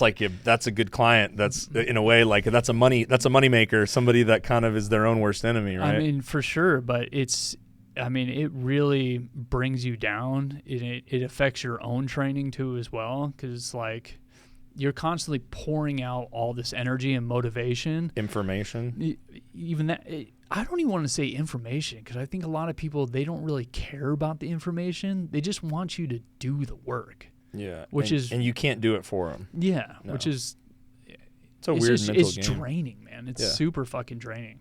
a good client. That's in a way like that's a money maker. Somebody that kind of is their own worst enemy, right? I mean, for sure, but it really brings you down. It affects your own training too as well, because like you're constantly pouring out all this energy and motivation, information. Even that, I don't even want to say information, because I think a lot of people, they don't really care about the information. They just want you to do the work. Yeah. And you can't do it for them. Yeah. No. Which is, it's a weird mental it's game. draining, man. It's super fucking draining.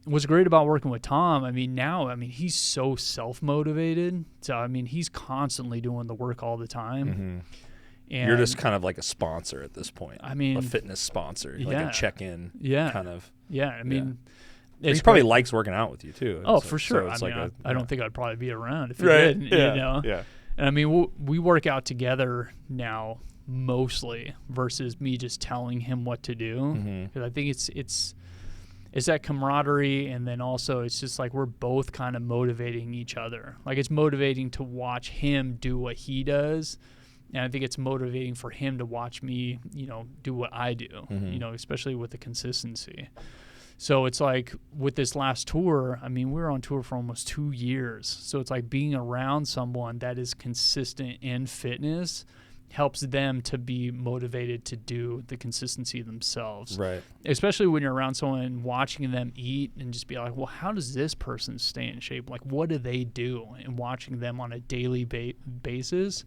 What's great about working with Tom, he's so self-motivated. So, he's constantly doing the work all the time. Mm-hmm. And you're just kind of like a sponsor at this point. a fitness sponsor, like a check-in kind of. Yeah, He probably likes working out with you too. Oh, for sure. So I don't think I'd probably be around if he right. didn't. Yeah. You know? Yeah. And we work out together now mostly versus me just telling him what to do. Because I think it's that camaraderie, and then also it's just like we're both kind of motivating each other. Like, it's motivating to watch him do what he does, and I think it's motivating for him to watch me, do what I do. Especially with the consistency. So it's like with this last tour, we were on tour for almost 2 years. So it's like being around someone that is consistent in fitness helps them to be motivated to do the consistency themselves. Right. Especially when you're around someone, watching them eat and just be like, well, how does this person stay in shape? Like, what do they do? And watching them on a daily basis,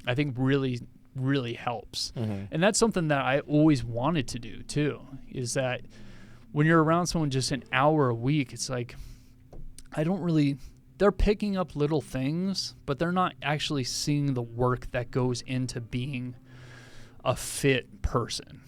I think really, really helps. And that's something that I always wanted to do too, is that when you're around someone just an hour a week, it's like, they're picking up little things, but they're not actually seeing the work that goes into being a fit person.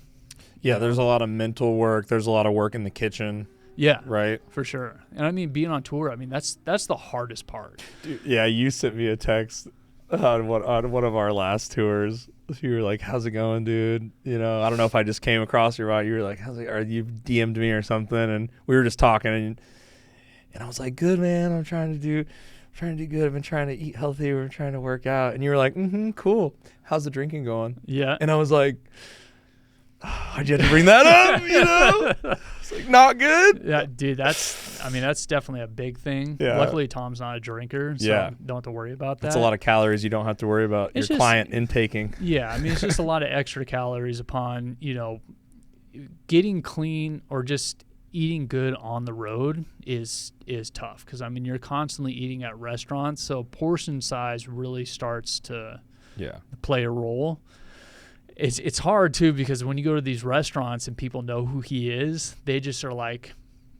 Yeah, there's a lot of mental work. There's a lot of work in the kitchen. Yeah. Right? For sure. And being on tour, that's the hardest part. Dude, yeah, you sent me a text on one of our last tours. You were like, how's it going, dude? I don't know if I just came across you right. You were like, or you DM'd me or something, and we were just talking, and I was like, good, man. I'm trying to do good. I've been trying to eat healthy. We're trying to work out. And you were like, cool. How's the drinking going? Yeah. And I was like, why'd you have to bring that up? It's like, not good. Yeah, dude, that's definitely a big thing. Yeah. Luckily, Tom's not a drinker, so don't have to worry about that. That's a lot of calories you don't have to worry about your client intaking. Yeah, it's just a lot of extra calories upon, getting clean or just eating good on the road is tough, because you're constantly eating at restaurants, so portion size really starts to play a role. It's hard too, because when you go to these restaurants and people know who he is, they just are like,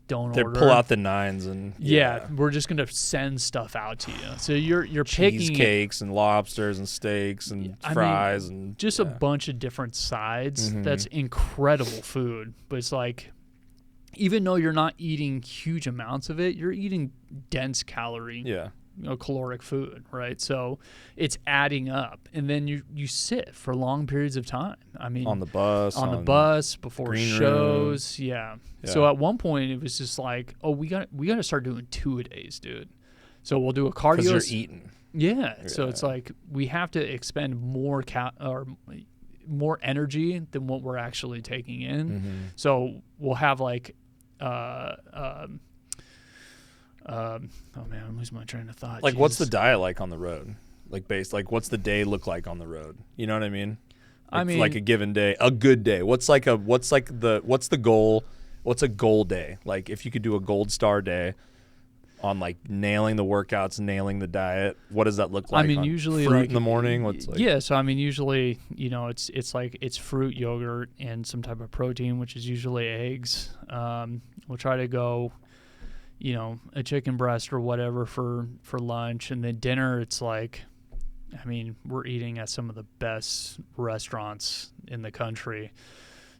don't order. They pull out the nines and we're just gonna send stuff out to you. So you're picking cheesecakes and lobsters and steaks and fries and just a bunch of different sides. That's incredible food, but it's like, even though you're not eating huge amounts of it, you're eating dense calorie, caloric food, right? So it's adding up, and then you sit for long periods of time. On the bus before shows, yeah. So at one point it was just like, oh, we got to start doing 2-a-days, dude. So we'll do a cardio. Because you're eating. Yeah. So it's like we have to expend more more energy than what we're actually taking in. So we'll have like. Oh man, I'm losing my train of thought. Like, what's the diet like on the road? What's the day look like on the road? You know what I mean? Like a given day, a good day. What's the goal? What's a goal day? Like, if you could do a gold star day on like nailing the workouts, nailing the diet, what does that look like? Usually fruit in the morning. Usually, it's fruit, yogurt, and some type of protein, which is usually eggs. We'll try to go, a chicken breast or whatever for lunch, and then dinner. It's like, we're eating at some of the best restaurants in the country.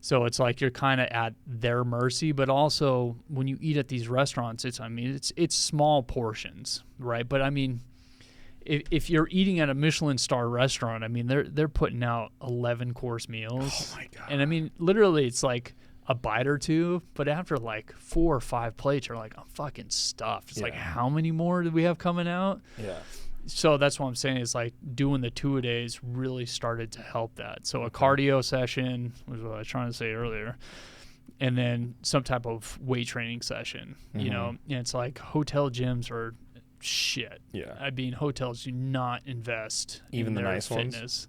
So it's like you're kind of at their mercy, but also when you eat at these restaurants, it's small portions, right? But if you're eating at a Michelin star restaurant, they're putting out 11-course meals. Oh my god! And literally, it's like a bite or two, but after like 4 or 5 plates, you're like, I'm fucking stuffed. It's like, how many more do we have coming out? Yeah. So that's what I'm saying, is like doing the 2-a-days really started to help that. So a cardio session was what I was trying to say earlier, and then some type of weight training session, and it's like hotel gyms are shit. Yeah. Hotels do not invest even in the their nice fitness.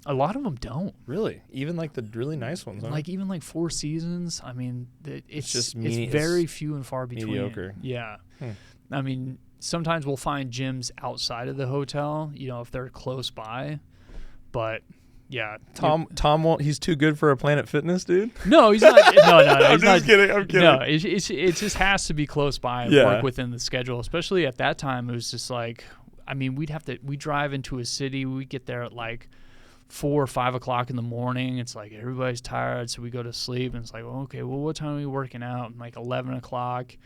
A lot of them don't. Really? Even like the really nice ones, huh? Like even like Four Seasons. I mean, it's just it's very few and far between. mediocre. Yeah. I mean, sometimes we'll find gyms outside of the hotel, if they're close by. But yeah, Tom won't. He's too good for a Planet Fitness, dude. No, he's not. No, I'm he's just not. kidding. I'm kidding. No, it just has to be close by and work within the schedule. Especially at that time, it was just like, I mean, we drive into a city. We get there at like 4 or 5 o'clock in the morning. It's like everybody's tired, so we go to sleep. And it's like, well, okay, well, what time are we working out? And like 11 o'clock.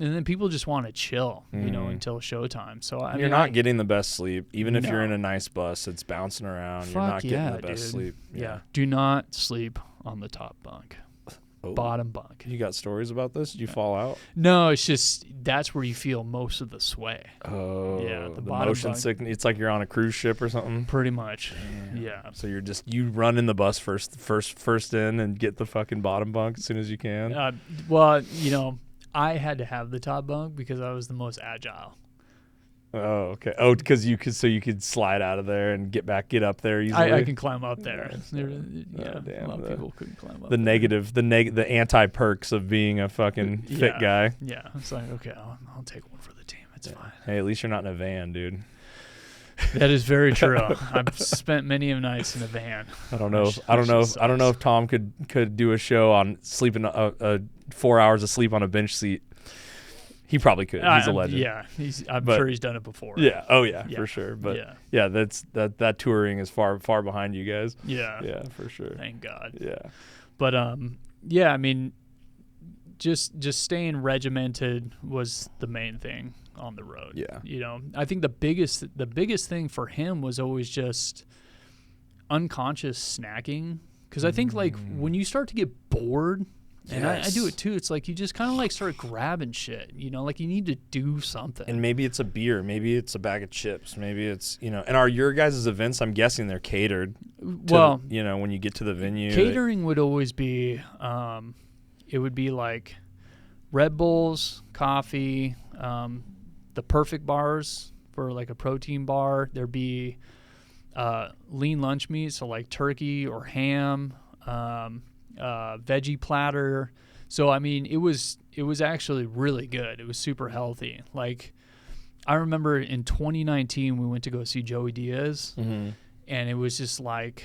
And then people just want to chill, until showtime. So you're not getting the best sleep, even if you're in a nice bus. It's bouncing around. You're not getting the best sleep. Yeah. Do not sleep on the top bunk. Bottom bunk. You got stories about this? Did you fall out? No, it's just that's where you feel most of the sway. Oh, yeah, the motion sickness. It's like you're on a cruise ship or something. Pretty much. Damn. Yeah. So you run in the bus first in and get the fucking bottom bunk as soon as you can. Well, I had to have the top bunk because I was the most agile. Oh, okay. Oh, because you could slide out of there and get up there easily. I can climb up there. Nice. A lot of people couldn't climb up. The anti perks of being a fucking fit guy. Yeah, it's like, okay, I'll take one for the team. It's fine. Hey, at least you're not in a van, dude. That is very true. I've spent many nights in a van. I don't know if Tom could do a show on sleeping 4 hours of sleep on a bench seat. He probably could. He's a legend. Yeah, I'm sure he's done it before. Yeah. Oh yeah, for sure. But yeah, that touring is far behind you guys. Yeah. Yeah, for sure. Thank God. Yeah. But I mean, just staying regimented was the main thing on the road. Yeah. I think the biggest thing for him was always just unconscious snacking, because I think like when you start to get bored. And I do it too. It's like you just kind of like start grabbing shit, like you need to do something. And maybe it's a beer, maybe it's a bag of chips, maybe it's, and are your guys' events, I'm guessing they're catered to, when you get to the venue. Catering would always be, it would be like Red Bulls, coffee, the perfect bars for like a protein bar. There'd be lean lunch meat, so like turkey or ham, veggie platter. So I mean, it was actually really good. It was super healthy. Like I remember in 2019 we went to go see Joey Diaz, and it was just like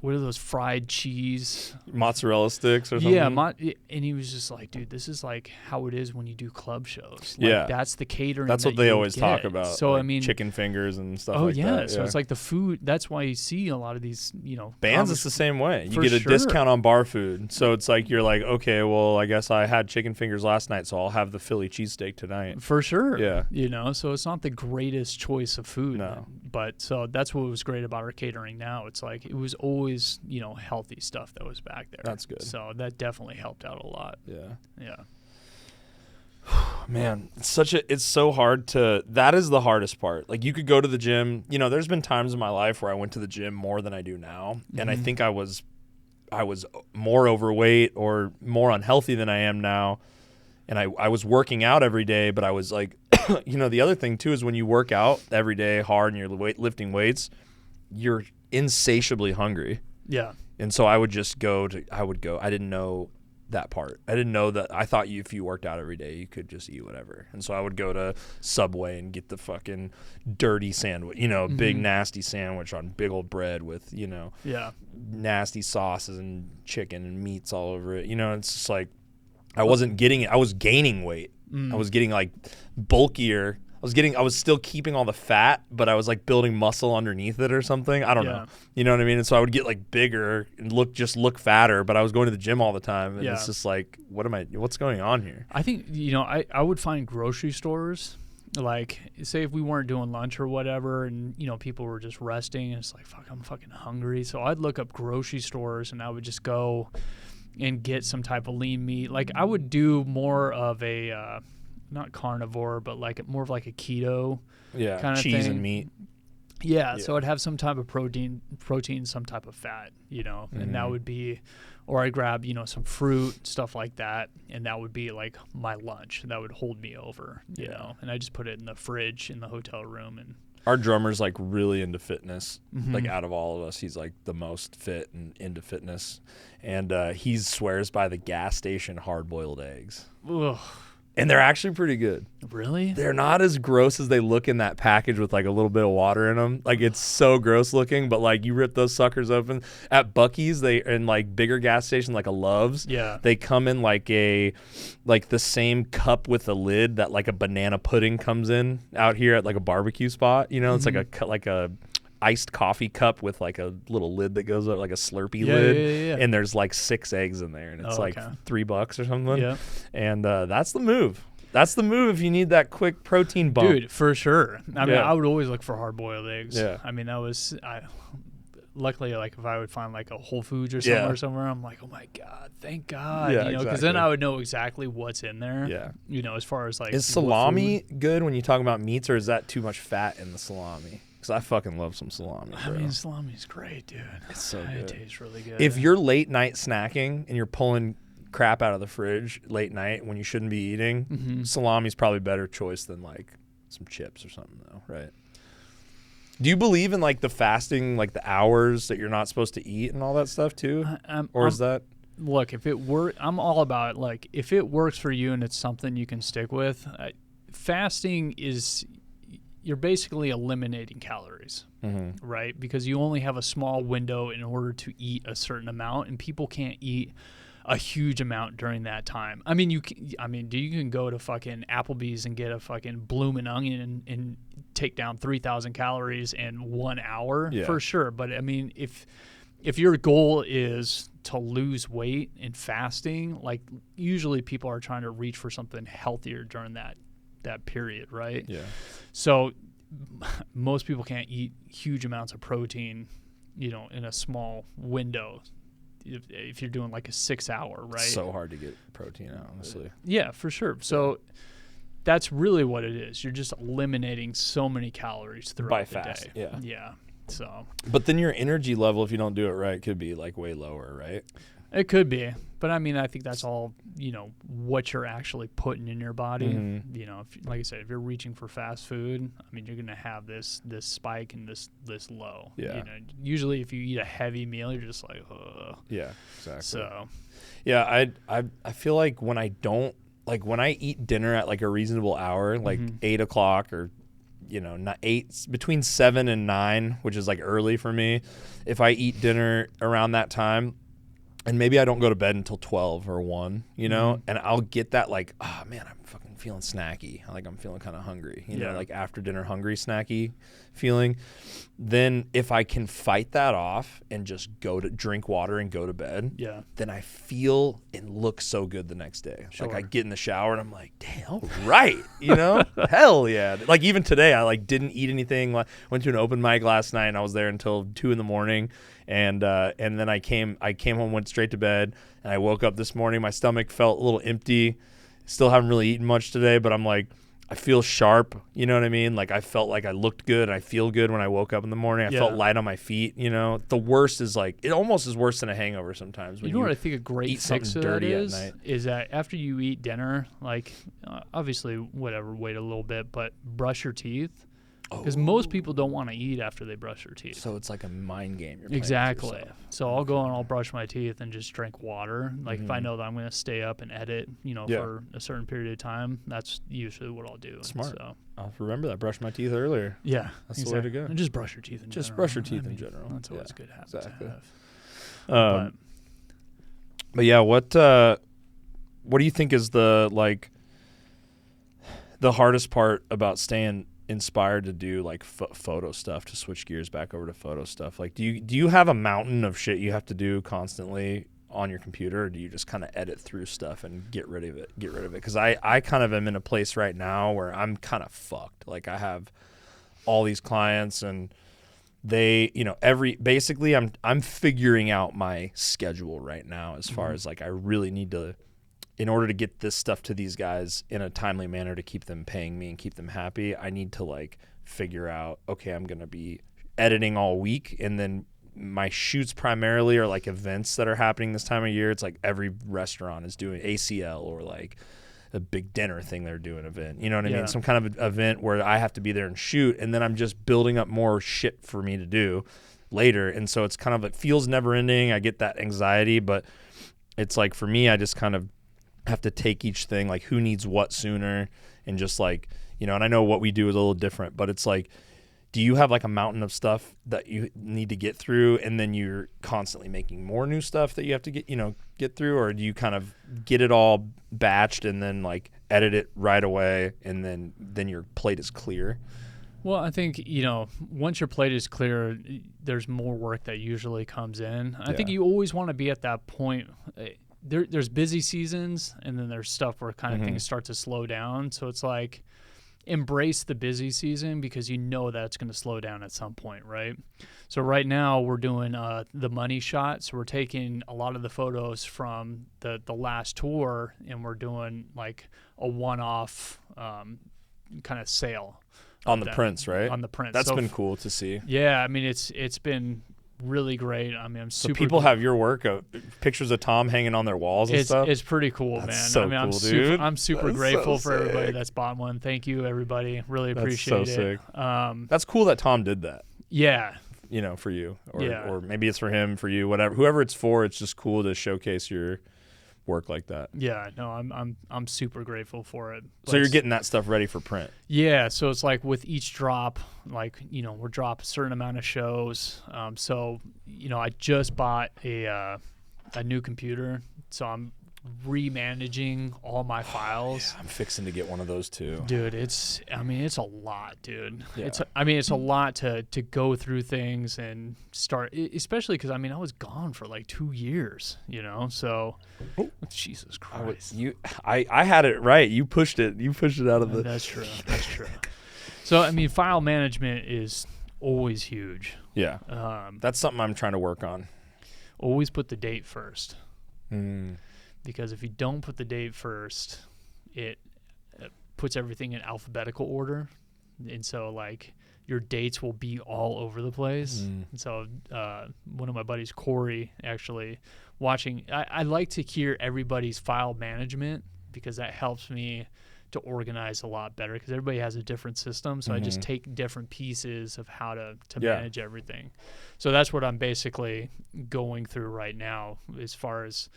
what are those fried cheese mozzarella sticks or something? Yeah, and he was just like, dude, this is like how it is when you do club shows. Like, that's the catering. That's what they always talk about. So like I mean, chicken fingers and stuff like that. Oh yeah, so it's like the food. That's why you see a lot of these, bands. It's the same way. You get a discount on bar food, so it's like you're like, okay, well, I guess I had chicken fingers last night, so I'll have the Philly cheesesteak tonight. For sure. Yeah. So it's not the greatest choice of food. No. But so that's what was great about our catering now. It's like it was always, healthy stuff that was back there. That's good. So that definitely helped out a lot. Yeah. Yeah. Man, it's so hard that is the hardest part. Like you could go to the gym, there's been times in my life where I went to the gym more than I do now. And I think I was more overweight or more unhealthy than I am now. And I was working out every day, but I was like, the other thing too is when you work out every day hard and you're lifting weights, you're insatiably hungry. Yeah. And so I would go. I didn't know that part. I didn't know that. I thought if you worked out every day, you could just eat whatever. And so I would go to Subway and get the fucking dirty sandwich, big nasty sandwich on big old bread with, nasty sauces and chicken and meats all over it. It's just like I wasn't getting it. I was gaining weight. I was getting like bulkier. I was still keeping all the fat, but I was like building muscle underneath it or something. I don't know. You know what I mean? And so I would get like bigger and look fatter, but I was going to the gym all the time. And it's just like, what's going on here? I think, I would find grocery stores, like say if we weren't doing lunch or whatever and, people were just resting and it's like, fuck, I'm fucking hungry. So I'd look up grocery stores and I would just go and get some type of lean meat. Like I would do more of a, not carnivore, but like more of like a keto kind of cheese thing. And meat. Yeah, so I'd have some type of protein, some type of fat, and that would be, or I grab, some fruit, stuff like that, and that would be like my lunch. That would hold me over, you know, and I just put it in the fridge in the hotel room and Our drummer's like really into fitness. Mm-hmm. Like out of all of us, he's like the most fit and into fitness. And he swears by the gas station hard-boiled eggs. Ugh. And they're actually pretty good. Really? They're not as gross as they look in that package with like a little bit of water in them. Like it's so gross looking, but like you rip those suckers open at Buc-ee's, they in like bigger gas stations like a Love's. Yeah. They come in like the same cup with a lid that like a banana pudding comes in out here at like a barbecue spot. You know, it's like a iced coffee cup with like a little lid that goes up, like a Slurpee lid. Yeah. And there's like 6 eggs in there, and it's like $3 or something. Yeah. And that's the move. That's the move if you need that quick protein bump. Dude, for sure. I mean, I would always look for hard-boiled eggs. Yeah. I mean, luckily, like if I would find like a Whole Foods or somewhere, I'm like, oh my God, thank God. Yeah, you know, because then I would know exactly what's in there. Yeah. You know, as far as like. Is salami good when you talk about meats, or is that too much fat in the salami? Because I fucking love some salami, bro. I mean, salami's great, dude. It's so good. It tastes really good. If you're late night snacking and you're pulling crap out of the fridge late night when you shouldn't be eating, salami's probably a better choice than like some chips or something, though, right? Do you believe in like the fasting, like the hours that you're not supposed to eat and all that stuff too? Is that? Look, if it I'm all about it. Like if it works for you and it's something you can stick with, fasting is. You're basically eliminating calories, right? Because you only have a small window in order to eat a certain amount, and people can't eat a huge amount during that time. I mean, you can go to fucking Applebee's and get a fucking bloomin' onion and take down 3,000 calories in 1 hour for sure. But I mean, if your goal is to lose weight and fasting, like usually people are trying to reach for something healthier during that period, right? Yeah. So most people can't eat huge amounts of protein, you know, in a small window. If you're doing like a 6 hour, right? It's so hard to get protein out, honestly. Yeah, for sure. So that's really what it is. You're just eliminating so many calories throughout the day. Yeah. Yeah. So. But then your energy level, if you don't do it right, could be like way lower, right? It could be, but I mean, I think that's all, you know, what you're actually putting in your body. You know, like I said, if you're reaching for fast food, I mean, you're going to have this spike and this low. Yeah. You know, usually if you eat a heavy meal, you're just like, ugh. Yeah, exactly. So. Yeah, I feel like when I eat dinner at like a reasonable hour, like 8 o'clock or, you know, not 8, between 7 and 9, which is like early for me. If I eat dinner around that time, and maybe I don't go to bed until 12 or 1, you know, and I'll get that like, oh man, I'm fucking feeling snacky. Like I'm feeling kind of hungry, you know, like after dinner hungry, snacky feeling. Then if I can fight that off and just go to drink water and go to bed, then I feel and look so good the next day. Sure. Like I get in the shower and I'm like, damn, right, you know, hell yeah. Like even today, I like didn't eat anything. Went to an open mic last night and I was there until 2 a.m. And then I came home, went straight to bed, and I woke up this morning. My stomach felt a little empty. Still haven't really eaten much today, but I'm like, I feel sharp. You know what I mean? Like I felt like I looked good and I feel good when I woke up in the morning. I felt light on my feet. You know, the worst is like, it almost is worse than a hangover sometimes. When you know what I think a great fix of that is that after you eat dinner, like obviously whatever, wait a little bit, but brush your teeth. Because most people don't want to eat after they brush their teeth. So it's like a mind game you're playing. Exactly. So I'll go and I'll brush my teeth and just drink water. Like if I know that I'm going to stay up and edit, you know, for a certain period of time, that's usually what I'll do. Smart. So I'll remember that. Brush my teeth earlier. Yeah. That's the way to go. And just brush your teeth in general. Just brush your teeth in general. That's always a good habit to have. But yeah, what do you think is the hardest part about staying inspired to do like photo stuff, to switch gears back over to photo stuff? Like do you have a mountain of shit you have to do constantly on your computer, or do you just kind of edit through stuff and get rid of it? Because I kind of am in a place right now where I'm kind of fucked. Like I have all these clients and they, you know, basically I'm figuring out my schedule right now as far as like I really need to, in order to get this stuff to these guys in a timely manner to keep them paying me and keep them happy, I need to like figure out, okay, I'm going to be editing all week. And then my shoots primarily are like events that are happening this time of year. It's like every restaurant is doing ACL or like a big dinner thing they're doing event. You know what I Yeah. mean? Some kind of event where I have to be there and shoot, and then I'm just building up more shit for me to do later. And so it's kind of, it feels never ending. I get that anxiety, but it's like for me, I just kind of have to take each thing, like who needs what sooner, and just like, you know, and I know what we do is a little different, but it's like, do you have like a mountain of stuff that you need to get through, and then you're constantly making more new stuff that you have to get through, or do you kind of get it all batched and then like edit it right away, and then your plate is clear? Well, I think, you know, once your plate is clear, there's more work that usually comes in. I think you always want to be at that point. There's busy seasons, and then there's stuff where kind of things start to slow down. So it's like, embrace the busy season, because you know that's going to slow down at some point, right? So right now we're doing the money shot. So we're taking a lot of the photos from the last tour, and we're doing like a one-off kind of sale. On the prints, right? On the prints. That's been cool to see. Yeah, I mean, it's been really great. I mean, I'm super. So people have your work, pictures of Tom hanging on their walls and stuff. It's pretty cool, that's man. So I mean, cool, dude. I'm super that's grateful so for everybody sick. that's bought one. Thank you, everybody. Really That's appreciate so it. sick. That's cool that Tom did that. Yeah. You know, for you, or Yeah. or maybe it's for him, for you, whatever, whoever it's for. It's just cool to showcase your work like that. Yeah, no, I'm super grateful for it. So you're getting that stuff ready for print. Yeah, so it's like with each drop, like, you know, we're dropping a certain amount of shows. So, you know, I just bought a new computer, so I'm remanaging all my files. Yeah, I'm fixing to get one of those too. Dude, it's a lot, dude. Yeah. It's a lot to go through things and start, especially because, I mean, I was gone for like 2 years, you know, so Jesus Christ. I had it right. You pushed it out of the. That's true. So, I mean, file management is always huge. Yeah. That's something I'm trying to work on. Always put the date first. Mm. Because if you don't put the date first, it puts everything in alphabetical order. And so, like, your dates will be all over the place. And so one of my buddies, Corey, actually watching, I like to hear everybody's file management, because that helps me to organize a lot better, because everybody has a different system. So I just take different pieces of how to manage everything. So that's what I'm basically going through right now, as far as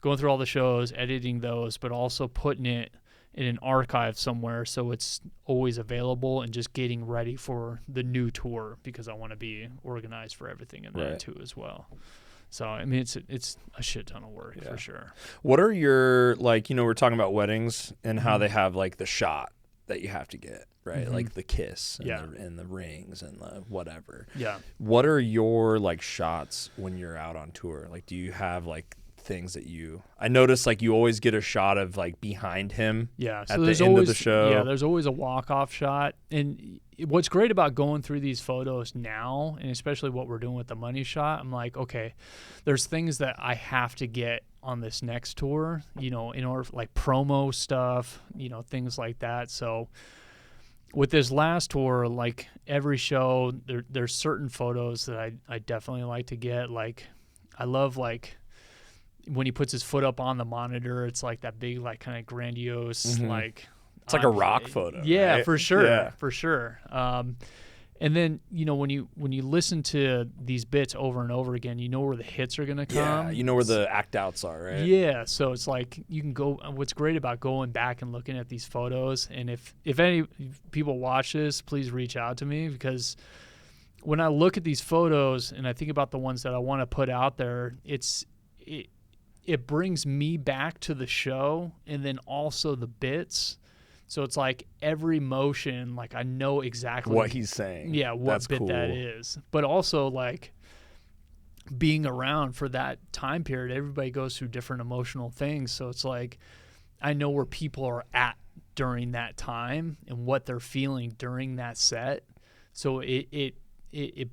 going through all the shows, editing those, but also putting it in an archive somewhere so it's always available, and just getting ready for the new tour, because I want to be organized for everything in that too as well. So, I mean, it's a shit ton of work for sure. What are your, like, you know, we're talking about weddings and how they have like the shot that you have to get, right? Like the kiss and the rings and the whatever. Yeah. What are your like shots when you're out on tour? Like, do you have like things that I notice like you always get a shot of like behind him so at the there's end always, of the show. Yeah, there's always a walk-off shot. And what's great about going through these photos now, and especially what we're doing with the money shot, I'm like, okay, there's things that I have to get on this next tour, you know, in order for, like, promo stuff, you know, things like that. So with this last tour, like every show, there's certain photos that I definitely like to get. Like, I love, like, when he puts his foot up on the monitor, it's like that big, like, kind of grandiose, like, it's like a rock photo. Yeah, right? for sure. Yeah. For sure. And then, you know, when you listen to these bits over and over again, you know where the hits are going to come. Yeah, you know where the act outs are, right? Yeah, so it's like you can go. What's great about going back and looking at these photos, and if any people watch this, please reach out to me, because when I look at these photos and I think about the ones that I want to put out there, it brings me back to the show, and then also the bits. So it's like every motion, like I know exactly what he's saying. Yeah, what That's bit cool. that is. But also, like, being around for that time period, everybody goes through different emotional things. So it's like I know where people are at during that time and what they're feeling during that set. So it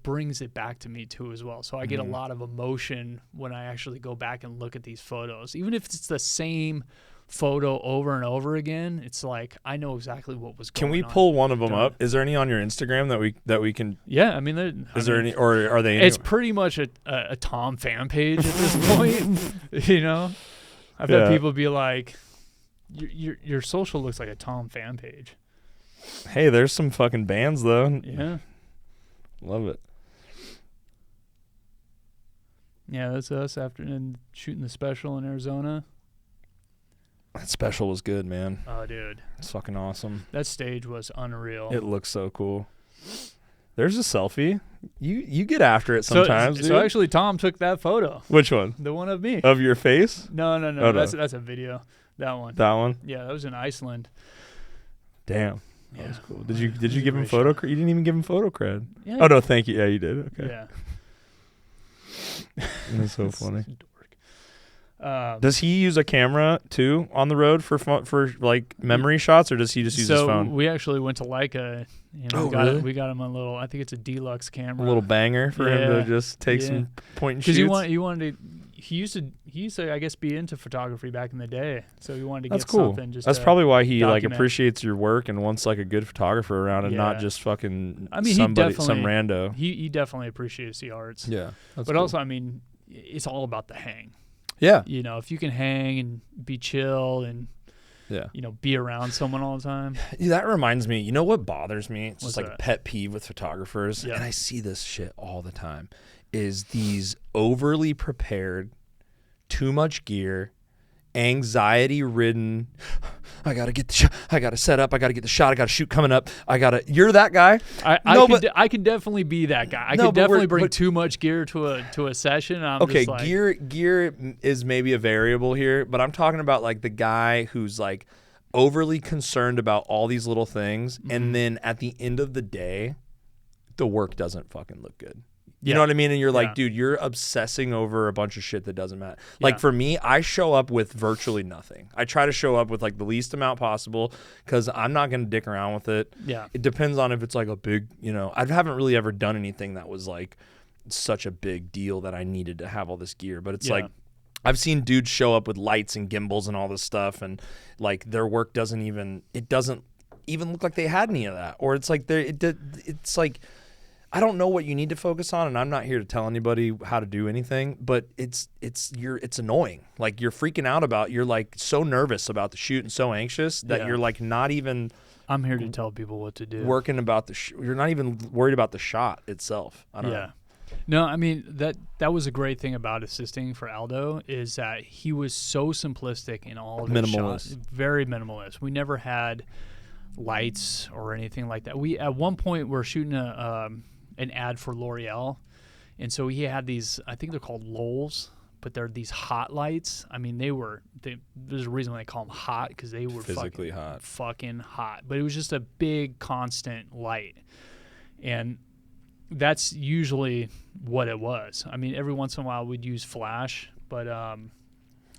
brings it back to me too as well. So I get a lot of emotion when I actually go back and look at these photos. Even if it's the same photo over and over again, it's like I know exactly what was going on. Can we pull one of them up? Is there any on your Instagram that we can? Yeah, I mean, Is there any, or are they? It's pretty much a Tom fan page at this point. You know, I've had people be like, Your social looks like a Tom fan page. Hey, there's some fucking bands though. Yeah. Love it. Yeah, that's us after and shooting the special in Arizona. That special was good, man. Oh, dude. It's fucking awesome. That stage was unreal. It looks so cool. There's a selfie. You get after it sometimes, dude. So actually, Tom took that photo. Which one? The one of me. Of your face? No. Oh, that's a video. That one. That one? Yeah, that was in Iceland. Damn. Yeah. That was cool. Did you give him photo cred? You didn't even give him photo cred. Yeah. Oh, no, thank you. Yeah, you did. Okay. Yeah. That's so funny. Dork. Does he use a camera too on the road for like memory shots, or does he just use his phone? So we actually went to Leica. And really? We got him a little. I think it's a deluxe camera. A little banger for him to just take some point and shoots. Because he wanted to. He used to I guess be into photography back in the day. So he wanted to That's get cool. something. Just that's probably why he like document. appreciates your work and wants like a good photographer around and not Yeah. just fucking I mean, some he definitely rando. He definitely appreciates the arts. Yeah, that's but cool. also, I mean, it's all about the hang. Yeah, You know, if you can hang and be chill and yeah. be around someone all the time. That reminds me. You know what bothers me? It's What's just like that? a pet peeve with photographers, Yeah. and I see this shit all the time. Is these overly prepared, too much gear, anxiety-ridden. I gotta get the shot. I gotta set up. I gotta get the shot. I gotta shoot coming up. You're that guy. I can definitely be that guy. I No, can but definitely bring but- too much gear to a session. I'm Okay, just like, gear is maybe a variable here, but I'm talking about like the guy who's like overly concerned about all these little things, and then at the end of the day, the work doesn't fucking look good. You know what I mean? And you're like, dude, you're obsessing over a bunch of shit that doesn't matter. Like for me, I show up with virtually nothing. I try to show up with like the least amount possible because I'm not going to dick around with it. Yeah. It depends on if it's like a big, I haven't really ever done anything that was like such a big deal that I needed to have all this gear. But it's like, I've seen dudes show up with lights and gimbals and all this stuff, and like their work doesn't even look like they had any of that. Or it's like it's like, I don't know what you need to focus on, and I'm not here to tell anybody how to do anything, but it's annoying. Like you're freaking out you're like so nervous about the shoot and so anxious that you're like not even I'm here to tell people what to do. working about you're not even worried about the shot itself. I don't know. No, I mean that was a great thing about assisting for Aldo is that he was so simplistic in all of his shots. Very minimalist. We never had lights or anything like that. We at one point were shooting an ad for L'Oreal, and so he had these, I think they're called Lols, but they're these hot lights. I mean, there's a reason why they call them hot, because they were physically fucking hot. But it was just a big constant light, and that's usually what it was. I mean, every once in a while we'd use flash, but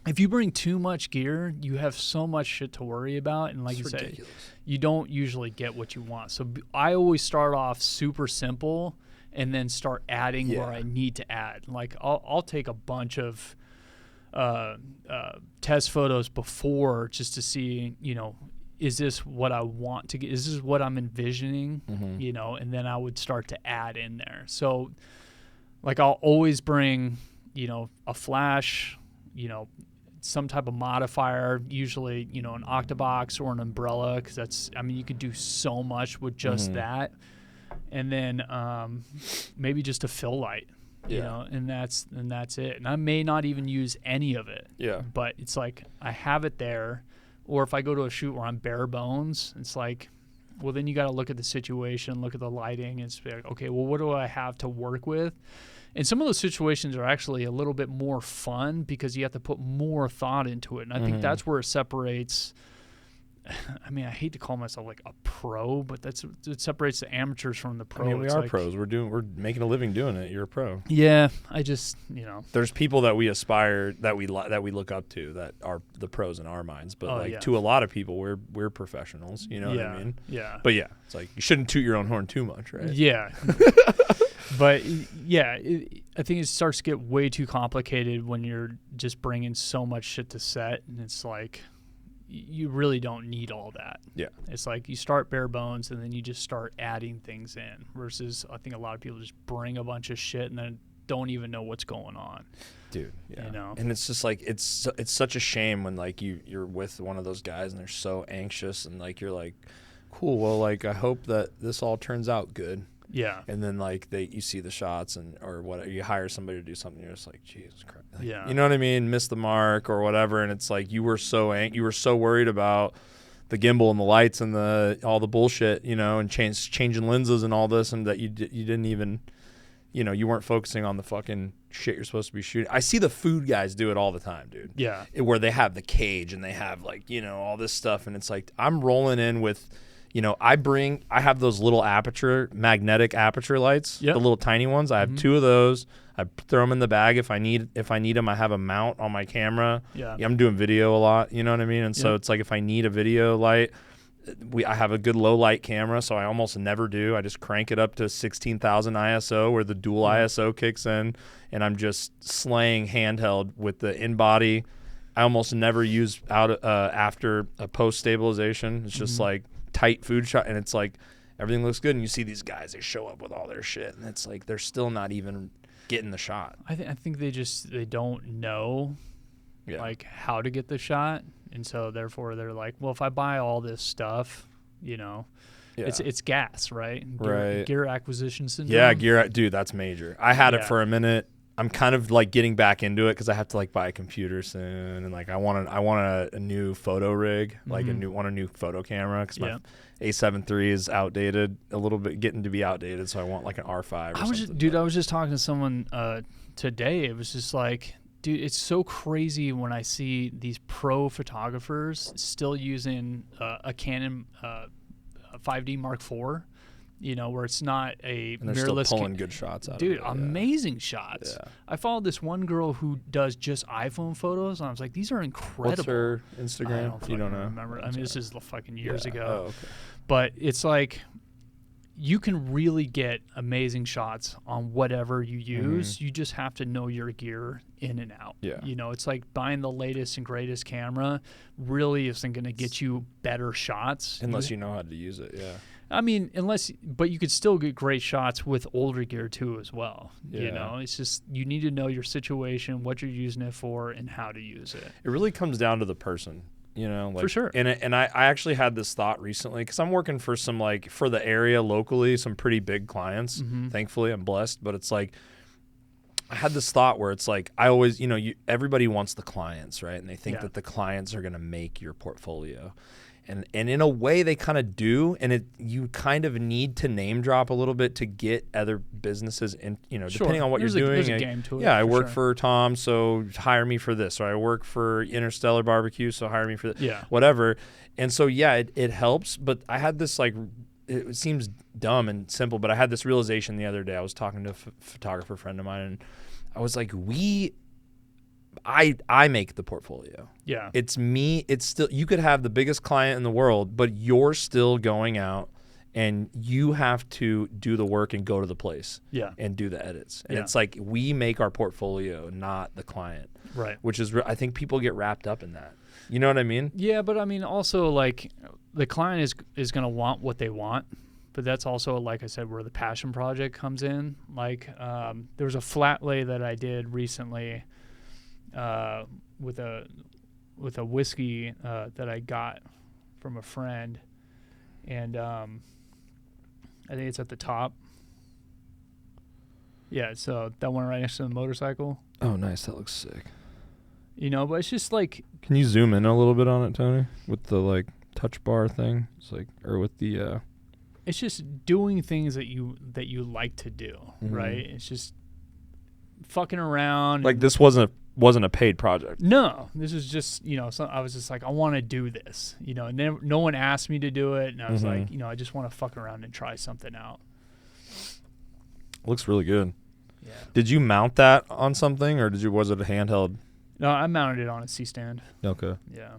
if you bring too much gear, you have so much shit to worry about, and like you said, you don't usually get what you want. So I always start off super simple and then start adding where I need to add. Like I'll take a bunch of test photos before just to see, is this what I want to get? Is this what I'm envisioning? And then I would start to add in there. So like I'll always bring, a flash, some type of modifier, usually, an octabox or an umbrella, because you could do so much with just that. And then maybe just a fill light, and that's it. And I may not even use any of it. Yeah. But it's like I have it there. Or if I go to a shoot where I'm bare bones, it's like, well, then you got to look at the situation, look at the lighting, and be like, okay, well, what do I have to work with? And some of those situations are actually a little bit more fun because you have to put more thought into it. And I think that's where it separates. I mean, I hate to call myself like a pro, but it separates the amateurs from the pros. I mean, we are pros. We're making a living doing it. You're a pro. Yeah, I just There's people that we aspire that we look up to that are the pros in our minds, but to a lot of people, we're professionals. You know what I mean? Yeah. But yeah, it's like you shouldn't toot your own horn too much, right? Yeah. But yeah, I think it starts to get way too complicated when you're just bringing so much shit to set, and it's like you really don't need all that. Yeah. It's like you start bare bones and then you just start adding things in versus I think a lot of people just bring a bunch of shit and then don't even know what's going on. Dude, yeah. You know? And it's just like it's such a shame when like you're with one of those guys and they're so anxious and like you're like, cool, well like I hope that this all turns out good. Yeah. And then like you see the shots and or what you hire somebody to do something, you're just like, Jesus Christ. Like, Yeah. you know what I mean? Miss the mark or whatever, and it's like you were so worried about the gimbal and the lights and all the bullshit, you know, and changing lenses and all this, and that you didn't even, you know, you weren't focusing on the fucking shit you're supposed to be shooting. I see the food guys do it all the time, dude. Yeah. Where they have the cage and they have like, you know, all this stuff, and it's like I'm rolling in with, you know, I have those little magnetic aperture lights, the little tiny ones. I have 2 of those. I throw them in the bag if I need them. I have a mount on my camera. Yeah, I'm doing video a lot, you know what I mean? And so it's like if I need a video light, I have a good low light camera, so I almost never do. I just crank it up to 16,000 ISO where the dual ISO kicks in, and I'm just slaying handheld with the in-body. I almost never use after a post stabilization. It's just like tight food shot, and it's like everything looks good, and you see these guys, they show up with all their shit, and it's like they're still not even getting the shot. I think they don't know like how to get the shot, and so therefore they're like, well, if I buy all this stuff, you know, it's gas, right? Gear acquisition syndrome. Yeah, gear, dude, that's major. I had it for a minute. I'm kind of like getting back into it because I have to like buy a computer soon, and like I want a new photo rig, like a new photo camera because my A7 III is outdated, a little bit getting to be outdated, so I want like an R5 or something. I was just talking to someone today. It was just like, dude, it's so crazy when I see these pro photographers still using a Canon 5D Mark IV. You know, where it's not a and they're mirrorless. Still pulling good shots out dude, of it. Amazing shots. Yeah. I followed this one girl who does just iPhone photos, and I was like, these are incredible. What's her Instagram? You don't know. Remember? I mean, this is fucking years ago. Oh, okay. But it's like you can really get amazing shots on whatever you use. You just have to know your gear in and out. Yeah. You know, it's like buying the latest and greatest camera really isn't going to get you better shots. Unless you know how to use it, yeah. I mean, but you could still get great shots with older gear too as well. Yeah. You know, it's just you need to know your situation, what you're using it for, and how to use it. It really comes down to the person, you know. Like, for sure. And I actually had this thought recently because I'm working for some like for the area locally, some pretty big clients. Thankfully, I'm blessed, but it's like I had this thought where it's like I always, you know, everybody wants the clients, right? And they think that the clients are going to make your portfolio. And in a way they kind of do, and you kind of need to name drop a little bit to get other businesses in, you know, depending on what you're doing. There's a game to it. Yeah, I work for Tom, so hire me for this. Or I work for Interstellar Barbecue, so hire me for that. Yeah. Whatever. And so, yeah, it helps. But I had this, like, it seems dumb and simple, but I had this realization the other day. I was talking to a photographer friend of mine, and I was like, I make the portfolio. Yeah. It's me. It's still, you could have the biggest client in the world, but you're still going out and you have to do the work and go to the place and do the edits. And it's like we make our portfolio, not the client. Right. Which is, I think people get wrapped up in that. You know what I mean? Yeah, but I mean also like the client is going to want what they want. But that's also, like I said, where the passion project comes in. Like there was a flat lay that I did recently with a whiskey that I got from a friend, and I think it's at the top. Yeah, so that one right next to the motorcycle. Oh, nice. That looks sick. You know, but it's just like. Can you zoom in a little bit on it, Tony, with the like touch bar thing? It's like, or with the. It's just doing things that you like to do, right? It's just fucking around. Like this wasn't a paid project. No, this was just, you know, I was just like, I want to do this, you know, and then no one asked me to do it, and I was like, you know, I just want to fuck around and try something out. Looks really good. Yeah. Did you mount that on something, or was it a handheld? No, I mounted it on a C-stand. Okay. Yeah.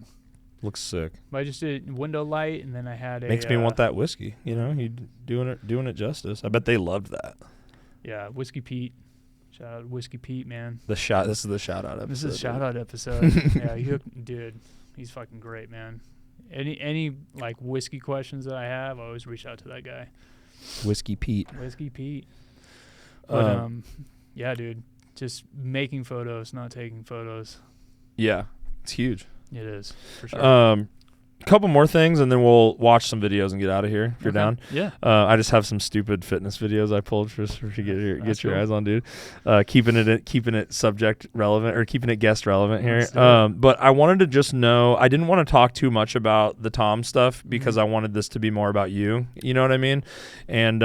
Looks sick. But I just did window light, and then I had makes me want that whiskey. You know, you doing it justice. I bet they loved that. Yeah, Whiskey Pete. Shout out to Whiskey Pete, man. This is the shout out episode. This is a shout out episode. Yeah, dude, he's fucking great, man. Any like whiskey questions that I have, I always reach out to that guy. Whiskey Pete. Whiskey Pete. But Yeah, dude. Just making photos, not taking photos. Yeah, it's huge. It is, for sure. Couple more things, and then we'll watch some videos and get out of here if you're down. Yeah. I just have some stupid fitness videos I pulled for you to get your eyes on, dude. Keeping it subject relevant or keeping it guest relevant here. But I wanted to just know, I didn't want to talk too much about the Tom stuff because I wanted this to be more about you. You know what I mean? And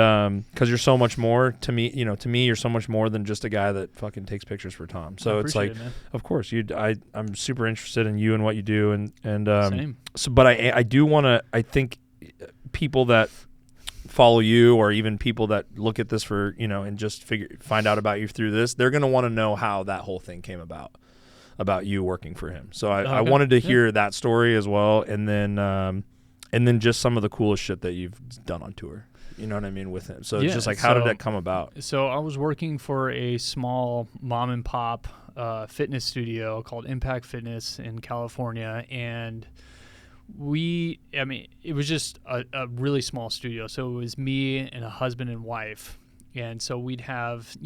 because you're so much more to me. You know, to me, you're so much more than just a guy that fucking takes pictures for Tom. So it's like, of course, I'm super interested in you and what you do, and Same. So, but I do want to. I think people that follow you, or even people that look at this for and just find out about you through this, they're gonna want to know how that whole thing came about you working for him. So I wanted to hear that story as well, and then just some of the coolest shit that you've done on tour. You know what I mean, with him. So it's just like, how did that come about? So I was working for a small mom and pop fitness studio called Impact Fitness in California, and it was just a really small studio. So it was me and a husband and wife. And so we'd have,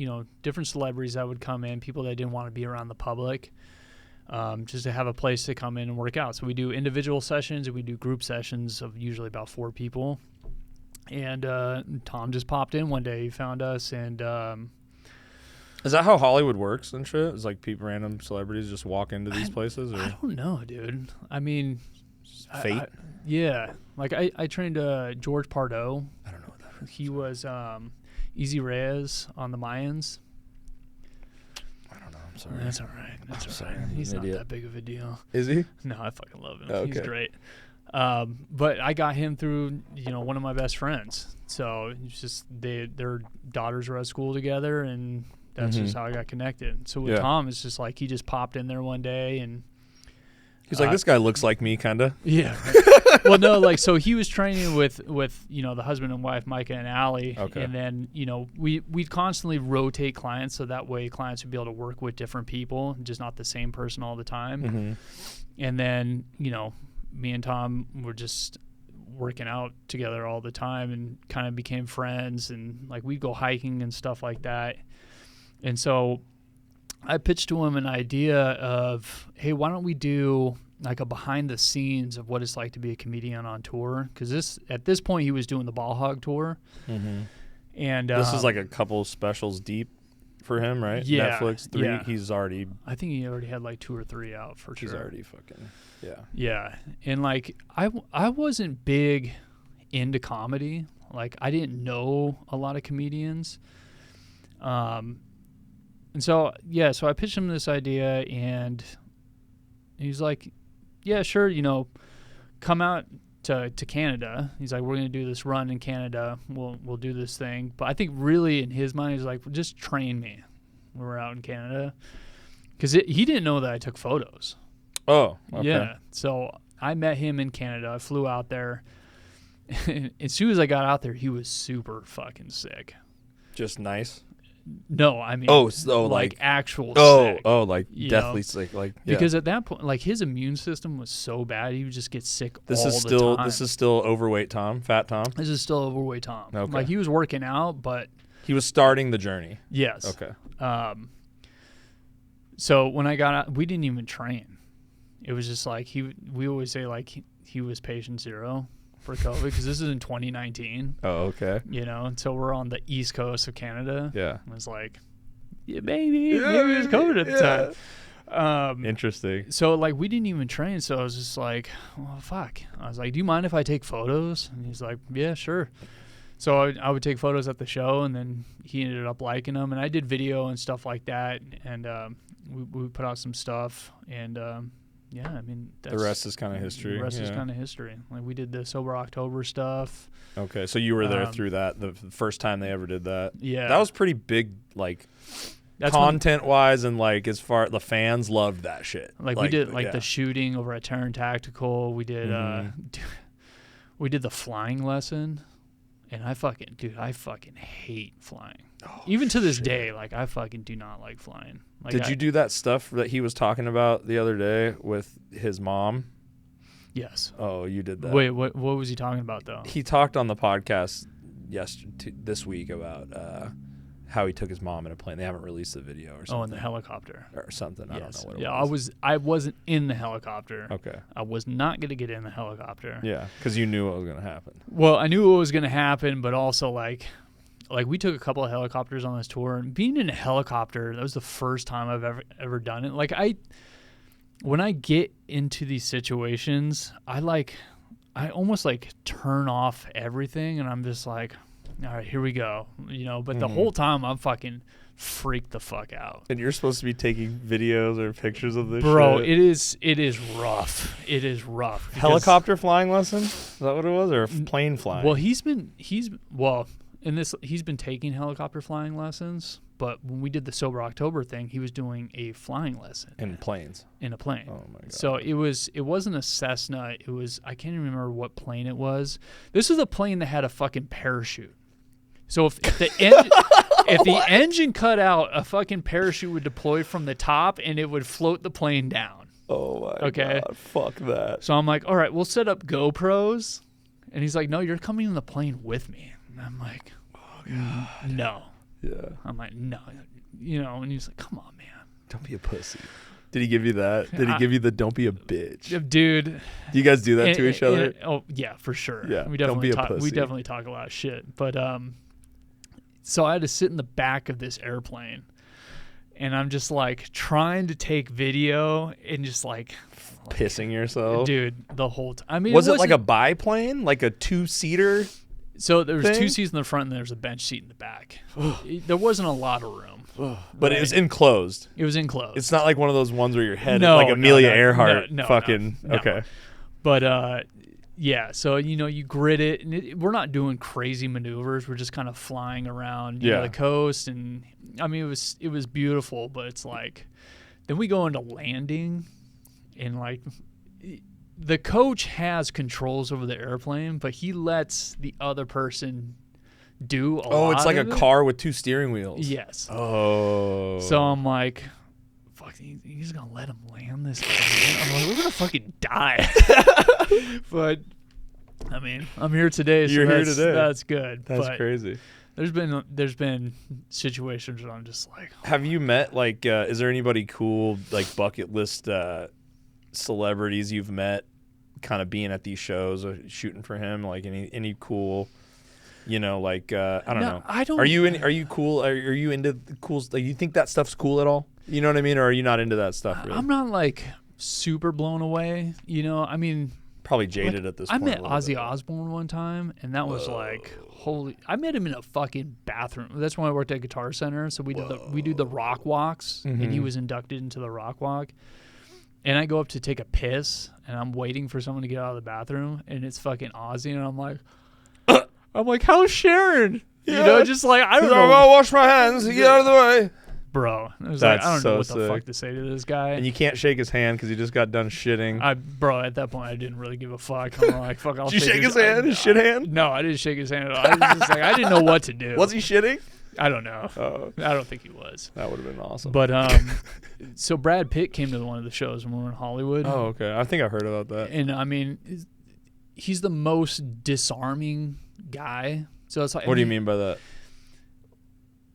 different celebrities that would come in, people that didn't want to be around the public, just to have a place to come in and work out. So we do individual sessions and we do group sessions of usually about 4 people. And Tom just popped in one day. He found us, and is that how Hollywood works and shit? Is like random celebrities just walk into these places? Or? I don't know, dude. I mean, fate. Yeah, like I trained George Pardo. I don't know what that is. He was Easy Reyes on the Mayans. I don't know. I'm sorry. That's all right. That's all right. I'm He's an not idiot. that big of a deal. Is he? No, I fucking love him. Okay. He's great. But I got him through, one of my best friends. So it's just their daughters were at school together, and that's just how I got connected. So with Tom, it's just like he just popped in there one day, and he's like, this guy looks like me, kind of. Yeah. Well, no, like, so he was training with the husband and wife, Micah and Allie. Okay. And then, we'd constantly rotate clients, so that way clients would be able to work with different people, just not the same person all the time. Mm-hmm. And then, me and Tom were just working out together all the time and kind of became friends, and like we'd go hiking and stuff like that. And so I pitched to him an idea of, hey, why don't we do like a behind the scenes of what it's like to be a comedian on tour? Because at this point he was doing the Ball Hog tour. Mm-hmm. And this is like a couple specials deep for him, right? Yeah. Netflix 3. Yeah. He's already. I think he already had like 2 or 3 out for sure. He's already fucking. Yeah. Yeah. And like I wasn't big into comedy. Like I didn't know a lot of comedians. And so I pitched him this idea, and he's like, yeah, sure, come out to Canada. He's like, we're going to do this run in Canada. We'll do this thing. But I think really in his mind, he's like, well, just train me when we're out in Canada. Because he didn't know that I took photos. Oh, okay. Yeah. So I met him in Canada. I flew out there. And as soon as I got out there, he was super fucking sick. Just nice. No, I mean, like actual sick. Like deathly sick, like because at that point, like his immune system was so bad, he would just get sick all the time. This is still overweight Tom, fat Tom. This is still overweight Tom. Okay. Like he was working out, but he was starting the journey. Yes. Okay. So when I got out, we didn't even train. It was just like we always say like he was patient zero for COVID, because this is in 2019. Oh, okay. And so we're on the east coast of Canada. Yeah. It was like, maybe it was COVID at the time. Interesting. So like we didn't even train, so I was just like, well, fuck. I was like, do you mind if I take photos? And he's like, yeah, sure. So I would take photos at the show, and then he ended up liking them, and I did video and stuff like that, and we put out some stuff, and yeah, I mean, the rest is kind of history. The rest is kind of history. Like we did the Sober October stuff. Okay, so you were there through that, the first time they ever did that. Yeah, that was pretty big, like content wise, and like as far the fans loved that shit. Like we did the shooting over at Terran Tactical. We did we did the flying lesson, and I fucking hate flying. Oh, even to this day, like I fucking do not like flying. Like, did you do that stuff that he was talking about the other day with his mom? Yes. Oh, you did that. Wait, what was he talking about though? He talked on the podcast this week about how he took his mom in a plane. They haven't released the video or something. Oh, in the helicopter. Or something. I don't know what it yeah, was. I wasn't in the helicopter. Okay. I was not going to get in the helicopter. Yeah, because you knew what was going to happen. Well, I knew what was going to happen, but also like we took a couple of helicopters on this tour, and being in a helicopter, that was the first time I've ever done it. Like when I get into these situations, I almost like turn off everything, and I'm just like, all right, here we go, But the whole time I'm fucking freaked the fuck out. And you're supposed to be taking videos or pictures of this Bro, shit. it is rough. It is rough. Helicopter flying lesson? Is that what it was? Or plane flying? Well, he's been taking helicopter flying lessons, but when we did the Sober October thing, he was doing a flying lesson in planes. In a plane. Oh my god. So it wasn't a Cessna, it was, I can't even remember what plane it was. This was a plane that had a fucking parachute. So if the engine cut out, a fucking parachute would deploy from the top and it would float the plane down. Oh my god. Fuck that. So I'm like, all right, we'll set up GoPros. And he's like, no, you're coming in the plane with me. And I'm like, oh, no. Yeah. I'm like, no. And he's like, come on, man. Don't be a pussy. Did he give you that? Did he give you the don't be a bitch? Dude. Do you guys do that to each other? Oh, yeah, for sure. Yeah. We Don't definitely be a pussy. We definitely talk a lot of shit. But so I had to sit in the back of this airplane, and I'm just like trying to take video and just like pissing yourself, dude, the whole time. I mean, was it like a biplane, like a 2-seater? So there was thing? 2 seats in the front, and there was a bench seat in the back. There wasn't a lot of room, but it was enclosed. It was enclosed. It's not like one of those ones where your head No, is like Amelia no, Earhart. no, fucking no. okay. But yeah, so you grid it, and we're not doing crazy maneuvers. We're just kind of flying around the coast, and I mean it was beautiful. But it's like, then we go into landing, and like the coach has controls over the airplane, but he lets the other person do a lot. Oh, it's like of a it. car with 2 steering wheels. Yes. Oh. So I'm like, fuck, he's gonna let him land this plane? I'm like, we're gonna fucking die. But I mean, I'm here today. So You're here today. That's good. That's but crazy. There's been situations where I'm just like, have you met like? Is there anybody cool like bucket list celebrities you've met, kind of being at these shows or shooting for him? Like any cool, like I don't know. I don't. Are you cool? Are you into the cool? Like, you think that stuff's cool at all? You know what I mean? Or are you not into that stuff? Really? I'm not like super blown away. I mean. Probably jaded at this point. I met Ozzy Osbourne one time, and that was like holy. I met him in a fucking bathroom. That's when I worked at Guitar Center. So we do the rock walks, and he was inducted into the rock walk. And I go up to take a piss, and I'm waiting for someone to get out of the bathroom, and it's fucking Ozzy, and I'm like, how's Sharon? Yeah. Just like I don't know. know. I'll wash my hands. Get out of the way. Bro, it was That's like, I don't know what so the sick. fuck to say to this guy. And you can't shake his hand because he just got done shitting. Bro, at that point, I didn't really give a fuck. I'm like, fuck, I'll Did you shake his hand? His shit hand? No, I didn't shake his hand at all. I was just like, I didn't know what to do. Was he shitting? I don't know. Oh. I don't think he was. That would have been awesome. But so Brad Pitt came to one of the shows when we were in Hollywood. Oh, okay. I think I heard about that. And I mean, he's the most disarming guy. So it's like, What do you mean by that?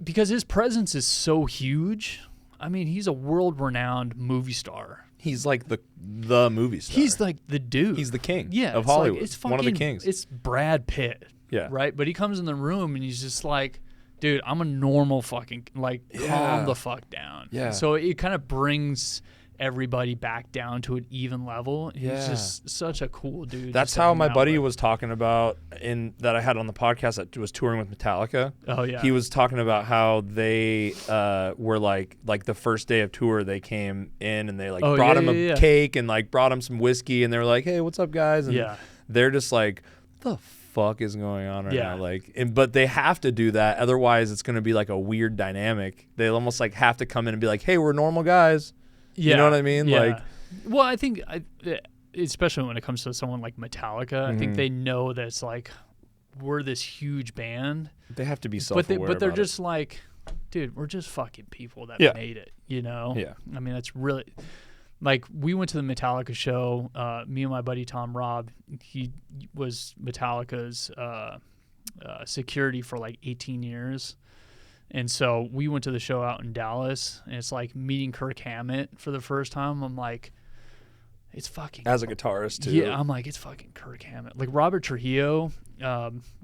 Because his presence is so huge. I mean, he's a world-renowned movie star. He's like the movie star. He's like the dude. He's the king of Hollywood. Like, it's fucking, one of the kings. It's Brad Pitt. Yeah. Right? But he comes in the room and he's just like, dude, I'm a normal fucking, calm the fuck down. Yeah. So it kind of brings everybody back down to an even level. Yeah. He's just such a cool dude. That's how my buddy was talking about that I had on the podcast that was touring with Metallica. Oh, yeah. He was talking about how they were like the first day of tour, they came in and they brought him a cake and brought him some whiskey, and they were like, hey, what's up, guys? And they're just like, what the fuck is going on right now? But they have to do that, otherwise it's going to be like a weird dynamic. They almost have to come in and be like, hey, we're normal guys. You know what I mean? Yeah. Well, I think, especially when it comes to someone like Metallica, I think they know that it's like, we're this huge band. They have to be self-aware. But they're just like, dude, we're just fucking people that made it, Yeah. I mean, that's really, we went to the Metallica show. Me and my buddy Tom Robb, he was Metallica's security for 18 years. And so we went to the show out in Dallas, and it's like meeting Kirk Hammett for the first time. I'm like, it's fucking... As a guitarist, too. Yeah, I'm like, it's fucking Kirk Hammett. Like Robert Trujillo,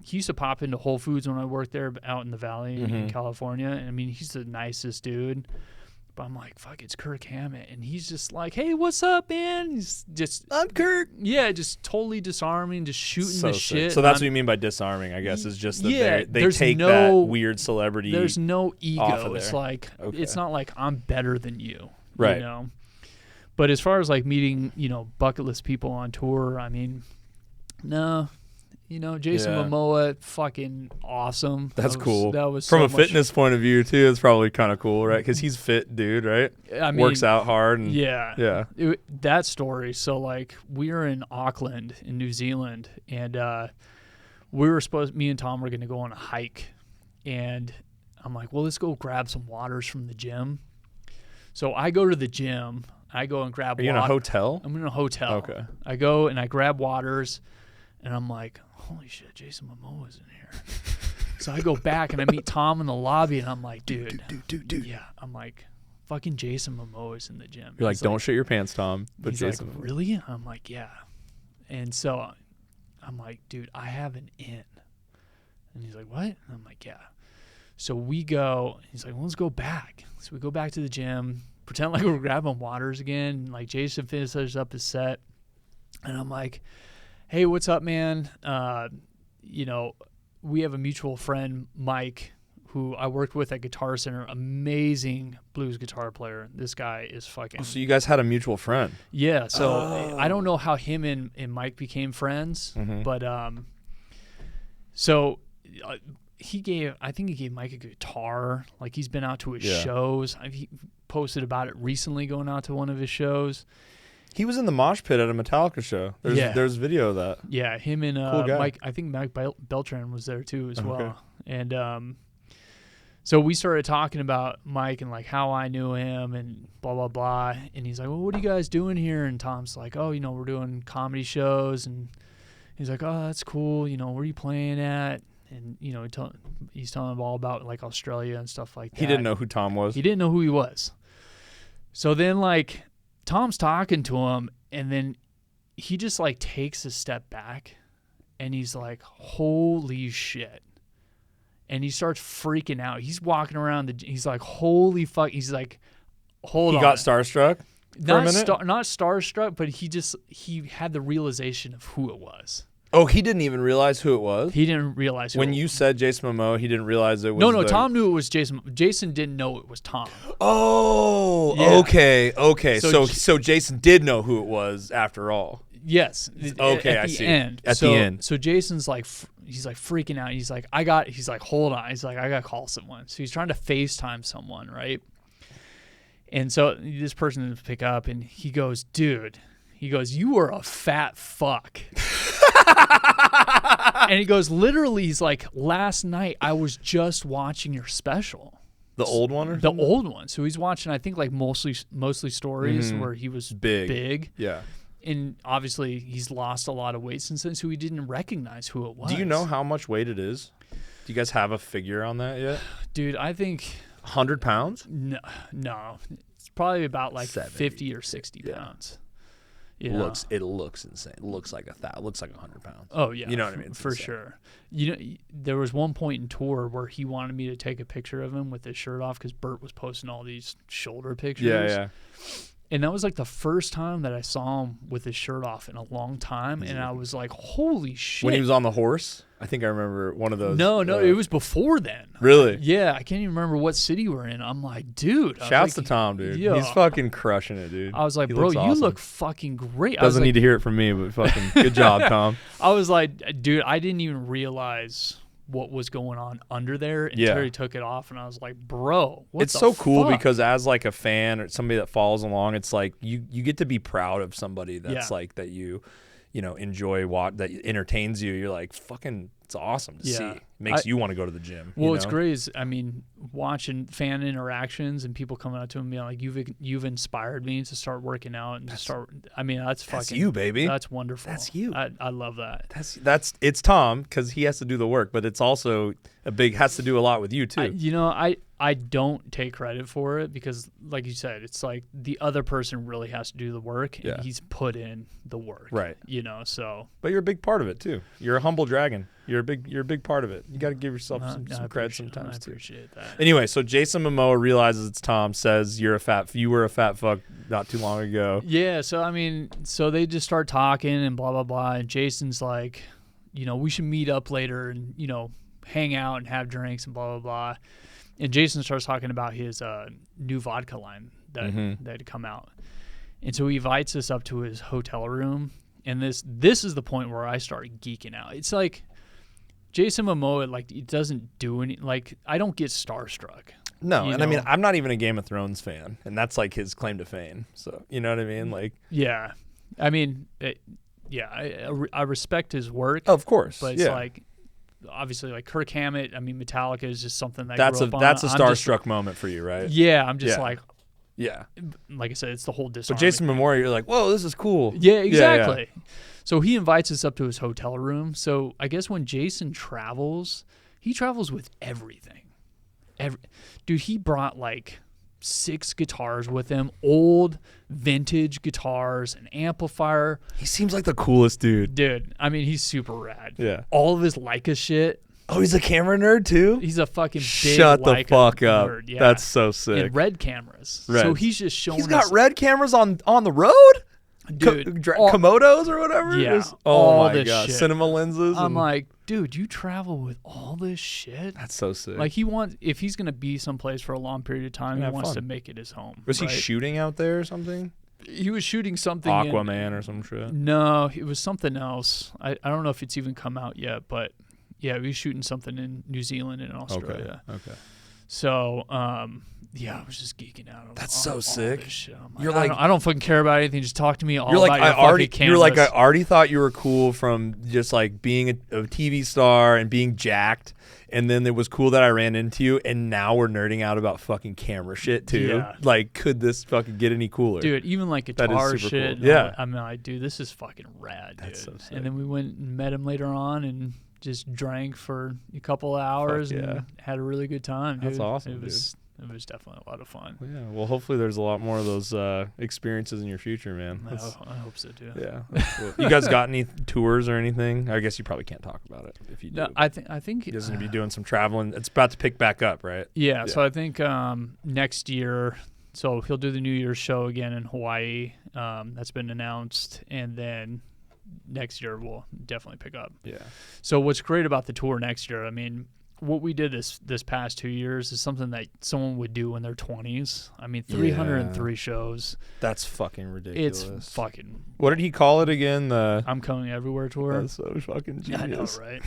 he used to pop into Whole Foods when I worked there out in the Valley in California. And I mean, he's the nicest dude. But I'm like, fuck, it's Kirk Hammett. And he's just like, hey, what's up, man? He's just... I'm Kirk. Yeah, just totally disarming, just shooting the shit. So that's what you mean by disarming, I guess, is just that they take no, that weird celebrity. There's no ego. Off of it's there. like, Okay. it's not like I'm better than you. Right. You know? But as far as like meeting, bucket list people on tour, I mean, no. Jason Momoa, fucking awesome. That's cool. That was from so a fitness point of view too. It's probably kind of cool, right? Because he's fit, dude, right? I mean, works out hard. And, yeah. That story. So like, we were in Auckland in New Zealand, and me and Tom were going to go on a hike, and I'm like, well, let's go grab some waters from the gym. So I go to the gym. I go and grab. Are you in a hotel? I'm in a hotel. Okay. I go and I grab waters, and I'm like, holy shit, Jason Momoa's in here. So I go back and I meet Tom in the lobby, and I'm like, dude. Yeah, I'm like, fucking Jason Momoa's in the gym. You're like, He's don't shit your pants, Tom. But he's Jason, like, really? I'm like, yeah. And so I'm like, dude, I have an in. And he's like, what? And I'm like, yeah. So we go. He's like, well, let's go back. So we go back to the gym, pretend like we're grabbing waters again. Like Jason finishes up his set, and I'm like, hey, what's up, man? We have a mutual friend, Mike, who I worked with at Guitar Center. Amazing blues guitar player. This guy is fucking... So you guys had a muitul friend. Yeah, so I don't know how him and Mike became friends, but I think he gave Mike a guitar. Like, he's been out to his shows. He posted about it recently, going out to one of his shows. He was in the mosh pit at a Metallica show. There's video of that. Yeah, him and cool guy. Mike. I think Mike Beltran was there too as well. And so we started talking about Mike and like how I knew him and blah blah blah. And he's like, "Well, what are you guys doing here?" And Tom's like, "Oh, we're doing comedy shows." And he's like, "Oh, that's cool. Where are you playing at?" And he's telling him all about like Australia and stuff like that. He didn't know who Tom was. He didn't know who he was. So then like Tom's talking to him, and then he just like takes a step back, and he's like, holy shit. And he starts freaking out. He's walking around he's like, holy fuck. He's like, hold on. He got starstruck for a minute? Not starstruck, but he had the realization of who it was. Oh, he didn't even realize who it was? He didn't realize who when it was. you said Jason Momoa, he didn't realize it was No, Tom knew it was Jason. Jason didn't know it was Tom. Oh, Yeah. okay. So Jason did know who it was after all. Yes. Okay, at I the see. End. At the end. So Jason's like, he's like freaking out. He's like, hold on. He's like, I got to call someone. So he's trying to FaceTime someone, right? And so this person didn't pick up, and he goes, dude, you are a fat fuck. And he goes, literally, he's like, last night I was just watching your special. The old one or the something? old one. So he's watching, I think, like mostly stories where he was big. Yeah. And obviously he's lost a lot of weight since then, so he didn't recognize who it was. Do you know how much weight it is? Do you guys have a figure on that yet? Dude, I think 100 pounds? no. It's probably about like 70, 50 or 60 pounds. You know? It looks insane. It looks like it looks like 100 pounds. Oh yeah, you know what I mean? It's for insane. sure. There was one point in tour where he wanted me to take a picture of him with his shirt off because Bert was posting all these shoulder pictures. Yeah. And that was like the first time that I saw him with his shirt off in a long time, and I was like, "Holy shit!" When he was on the horse, I think I remember one of those. No, it was before then. Really? Yeah, I can't even remember what city we're in. I'm like, dude. Shouts to Tom, dude. Yeah. He's fucking crushing it, dude. I was like, He bro, looks you awesome. look fucking great. Doesn't need to hear it from me, but fucking good job, Tom. I was like, dude, I didn't even realize what was going on under there until he took it off, and I was like, bro, what It's the so cool fuck? because as like a fan or somebody that follows along, it's like you get to be proud of somebody that's like that you enjoy that entertains you. You're like, fucking it's awesome to Yeah. see. Makes you want to go to the gym. Well, you what's know? great is, I mean, watching fan interactions and people coming up to me like, you've inspired me to start working out and to start. I mean, that's fucking you, baby. That's wonderful. That's you. I love that. It's Tom because he has to do the work, but it's also has to do a lot with you too. I don't take credit for it because, like you said, it's like the other person really has to do the work, and he's put in the work, right? So. But you're a big part of it too. You're a humble dragon. You're a big part of it. You got to give yourself some credit sometimes too. I appreciate that. Anyway, so Jason Momoa realizes it's Tom. Says you were a fat fuck not too long ago. Yeah. So I mean, so they just start talking and blah blah blah, and Jason's like, we should meet up later and hang out and have drinks and blah blah blah. And Jason starts talking about his new vodka line that had come out. And so he invites us up to his hotel room. And this is the point where I started geeking out. It's like Jason Momoa, like, it doesn't do any, like, I don't get starstruck. No, and I mean, I'm not even a Game of Thrones fan. And that's like his claim to fame. So, you know what I mean? Like, yeah. I mean, I respect his work. of course. But it's like, obviously, like Kirk Hammett, I mean, Metallica is just something that that's grew up on. a starstruck moment for you, right? Yeah, I'm just like, yeah. Like I said, it's the whole disarming. But Jason Momoa, you're like, whoa, this is cool. Yeah, exactly. Yeah. So he invites us up to his hotel room. So I guess when Jason travels, he travels with everything. Dude, he brought like 6 guitars with him, old vintage guitars, an amplifier. He seems like the coolest dude. Dude, I mean, he's super rad. Yeah. All of his Leica shit. Oh, he's a camera nerd too? He's a fucking big Shut the Leica fuck up. nerd. Yeah. That's so sick. And red cameras. Red. So he's just showing He's got us, red cameras on the road? dude, Komodos or whatever? Yeah. Oh all my this god. shit. Cinema lenses. I'm like, dude, you travel with all this shit? That's so sick. Like, if he's going to be someplace for a long period of time, he wants to make it his home. Was he shooting out there or something? He was shooting something. Aquaman or some shit? No, it was something else. I don't know if it's even come out yet, but yeah, he was shooting something in New Zealand and Australia. Okay. So, yeah, I was just geeking out. That's so sick. This shit. You're like, I don't fucking care about anything. Just talk to me all you're like, about your fucking cameras. You're like, I already thought you were cool from just like being a TV star and being jacked. And then it was cool that I ran into you, and now we're nerding out about fucking camera shit too. Yeah. Like, could this fucking get any cooler? Dude, even like guitar super shit. cool. Yeah. I mean, like, dude, this is fucking rad, dude. That's so sick. And then we went and met him later on and just drank for a couple of hours and had a really good time, dude. That's awesome, It was definitely a lot of fun. Yeah. Well, hopefully there's a lot more of those experiences in your future, man. I hope so too. Yeah. Cool. You guys got any tours or anything? I guess you probably can't talk about it if you do. No, I think you guys gonna be doing some traveling. It's about to pick back up, right? Yeah. So I think next year. So he'll do the New Year's show again in Hawaii. That's been announced, and then next year we'll definitely pick up. Yeah. So what's great about the tour next year? I mean, what we did this past 2 years is something that someone would do in their 20s. I mean, 303 shows. That's fucking ridiculous. It's fucking. What did he call it again? The I'm Coming Everywhere tour. That's so fucking genius. I know, right?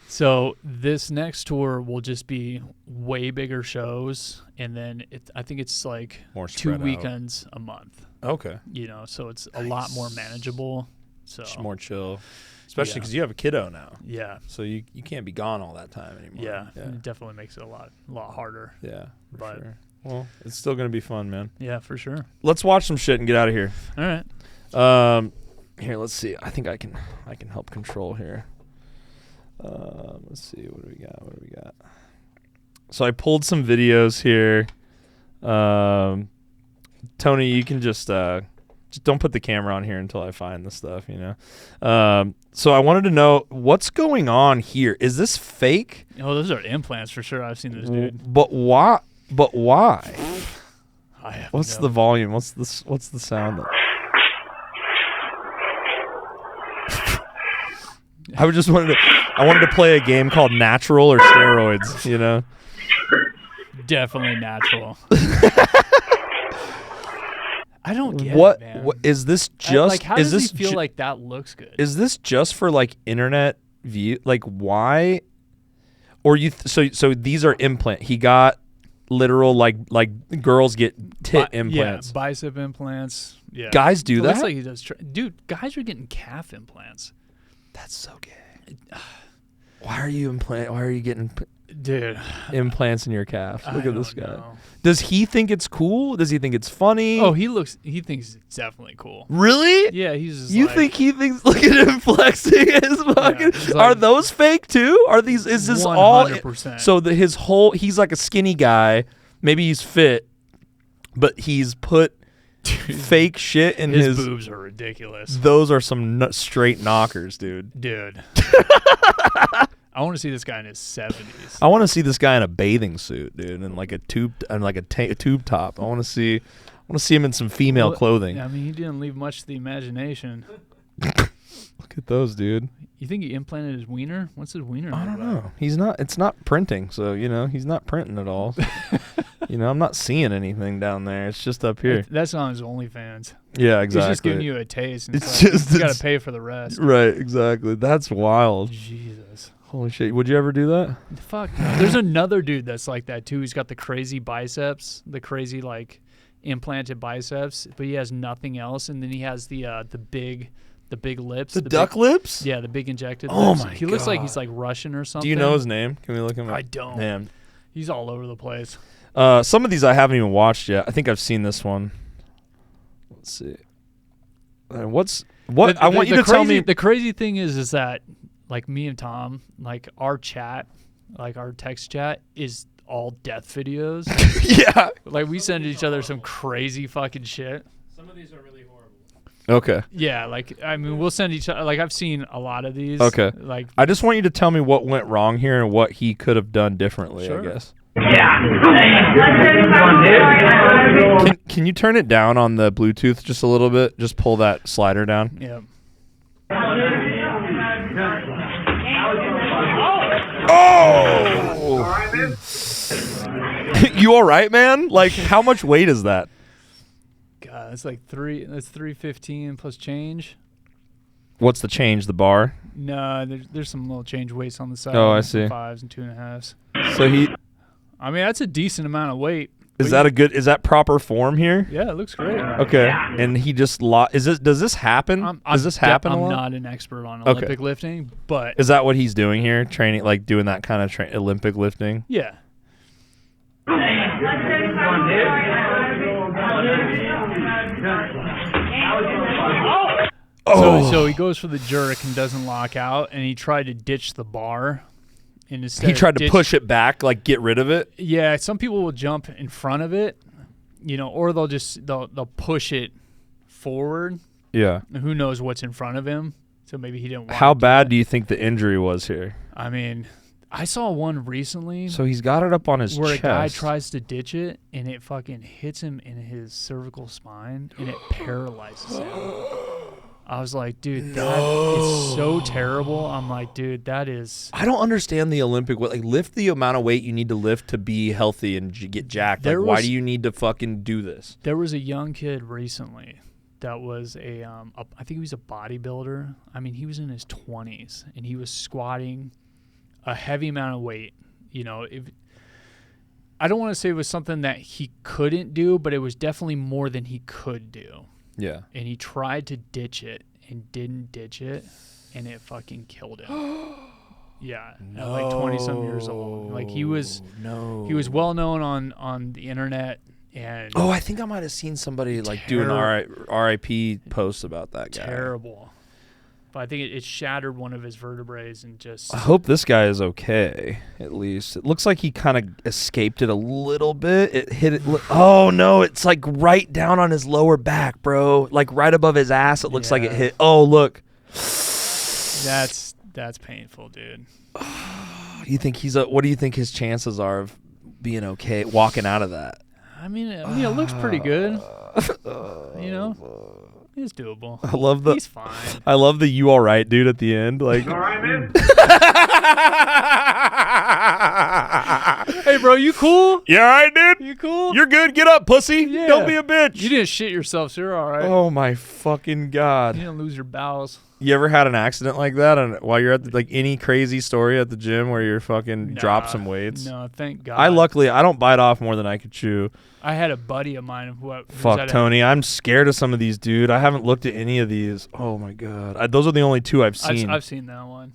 So this next tour will just be way bigger shows, and then I think it's like more 2 weekends a month. Okay. So it's a lot more manageable. So just more chill. Especially because you have a kiddo now. Yeah. So you can't be gone all that time anymore. Yeah. It definitely makes it a lot harder. Yeah. But sure. Well, it's still going to be fun, man. Yeah, for sure. Let's watch some shit and get out of here. All right. Here, let's see. I think I can help control here. Let's see. What do we got? So I pulled some videos here. Tony, you can just don't put the camera on here until I find the stuff, So I wanted to know what's going on here. Is this fake? Oh, those are implants for sure. I've seen this dude. But why? What's the volume? What's the sound? I wanted to play a game called Natural or Steroids, Definitely natural. I don't get it, man. What is this just? How does he feel like that looks good? Is this just for like internet view? Like why? Or so these are implant. He got literal like girls get tit implants. Yeah, bicep implants. Yeah, guys do that. Looks like he does. Dude, guys are getting calf implants. That's so gay. are you getting Dude, implants in your calf? Look at this guy. Know. Does he think it's cool? Does he think it's funny? Oh, he thinks it's definitely cool. Really? Yeah, he's just You think he thinks, look at him flexing his fucking, like, are those fake too? Are these, is this 100%. all? So his whole, he's like a skinny guy. Maybe he's fit, but he's put fake shit in his boobs are ridiculous. Those are some straight knockers, dude. Dude. I want to see this guy in his 70s. I want to see this guy in a bathing suit, dude, and like a tube top. I want to see him in some female clothing. I mean, he didn't leave much to the imagination. Look at those, dude. You think he implanted his wiener? What's his wiener? I don't know. He's not. It's not printing, so he's not printing at all. I'm not seeing anything down there. It's just up here. That's on his OnlyFans. Yeah, exactly. He's just giving you a taste. And It's just you got to pay for the rest. Right, exactly. That's wild. Jesus. Holy shit. Would you ever do that? Fuck. There's another dude that's like that too. He's got the crazy biceps, the crazy like implanted biceps, but he has nothing else. And then he has the big lips. The duck lips? Yeah, the big injected lips. Oh my God. He looks like he's like Russian or something. Do you know his name? Can we look him up? I don't. Damn. He's all over the place. Some of these I haven't even watched yet. I think I've seen this one. Let's see. I want you to tell me. The crazy thing is that like me and Tom, like our chat, like our text chat is all death videos. Yeah. Like we send each other some crazy fucking shit. Some of these are really horrible. Okay. Yeah, like I mean, we'll send each other. Like I've seen a lot of these. Okay. Like I just want you to tell me what went wrong here and what he could have done differently. Sure. I guess. Yeah. Can you turn it down on the Bluetooth just a little bit? Just pull that slider down. yeah. Oh! You all right, man? Like, how much weight is that? God, that's like That's 315 plus change. What's the change? The bar? No, there's some little change weights on the side. Oh, I some see. 5s and 2.5s. So I mean, that's a decent amount of weight. is that proper form here? Yeah, it looks great. Okay, and he just does this happen? Does this happen a I'm lot? not an expert on Okay. Olympic lifting, but Is that what he's doing here? Training, like doing that kind of Olympic lifting? yeah. So he goes for the jerk and doesn't lock out, and he tried to ditch the bar. And instead He tried to ditch- push it back, like get rid of it. Yeah, some people will jump in front of it, or they'll push it forward. Yeah. And who knows what's in front of him? So maybe he didn't want How to do bad that. do you think the injury was here? I mean, I saw one recently So he's got it up on his where chest. a guy tries to ditch it and it fucking hits him in his cervical spine and it paralyzes him. I was like, dude, that is so terrible. I'm like, dude, that is. I don't understand the Olympic weight. Like, lift the amount of weight you need to lift to be healthy and get jacked. Like, why do you need to fucking do this? There was a young kid recently that was I think he was a bodybuilder. I mean, he was in his 20s and he was squatting a heavy amount of weight. I don't want to say it was something that he couldn't do, but it was definitely more than he could do. Yeah. And he tried to ditch it and didn't ditch it, and it fucking killed him. Yeah, at like 20-some years old. Like he was well known on the internet. And Oh, I think I might have seen somebody like do an RIP post about that guy. Terrible. But I think it shattered one of his vertebrae and just. I hope this guy is okay, at least. It looks like he kind of escaped it a little bit. It hit it. Oh, no. It's like right down on his lower back, bro. Like right above his ass. It looks like it hit. Oh, look. That's painful, dude. You think what do you think his chances are of being okay, walking out of that? I mean, it looks pretty good. It's doable. He's fine. I love the "you all right, dude" at the end. Like, All right, man. Hey, bro, you cool? you all right, dude? You cool? You're good. Get up, pussy. Yeah. Don't be a bitch. You didn't shit yourself, so you're all right. Oh my fucking god! You didn't lose your bowels. You ever had an accident like that? And while you're at any crazy story at the gym where you're fucking drop some weights? No, thank God. I don't bite off more than I could chew. I had a buddy of mine who was Fuck, at Tony. I'm scared of some of these, dude. I haven't looked at any of these. Oh my god. Those are the only two I've seen. I've seen that one.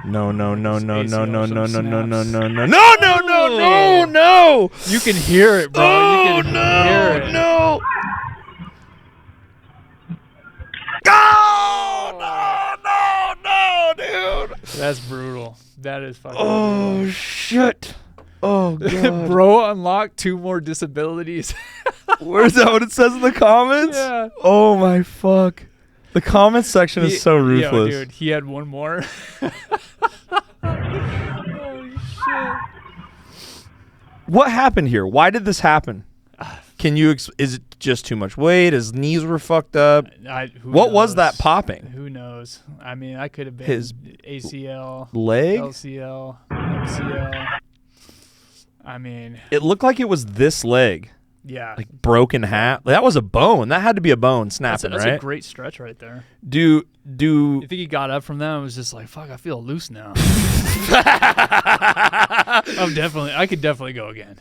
No, no, no, no, no, no, no, no, ACL no, no, snaps. no, no, no, no, no, no, no. You can hear it, bro. Oh, You can no, hear it. no. Oh, no, no, no, dude. That's brutal. That is fucking Oh, shit. Oh, brutal. God. Bro unlocked 2 more disabilities. Where's that what it says in the comments? Yeah. Oh, my fuck. The comments section is so ruthless. Yo, dude, he had 1 more. Oh, shit. What happened here? Why did this happen? Can you? Is it just too much weight? His knees were fucked up. What was that popping? Who knows? I mean, I could have been His ACL, leg? LCL, MCL. I mean, It looked like it was this leg, yeah. like broken half. That was a bone. That had to be a bone snapping, That's right? a great stretch right there. Do You think he got up from that and was just like, fuck, I feel loose now. I could definitely go again.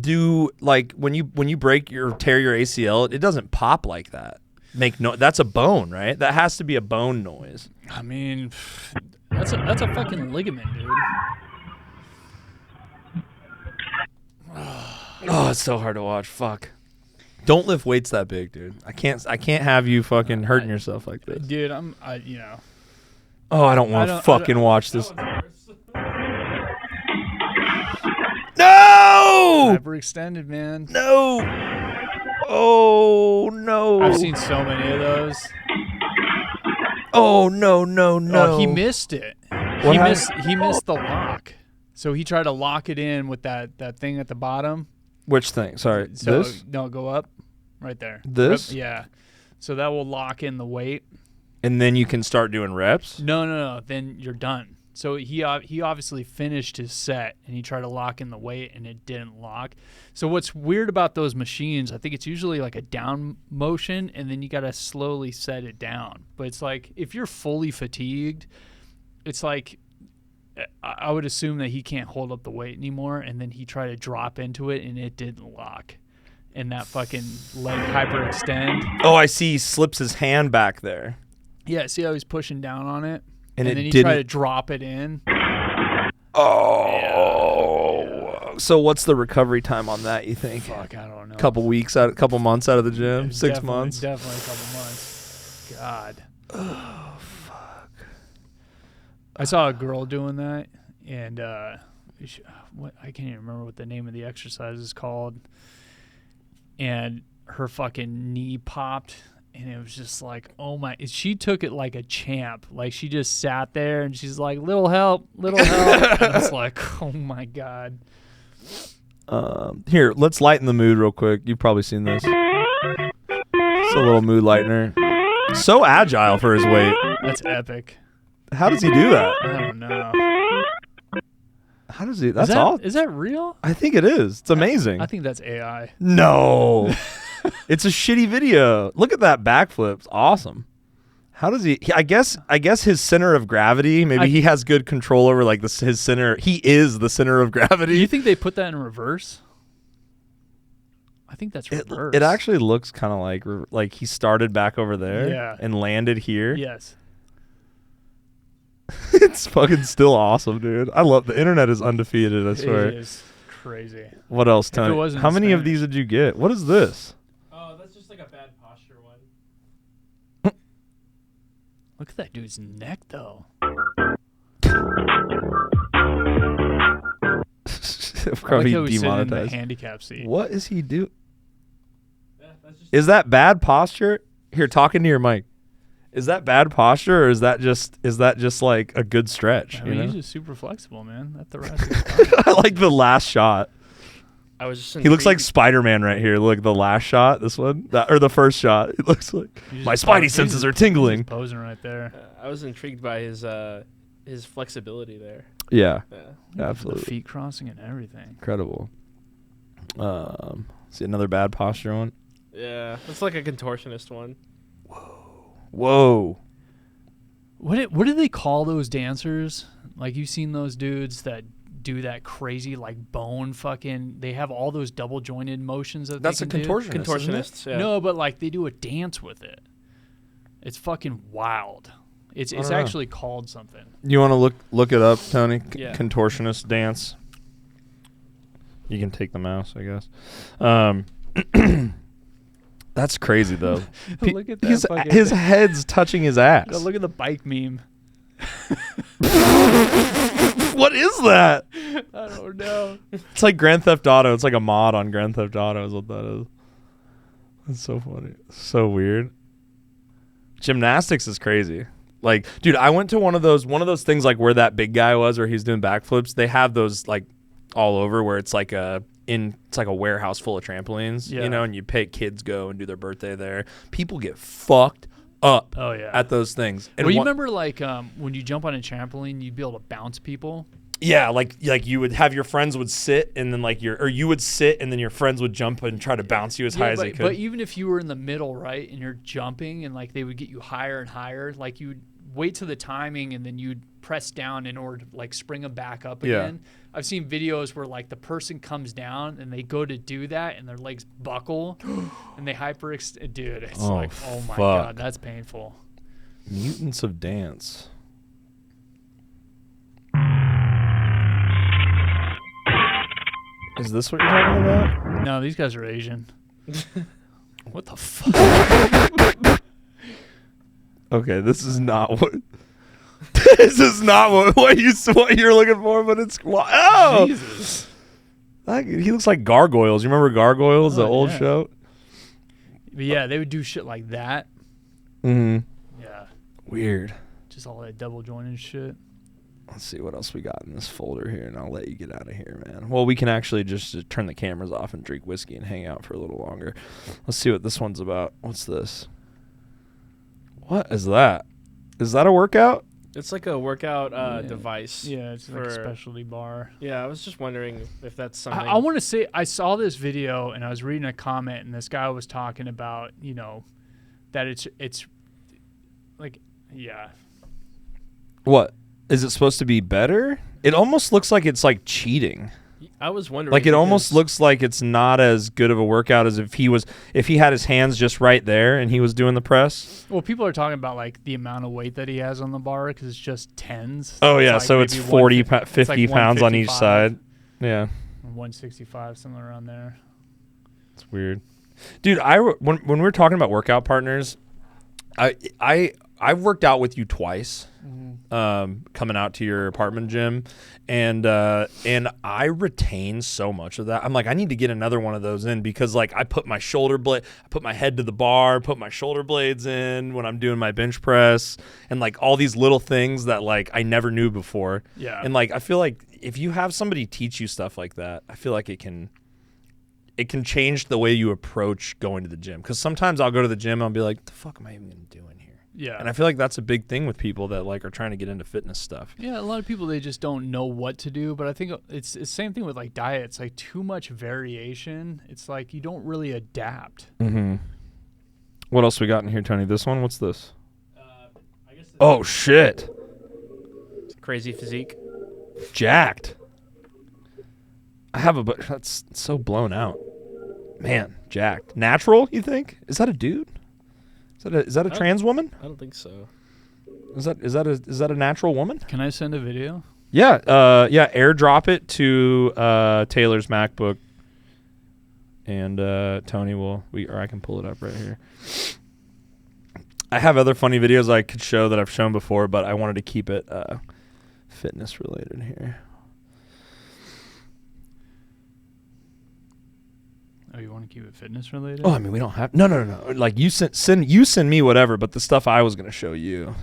do like when you tear your ACL, it doesn't pop like that. That's a bone, right? That has to be a bone noise. I mean, that's a fucking ligament, dude. Oh, it's so hard to watch. Fuck. Don't lift weights that big, dude. I can't have you fucking hurting yourself like this. Dude, Oh, I don't want to fucking watch this. No! Hyperextended, man. No! Oh, no. I've seen so many of those. Oh, no, no, no. Oh, he missed it. What He missed the lock. So he tried to lock it in with that thing at the bottom. Which thing? Sorry. So, this? No, go up. Right there. This? Yeah. So that will lock in the weight. And then you can start doing reps? No. Then you're done. So he obviously finished his set, and he tried to lock in the weight, and it didn't lock. So what's weird about those machines, I think it's usually like a down motion, and then you got to slowly set it down. But it's like if you're fully fatigued, it's like I would assume that he can't hold up the weight anymore, and then he tried to drop into it, and it didn't lock. And that fucking leg hyperextend. Oh, I see. He slips his hand back there. Yeah, see how he's pushing down on it? And then it he didn't. tried to drop it in. Oh. So what's the recovery time on that, you think? Fuck, I don't know. Couple months out of the gym? 6 months? Definitely a couple months. God. Oh, fuck. I saw a girl doing that, and I can't even remember what the name of the exercise is called. And her fucking knee popped, and it was just like, oh my. She took it like a champ. Like, she just sat there, and she's like, little help. And it's like, oh my God. Here, let's lighten the mood real quick. You've probably seen this. It's a little mood lightener. So agile for his weight. That's epic. How does he do that? I don't know. How does he? That's all. Is that real? I think it is. It's amazing. I think that's AI. No. It's a shitty video. Look at that backflip. It's awesome. How does he? I guess his center of gravity. Maybe he has good control over like his center. He is the center of gravity. Do you think they put that in reverse? I think that's reverse. It actually looks kind of like he started back over there Yeah. and landed here. Yes. It's fucking still awesome, dude. I love the internet is undefeated. I swear. It is crazy. What else, If it Tony? wasn't How in many of Spanish. these did you get? What is this? Oh, that's just like a bad posture one. Look at that dude's neck, though. Probably I like how he's sitting in the demonetized. handicap seat. What is he do? Yeah, that's just Is that bad posture? Here, talking to your mic. Is that bad posture, or is that just like a good stretch? I you mean, know? he's just super flexible, man. That thoracic's fine. I like the last shot. I was just He looks like intrigued- Spider-Man right here. Look, the last shot, this one, or the first shot. It looks like He's my just spidey he's senses just- are he's tingling. just posing right there. I was intrigued by his flexibility there. Yeah, Yeah. absolutely The feet crossing and everything. incredible. See another bad posture one. Yeah, it's like a contortionist one. Whoa. What do they call those dancers? Like, you've seen those dudes that do that crazy, like, bone fucking. They have all those double jointed motions that That's they a can do. contortionist. Contortionists, yeah. No, but like they do a dance with it. It's fucking wild. It's don't know. actually called something. You want to look it up, Tony? Yeah. Contortionist dance. You can take the mouse, I guess. That's crazy though. Look at that fucking his head's touching his ass. No, look at the bike meme. What is that? I don't know. It's like Grand Theft Auto. It's like a mod on Grand Theft Auto is what that is. That's so funny. So weird. Gymnastics is crazy. Like, dude, I went to one of those things like where that big guy was where he's doing backflips. They have those like all over where it's like a warehouse full of trampolines, Yeah. you know, and you pay kids go and do their birthday there. People get fucked up Oh yeah. at those things. And Well, you remember like when you jump on a trampoline, you'd be able to bounce people. yeah, like you would have your friends would sit and then you would sit and then your friends would jump and try to bounce you as high as they could. But even if you were in the middle, right, and you're jumping and like they would get you higher and higher, like you would wait to the timing and then you'd press down in order to like spring them back up Yeah. again. I've seen videos where like the person comes down and they go to do that and their legs buckle and they dude, it's Oh, like, oh my fuck. God, that's painful. Mutants of Dance. Is this what you're talking about? No, these guys are Asian. What the fuck? Okay, this is not what. This is not what you're looking for, but it's oh. Jesus. He looks like Gargoyles. You remember Gargoyles, the Oh, old yeah. show? But yeah, they would do shit like that. Mm-hmm. Yeah. Weird. Just all that double jointed shit. Let's see what else we got in this folder here, and I'll let you get out of here, man. Well, we can actually just turn the cameras off and drink whiskey and hang out for a little longer. Let's see what this one's about. What's this? What is that? Is that a workout? It's like a workout device. Yeah, it's like a for- specialty bar. Yeah, I was just wondering if that's something. I want to say I saw this video and I was reading a comment and this guy was talking about, you know, that it's like, yeah. What? Is it supposed to be better? It almost looks like it's like cheating. I was wondering. Like it almost because- looks like it's not as good of a workout as if he had his hands just right there and he was doing the press. Well, people are talking about like the amount of weight that he has on the bar because it's just tens. Oh yeah, like so it's maybe 40, 150 it's 50 like pounds on each 155, side. Yeah, 165, somewhere around there. it's weird, dude. When we were talking about workout partners, I've worked out with you twice. Coming out to your apartment gym, and I retain so much of that. I'm like, I need to get another one of those in because like I put my head to the bar, put my shoulder blades in when I'm doing my bench press, and like all these little things that like I never knew before. Yeah. And like I feel like if you have somebody teach you stuff like that, I feel like it can change the way you approach going to the gym. Because sometimes I'll go to the gym and I'll be like, what the fuck am I even gonna do in here? Yeah. And I feel like that's a big thing with people that like are trying to get into fitness stuff. Yeah, a lot of people, they just don't know what to do. But I think it's the same thing with like diet. It's like too much variation. It's like you don't really adapt. Mm-hmm. What else we got in here, Tony? This one? What's this? I guess Oh, shit. crazy physique. Jacked. I have but that's so blown out. Man, jacked. Natural, you think? Is that a dude? Is that a trans woman? I don't think so. Is that a natural woman? Can I send a video? Yeah, airdrop it to Taylor's MacBook, and Tony or I can pull it up right here. I have other funny videos I could show that I've shown before, but I wanted to keep it fitness related here. Oh, you want to keep it fitness related? Oh, I mean, we don't have no. Like you send me whatever, but the stuff I was gonna show you.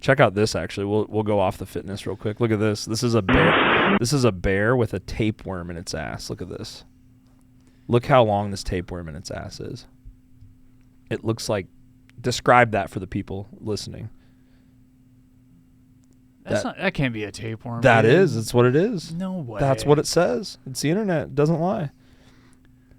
Check out this. Actually, we'll go off the fitness real quick. Look at this. This is a bear. This is a bear with a tapeworm in its ass. Look at this. Look how long this tapeworm in its ass is. It looks like. Describe that for the people listening. That can't be a tapeworm. That dude. is. It's what it is. No way. That's what it says. It's the internet. It doesn't lie.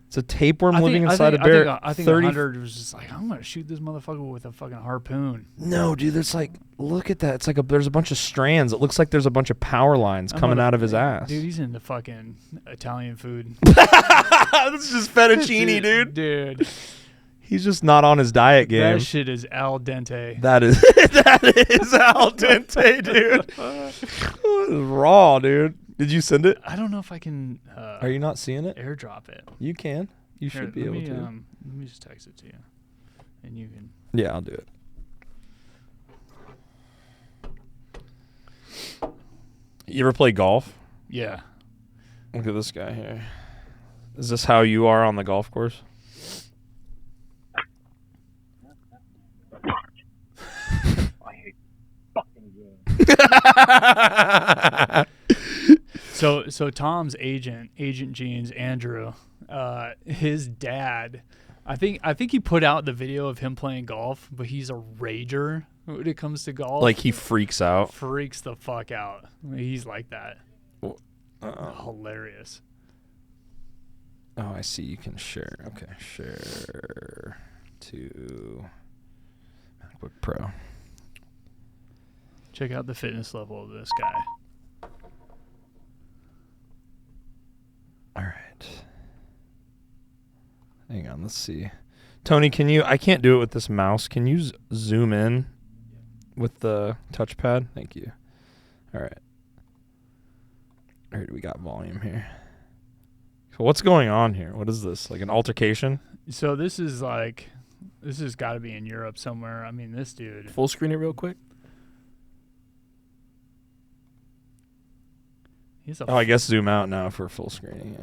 It's a tapeworm living inside a bear. I think 30 100 was just like, I'm gonna shoot this motherfucker with a fucking harpoon. No, dude. There's like, look at that. It's like there's a bunch of strands. It looks like there's a bunch of power lines coming out of his ass. Dude, he's into fucking Italian food. This is just fettuccine, dude. Dude. He's just not on his diet game. That shit is al dente. That is al dente, dude. What is raw, dude. Did you send it? I don't know if I can. Are you not seeing it? Airdrop it? You can. You should be able to. Let me just text it to you, and you can. Yeah, I'll do it. You ever play golf? Yeah. Look at this guy here. Is this how you are on the golf course? I hate fucking games. So Tom's Agent Gene's Andrew, his dad, I think he put out the video of him playing golf, but he's a rager when it comes to golf. Like he freaks out. Freaks the fuck out. He's like that. Hilarious. Oh, I see. You can share. Okay, share to MacBook Pro. Check out the fitness level of this guy. All right. Hang on. Let's see. Tony, can you? I can't do it with this mouse. Can you zoom in with the touchpad? Thank you. All right. All right, we got volume here. So what's going on here? What is this? Like an altercation? So this has got to be in Europe somewhere. I mean, this dude. Full screen it real quick. He's a Oh, I guess zoom out now for full screening.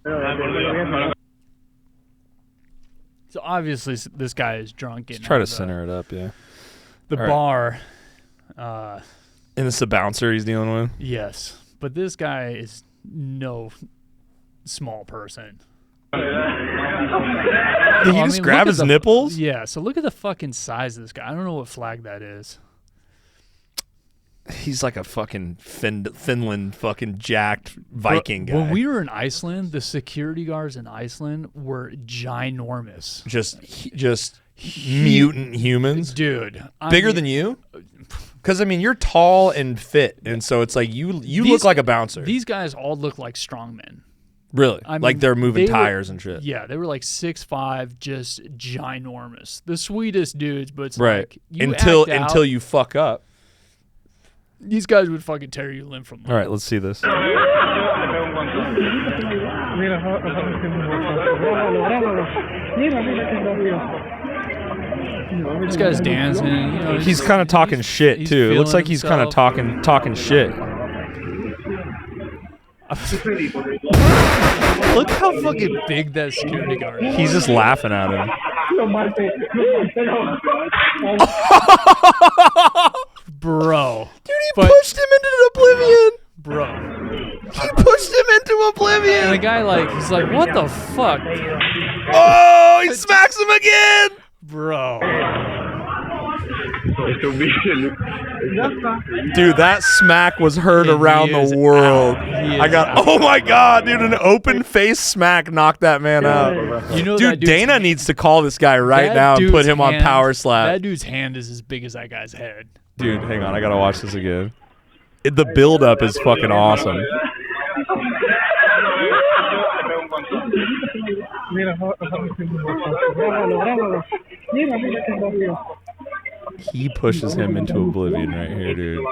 Yeah. So obviously this guy is drunk. Let's try to center it up. Yeah. The All bar. And it's the bouncer he's dealing with. Yes, but this guy is no small person. Did he just grab his nipples? Yeah, so look at the fucking size of this guy. I don't know what flag that is. He's like a fucking Finland fucking jacked Viking guy. When we were in Iceland, the security guards in Iceland were ginormous. Just mutant humans. Dude. Bigger than you? Because, I mean, you're tall and fit, and so it's like you look like a bouncer. These guys all look like strongmen. Really? I mean, like they're moving tires and shit. Yeah, they were like 6'5", just ginormous. The sweetest dudes, but it's right. like you until you fuck up. These guys would fucking tear you limb from limb. All right, let's see this. This guy's dancing. You know, he's kind of talking shit too. It looks like he's kind of talking shit. Look how fucking big that security guard is. He's just laughing at him. Bro. Dude, he pushed him into oblivion. Bro. He pushed him into oblivion. And the guy, he's like, what the fuck? Oh, he smacks him again. Bro. Dude, that smack was heard around the world. Oh my God, dude, an open face smack knocked that man out. You know, dude, Dana needs to call this guy right now and put him on power slap. That dude's hand is as big as that guy's head. Dude, hang on, I gotta watch this again. The build up is fucking awesome. He pushes him into oblivion right here, dude.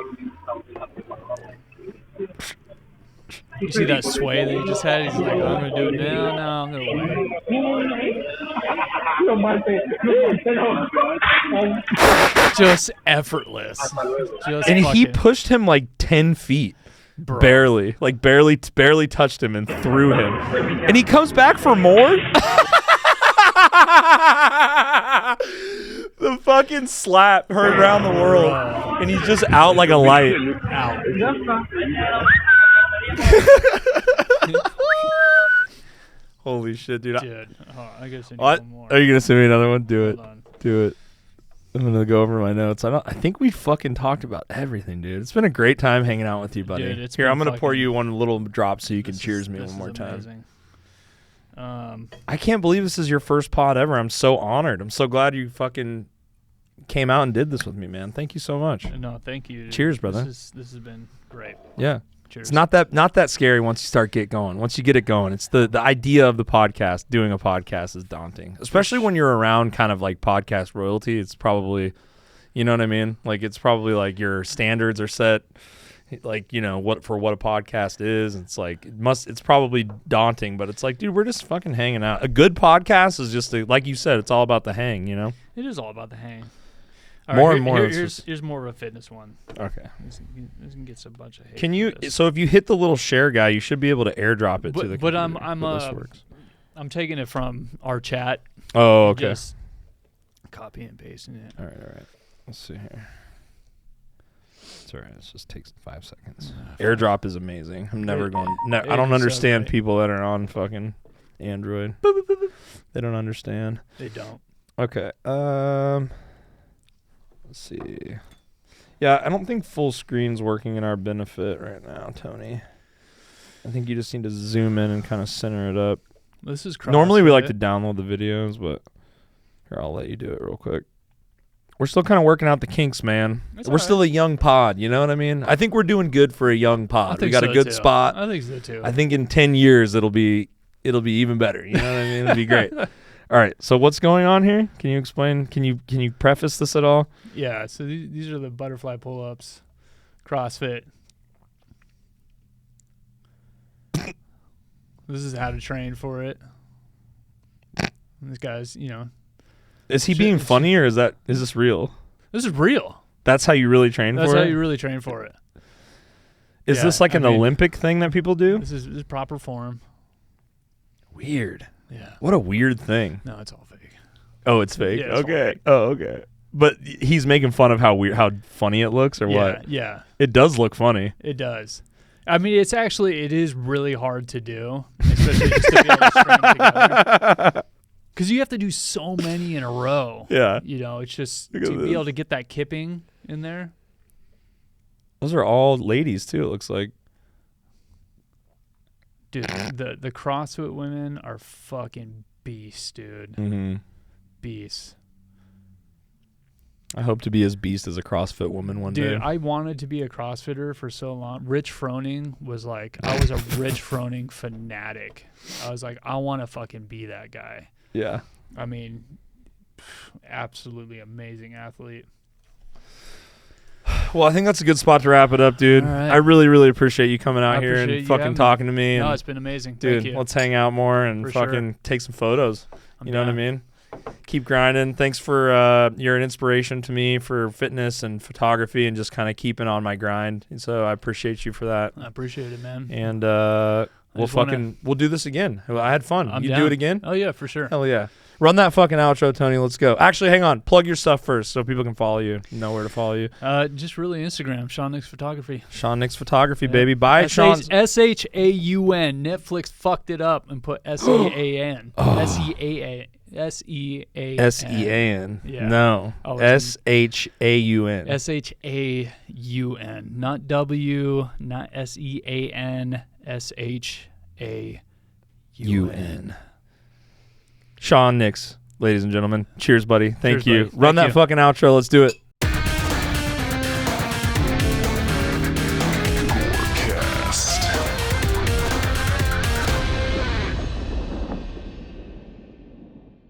You see that sway that he just had? He's like, I'm going to do it now. No, I'm going to wait. Just effortless. And he pushed him like 10 feet. Bro. Barely touched him and threw him. And he comes back for more? The fucking slap heard around the world. And he's just out like a light. Out. Holy shit, dude. I gotta send you what? one more. Are you going to send me another one? Do it. Hold on. Do it. I'm going to go over my notes. I think we fucking talked about everything, dude. It's been a great time hanging out with you, buddy. Dude, Here, I'm going to pour you one little drop so you can cheers me one more amazing. time. I can't believe this is your first pod ever. I'm so honored. I'm so glad you fucking came out and did this with me, man. Thank you so much. No, thank you. Dude. Cheers, brother. This has been great. Yeah. Cheers. It's not that scary once you start going. Once you get it going, it's the idea of the podcast. Doing a podcast is daunting, especially when you're around kind of like podcast royalty. It's probably, you know what I mean? Like it's probably like your standards are set, like what a podcast is. It's like it's probably daunting, but it's like, dude, we're just fucking hanging out. A good podcast is just like you said, it's all about the hang. It is all about the hang. All More right, and more. Here's more of a fitness one. Okay. This can get a bunch of hate. Can for you? this. So if you hit the little share guy, you should be able to airdrop it to the. But computer. This works. I'm taking it from our chat. Oh, okay. Just copy and pasting it. All right. Let's see here. It's all right. It just takes 5 seconds. Airdrop is amazing. I'm never going. I don't is so understand great. people that are on fucking Android. They don't understand. They don't. Okay. Let's see. Yeah, I don't think full screen's working in our benefit right now, Tony. I think you just need to zoom in and kind of center it up. This is Normally we like CrossFit. to download the videos, but here, I'll let you do it real quick. We're still kind of working out the kinks, man. That's We're all still a young pod, you know what I mean? I think we're doing good for a young I pod. We think got so a good too. spot. I think so too. I think in 10 years it'll be even better, you know what I mean? It'll be great. All right, so what's going on here? Can you explain? Can you preface this at all? Yeah, so these are the butterfly pull-ups, CrossFit. This is how to train for it. And this guy's, Is he being funny or is this real? this is real. That's how you really train That's for how it? you really train for it. Is Yeah, this like an I mean, Olympic thing that people do? This is proper form. Weird. Yeah. What a weird thing. No, it's all fake. Oh, it's fake. Yeah, it's all Okay. fake. Oh, okay. But he's making fun of how funny it looks, or Yeah, what? yeah, It does look funny. it does. I mean, it is really hard to do, especially just to be able to string them together. Because you have to do so many in a row. Yeah. It's just Look to at be this. able to get that kipping in there. Those are all ladies too. It looks like. Dude, the CrossFit women are fucking beasts, dude. Mm-hmm. Beasts. I hope to be as beast as a CrossFit woman one Dude, day. I wanted to be a CrossFitter for so long. Rich Froning was like, I was a Rich Froning fanatic. I was like, I want to fucking be that guy. Yeah. I mean, absolutely amazing athlete. Well, I think that's a good spot to wrap it up, dude. All right. I really, really appreciate you coming out I here appreciate and you fucking having me. talking to me. No, And, it's been amazing. dude, Thank you. let's hang out more and For sure. fucking take some photos. I'm You know what I down. mean? Keep grinding. Thanks for you're an inspiration to me for fitness and photography and just kind of keeping on my grind. And so I appreciate you for that. I appreciate it, man. And just we'll do this again. I had fun. I'm You down. do it again? Oh, yeah, for sure. Hell yeah. Run that fucking outro, Tony. Let's go. Actually, hang on. Plug your stuff first so people can follow you. Know where to follow you. Just really Instagram, Shaun Nix Photography. Shaun Nix Photography, Yeah. baby. Bye, Shaun. SHAUN. Netflix fucked it up and put SEAN. SEAN. SEAN. Yeah. No. Oh, it's SHAUN. SHAUN. Not W, not SEAN. SHAUN. UN. Shaun Nix, ladies and gentlemen. Cheers, buddy. Thank Cheers, you. buddy. Run Thank that you. fucking outro. Let's do it.